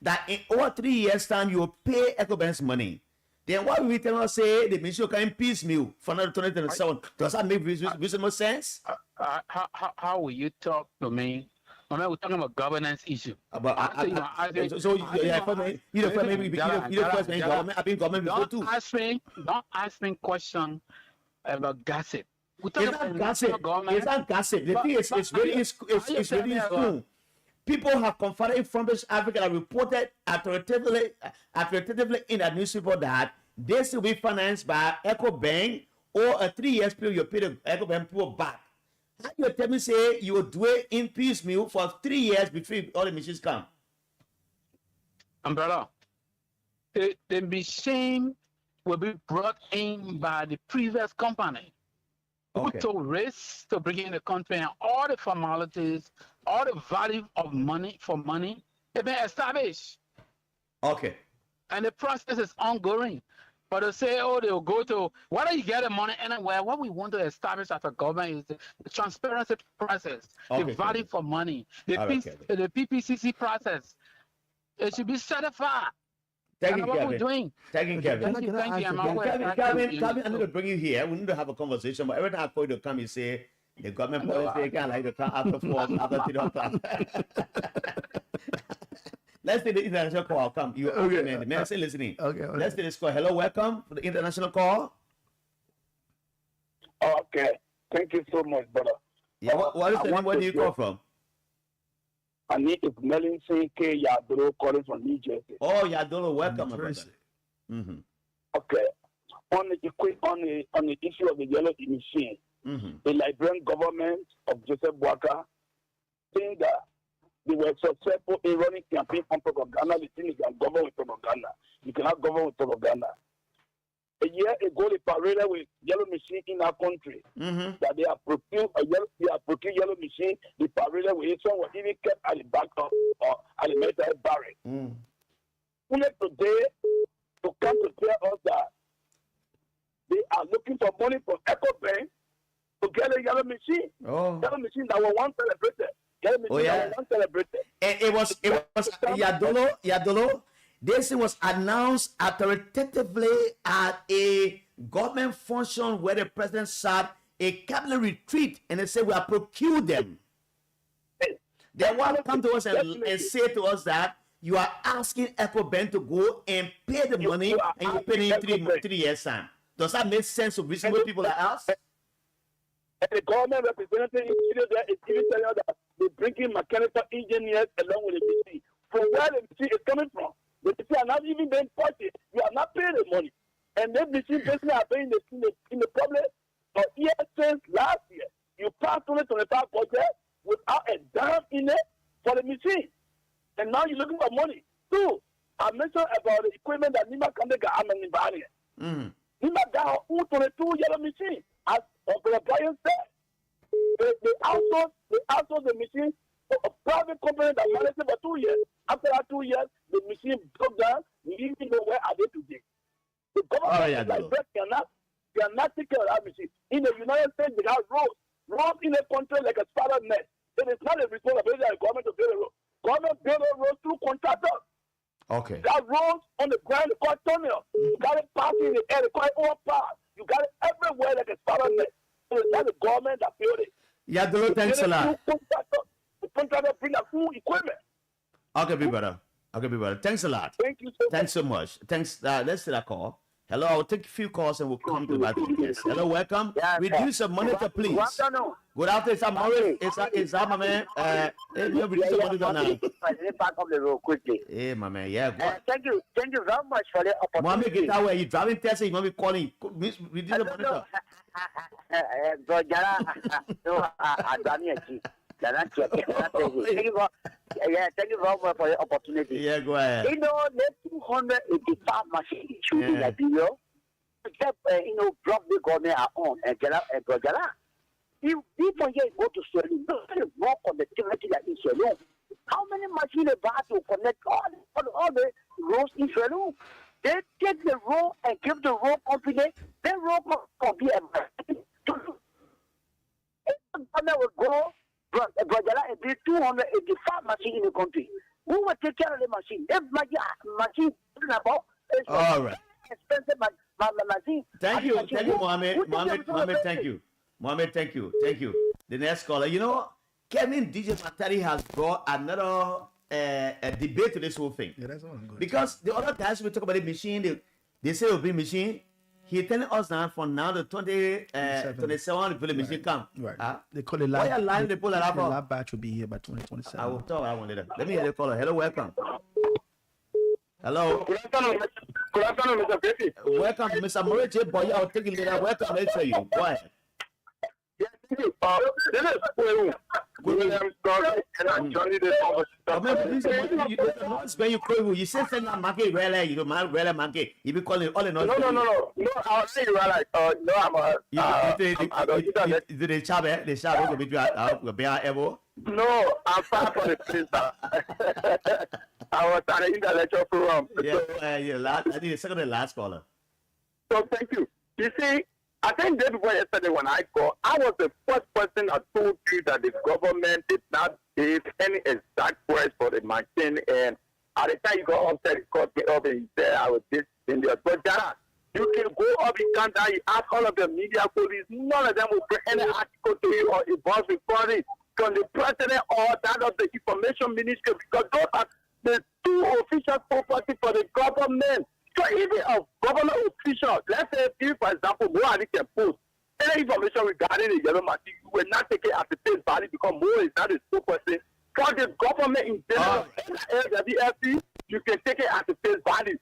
That in over 3 years' time, you will pay Echo Bank's money. Then what we tell us say the machine can piecemeal for another 2027? Does that make reasonable sense? How will you talk to me? I mean, we're talking about governance issue. You're the first man government. I've been government before too. Don't ask me question about gossip. It's not gossip. It's not gossip. The thing is, it's really in school. People have confided from this Africa that reported authoritatively in the newspaper that this will be financed by Echo Bank, or a 3 years period you pay the Echo Bank people back. How you tell me say you will do it in piecemeal for 3 years before all the machines come? Umbrella, the machine will be brought in by the previous company. Okay. Who took risks to bring in the country, and all the formalities, all the value of money for money have been established. Okay. And the process is ongoing. But to say, oh, they'll go to, whether you get the money anywhere, what we want to establish as a government is the transparency process, the value for money, the PPCC process. It should be certified. Thank you, Kevin. We're doing. Thank you, Kevin. Thank you. Kevin, I need to bring you here. We need to have a conversation. But every time I call you to come, you say the government policy can't like to come after 4 after 3 o'clock. Let's take the international call. Come, you man. The man say listening. Okay. Let's take this call. Hello, welcome to the international call. Okay. Thank you so much, brother. Yeah. What is the name? Where do you call from? I need to Melin K. Yadolo calling from New Jersey. Oh, Yadolo, welcome, my brother. Okay. On the issue of the yellow machine, the Liberian government of Joseph Boakai think that they were successful in running campaign on propaganda. The thing is, you can govern with propaganda. You cannot govern with propaganda. A year ago, they paraded with yellow machine in our country. That they have procured yellow machine. They paraded with it. Some were even kept at the back of at the military barrack. Only today to come to tell us that they are looking for money from Echo Bank to get a yellow machine. Yellow machine that was once celebrated. Yellow machine that was once celebrated. And it was Yadolo. This was announced authoritatively at a government function where the president sat, a cabinet retreat, and they said we have procured them. They want to come to us and say to us that you are asking Echo Bank to go and pay the money, and you pay in 3 years' time. Does that make sense to reasonable people like us? And the government representative is even telling us that they're bringing mechanical engineers along with the machine. From where the machine is coming from? The machine are not even being purchased. You are not paying the money. And the machine basically are paying in the public for years since last year. You passed 2025 budget without a dime in it for the machine. And now you're looking for money. Two, I mentioned about the equipment that Nima Kandega Amen Bari. Nima got 22 yellow machine. As Uncle Brian said, they outsourced the machine to a private company that managed it for 2 years. After that 2 years, the machine broke down. We didn't even know where are they today. The government They are not taking care of that machine. In the United States, they have roads. Roads in a country like a spider net. It is not a responsibility of the government to build a road. Government build a road through contractors. Okay. That roads on the ground, they call tunnel. You got it passing in the air, they call it overpass. You got it everywhere like a spider net. So it's not the government that build it. Yeah, thanks a lot. The contractor bring the full equipment. Okay, big brother. Okay, big brother. Thanks a lot. Thank you so much. Thanks so much. Thanks. Let's take that call. Hello, I'll take a few calls and we'll come to that. Yes. Hello, welcome. Yeah, Reduce your monitor, please. Good afternoon. Good afternoon. It's Maurice. It's my man. Reduce your monitor now. Let me back up the road quickly. Hey, my man. Yeah. Thank you very much for the opportunity. Mohammed, get that way. You driving Tesla, you might be calling. Reduce the monitor. Bro, no, I'm done here. Thank you very much for the opportunity. Yeah, go ahead. You know, the 285 machines in Liberia, block the government are on and Gala. If people here go to Saloon, there's more connectivity that in Saloon. How many machines are to connect all the roads in Saloon? They take the road and give the road company, the road company government will go. Brother, it be 285 machines in the country. Who will take care of the machine? If machine about all right. Expensive machine. Thank you, Mohammed. Thank you. Mohammed, thank you. The next caller. You know, Kevin DJ Matari has brought another a debate to this whole thing. Yeah, that's all I'm good. Because the other times we talk about the machine, they say it will be machine. He telling us now from now to 27 the machine come. Right. They call it live. Why are line they pull that up? The lab batch will be here by 2027. I will talk. I wanted that. Let me hear the caller. Hello, welcome. Hello. Good afternoon, Mr. Griffith. Welcome, Mr. Moriche. Boy, I'll take it later. Welcome. Let's say you. Go ahead. Yes, thank you. This is Williams, and I'm joining this conversation. When you call you say send a market rally, you don't rally market. You be calling all in all. No. I'll say you like no, I'm a the chab will be your elbow. No, I'm far from the place. I was at an intellectual program. Yeah, I need a second and last caller. So thank you. You see, I think day before yesterday when I called, I was the first person that told you that the government did not give any exact price for the machine, and at the time you got upset, it called me up and he said I was this in there. But Jara, you can go up in Canada, you ask all of the media police, none of them will bring any article to you or a bus recording from the president or that of the information ministry, because those are the two official property for the government. So even a government official, let's say if, for example, Mo can post any information regarding the yellow machine, you will not take it as a face value because Mo is not a spokesperson. For the government in general, you can take it as a face value.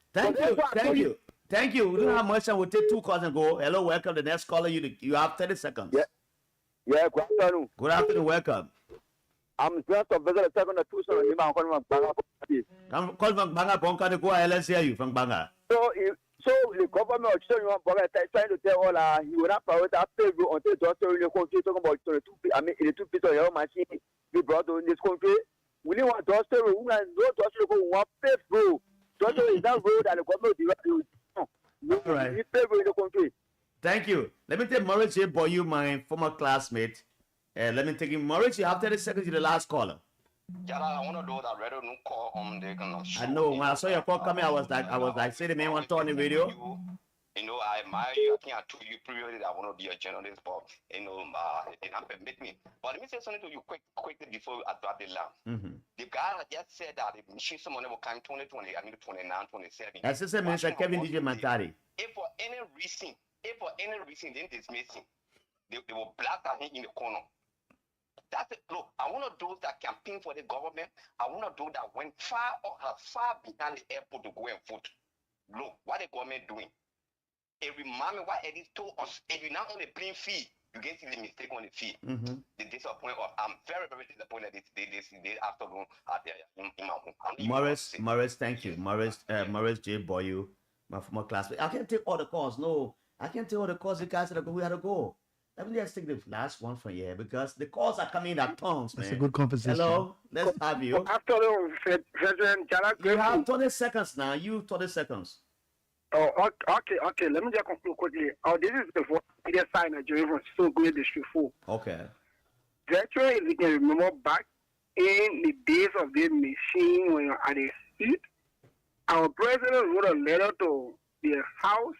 Thank you. We don't have much time. We'll take two calls and go. Hello, welcome. The next caller, you have 30 seconds. Yeah, good afternoon. Good afternoon, welcome. I'm just a visitor second or two, so I'm calling from Banga Bonka to go ahead. Let's hear you from Banga. So the government of China trying to tell all you will not prioritize payroll until doctor in the country talking about the two pieces of your machine we brought in this country. We didn't want doctor who has no doctor who want payroll. Doctor is that road that the government all right. Payroll in the country. Thank you. Let me take Maurice here, boy, you my former classmate. Let me take him. Maurice, you have 30 seconds to the last caller. Yeah, I want to do that radio no call they can show. I know when I saw your call coming, I was like, say the man want to on the radio. You know, I admire you. I think I told you previously that I want to be a journalist, but it not permit me. But let me say something to you quickly before I drop the lamp. The guy just said that the machine someone will come 2020, 29, 27. Assistant Minister Kevin DJ Matari. If for any reason they dismiss him, they will black him in the corner. That's it. Look, I want to do that campaign for the government. I want to do that went far behind the airport to go and vote. Look, what the government doing? It reminds me what Eddie told us. If you not on the plain fee, you get the mistake on the fee. The disappointment. I'm very, very disappointed this afternoon out there in my home. Morris, thank you. Morris J. Boyu, my former classmate. I can't take all the calls. No, I can't take all the calls. The guys said we had to go. Let me just take the last one from here because the calls are coming at tons, man. It's a good conversation. Hello, let's have you. Afternoon, President Jana. You have 20 seconds now. 30 seconds. Oh, okay. Let me just conclude quickly. This is the media side Nigeria from so great District 4. Okay. Virtually, if you can remember back in the days of the machine when you're at the seat, our president wrote a letter to the House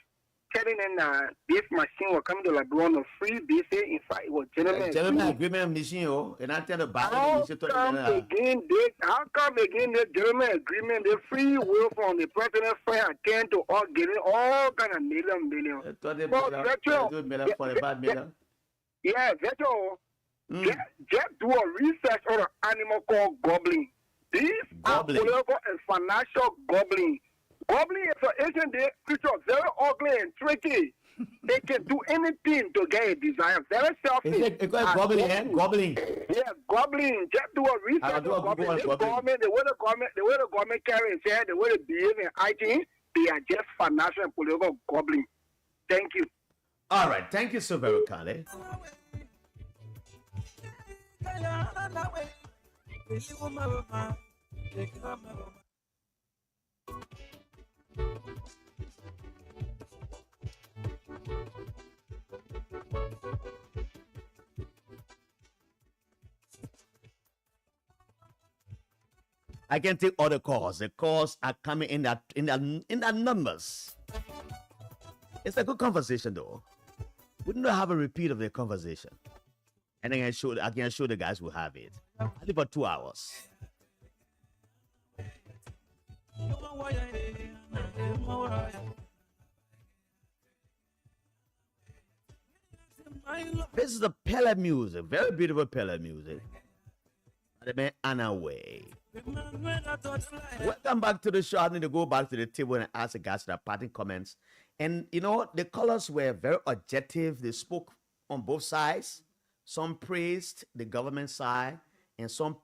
telling them that this machine will come to Liberia on a free basis. In fact, it was gentleman agreement machine, and I tell the how come again the gentleman agreement, the free will from the president friend attend to all getting all kind of million. Yeah, virtual. Just do a research on an animal called goblin. These are political and financial goblin. Goblin is an ancient day creature, very ugly and tricky. They can do anything to get a desire. Very selfish. Is it goblin, eh? Goblin. Yeah, goblin. Just do a research on goblin. The way the government carry its head, the way they behave and acting, they are just financial and political goblin. Thank you. All right. Thank you so very kindly. I can take all the calls. The calls are coming in that numbers. It's a good conversation though. We don't have a repeat of the conversation. And I can show the guys who have it. Only for 2 hours. This is the Pele music, very beautiful Pele music. The man Anna Way. Welcome back to the show. I need to go back to the table and ask the guys their parting comments. And you know, the colors were very objective. They spoke on both sides. Some praised the government side, and some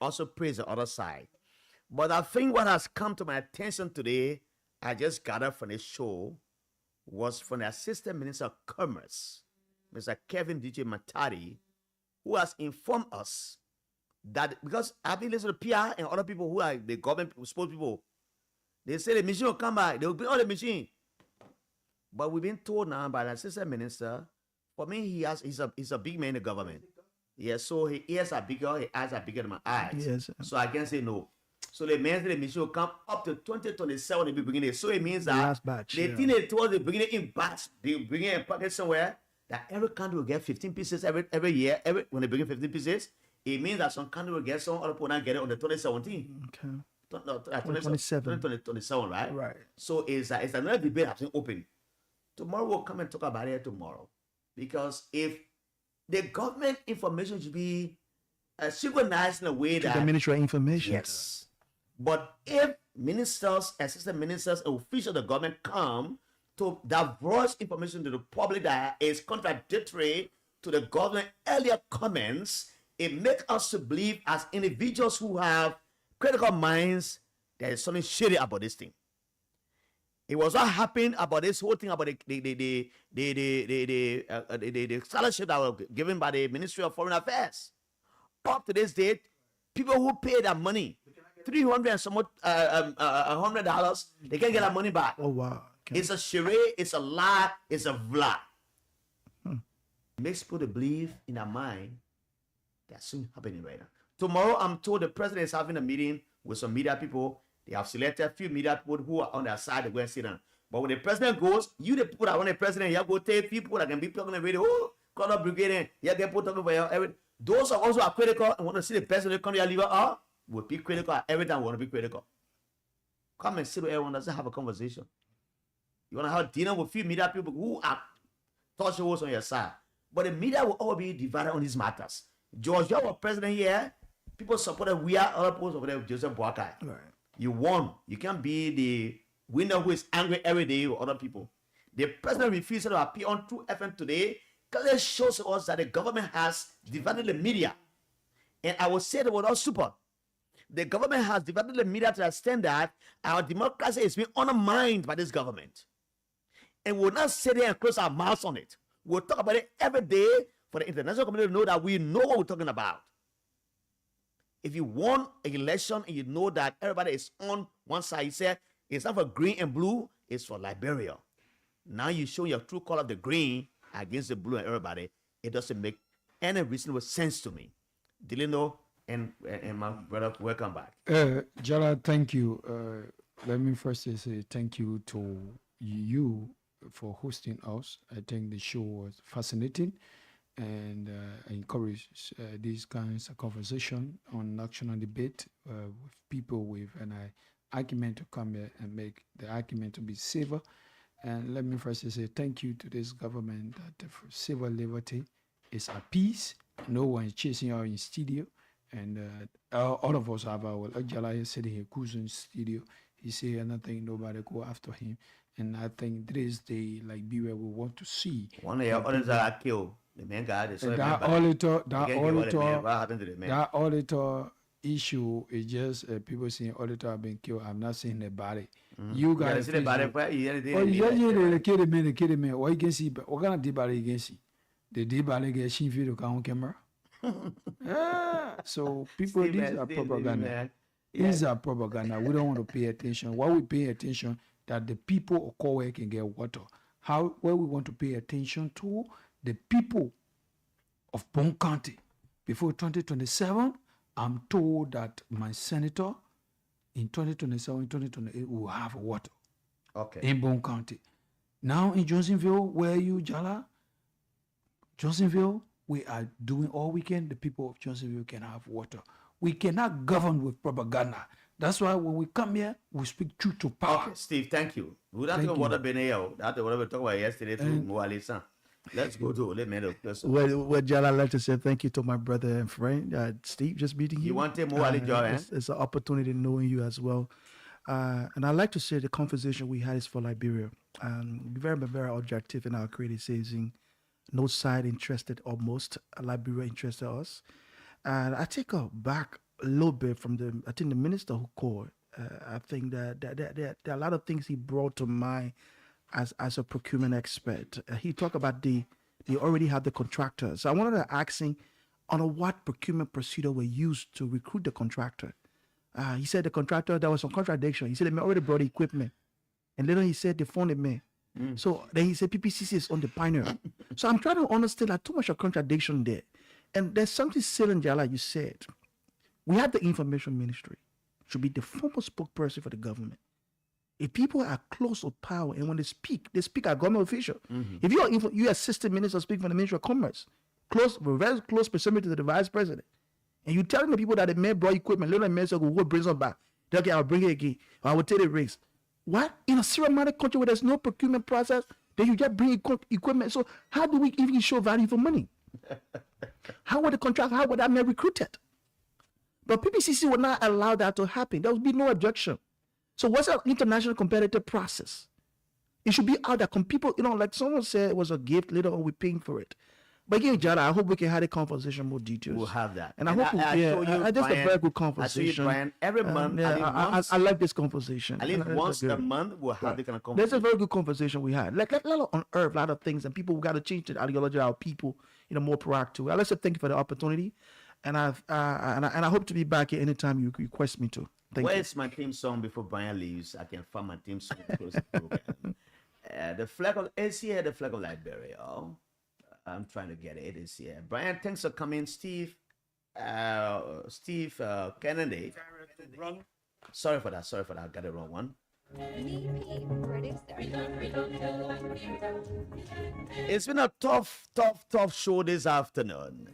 also praised the other side. But I think what has come to my attention today, I just gathered from this show, was from the Assistant Minister of Commerce, Mr. Kevin DJ Matadi, who has informed us that, because I've been listening to PR and other people who are the government spokespeople, they say the machine will come back, they will bring all the machine. But we've been told now by the Assistant Minister, for me, he's a big man in the government. Yeah, so his ears are bigger, his eyes are bigger than my eyes. Yes. So I can't say no. So the man said the machine will come up to 2027 in the beginning. So it means that last batch, they think they told the beginning in batch, they bring it in packet somewhere, that every country will get 15 pieces every year. When they bring in 15 pieces, it means that some country will get some, other people not get it on the 2017. Okay. 2027, right? Right. So it's another debate happening open. Tomorrow we'll come and talk about it tomorrow. Because if the government information should be synchronized in a way that the Ministry of Information. Yes. But if ministers, assistant ministers, and officials of the government come to divulge information to the public that is contradictory to the government earlier comments, it makes us to believe as individuals who have critical minds there is something shady about this thing. It was not happening about this whole thing about the scholarship that was given by the Ministry of Foreign Affairs. Up to this date, people who pay that money, $300 and somewhat $100, they can't get that money back. Oh wow! Okay. It's a charade, it's a lie, it's a vla. It makes people to believe in their mind that's soon happening right now. Tomorrow, I'm told the president is having a meeting with some media people. They have selected a few media people who are on their side to go and sit down. But when the president goes, you the people that want the president, you have to go take people that can be talking on the radio. Oh, call up brigade and you get people talking for you. Those are also critical and want to see the president come here, leave out. We'll be critical every time we want to be critical. Come and sit with everyone, doesn't have a conversation. You want to have dinner with a few media people who are touch holes on your side. But the media will all be divided on these matters. George, you are president here. People supported we are other people supported Joseph Boakai. Right. You won. You can't be the winner who is angry every day with other people. The president refused to appear on True FM today because it shows us that the government has divided the media. And I will say the word all super. The government has divided the media to the extent that our democracy is being undermined by this government. And we'll not sit there and close our mouths on it. We'll talk about it every day for the international community to know that we know what we're talking about. If you won an election and you know that everybody is on one side, you say it's not for green and blue, is for Liberia. Now you show your true color of the green against the blue and everybody. It doesn't make any reasonable sense to me. Delino and my brother, welcome back. Jala, thank you. Let me first say thank you to you for hosting us. I think the show was fascinating, and I encourage these kinds of conversation on national debate with people with an argument to come here and make the argument to be safer. And let me first say thank you to this government that for civil liberty is at peace. No one is chasing you in studio. And all of us have our Jala is sitting here, in studio. He say nothing, nobody go after him. And I think this day, like be where we want to see. One of your others are killed. The main guy is that auditor issue is just people saying auditor have been killed. I'm not saying the body. You guys see the body. The kid, man. What you can see, but what kind of debate you can see? The debate get seen video on camera. So people, these are propaganda. These are propaganda. We don't want to pay attention. Why we pay attention that the people of Kowe can get water. Where we want to pay attention to the people of Bon County. Before 2027, I'm told that my senator in 2027, 2028 will have water. Okay. In Bon County. Now in Johnsonville, where you, Jala? Johnsonville, we are doing all we can. The people of Johnsonville can have water. We cannot govern with propaganda. That's why when we come here, we speak truth to power. Okay, Steve, thank you. We don't talk about Beneo. That's what we talked about yesterday to Moalisa. Let's go to let me know. Well, Jala, I'd like to say thank you to my brother and friend, Steve, just meeting you. You want to Moali Joy, It's an opportunity knowing you as well. And I'd like to say the conversation we had is for Liberia. Very, very objective in our criticizing. No side interested almost. Liberia interested us. And I take back a little bit from the minister who called. I think that there are a lot of things he brought to mind as a procurement expert. He talked about they already have the contractor. So I wanted to ask him on what procurement procedure were used to recruit the contractor. He said the contractor, there was some contradiction. He said they already brought the equipment. And later he said they found the man. So then he said PPCC is on the pioneer. So I'm trying to understand like too much of contradiction there. And there's something still Jala, you said. We have the information ministry. Should be the former spokesperson for the government. If people are close to power and when they speak as government official. If you're assistant minister speaking for the Ministry of Commerce, very close proximity to the vice president, and you telling the people that the man brought equipment, little man said, "What brings them back?" They're okay, I'll bring it again. Or I will take the risk. What? In a ceremonial country where there's no procurement process, then you just bring equipment. So how do we even show value for money? How would that man recruited? But PPCC would not allow that to happen. There would be no objection. So what's an international competitive process? It should be out there. People, like someone said it was a gift, later on we're paying for it. But again, Jada, I hope we can have a conversation more details. We'll have that. And I hope that's a very good conversation. I show you, Brian, every month. I like this conversation. At least once a month, we'll have this kind of conversation. That's a very good conversation we had. Like let unearth a lot of things, and people got to change the ideology of our people in a more proactive way. I'd like to thank you for the opportunity. And I hope to be back here anytime you request me to. Where's my theme song before Brian leaves? I can find my theme song. The flag of is here. The flag of Liberia. I'm trying to get it. It is here. Brian, thanks for coming. Steve Kennedy. Sorry for that. I got the wrong one. It's been a tough show this afternoon.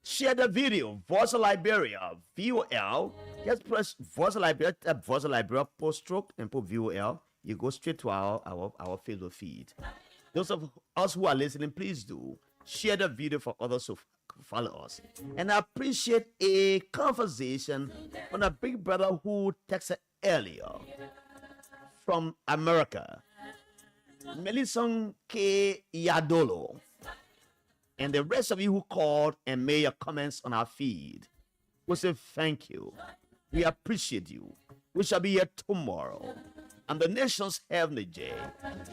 Share the video, Voice of Liberia, VOL. Just press Voice of Liberia, tap Voice of Liberia, post stroke, and put VOL. You go straight to our Facebook feed. Those of us who are listening, please do share the video for others to follow us. And I appreciate a conversation on a big brother who texted earlier from America, Melissa K. Yadolo. And the rest of you who called and made your comments on our feed, we say thank you. We appreciate you. We shall be here tomorrow. I'm the nation's heavenly J.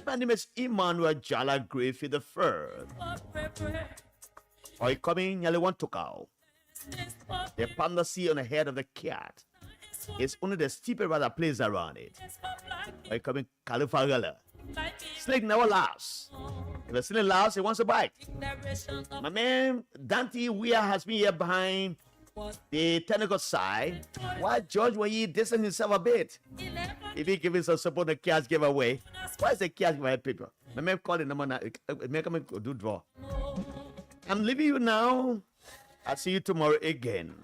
My name is Emmanuel Jala Griffith III. Are you coming? Nyale want to go. The panda see on the head of the cat. It's only the stupid that plays around it. I come in California. Snake never laughs. If a snake laughs, he wants to bite. My man Dante Weir has been here behind the technical side. Why George when he distance himself a bit? If he gives some support, the cash giveaway. Why is the cash giveaway people? My man call the number now. Make him do draw. I'm leaving you now. I'll see you tomorrow again.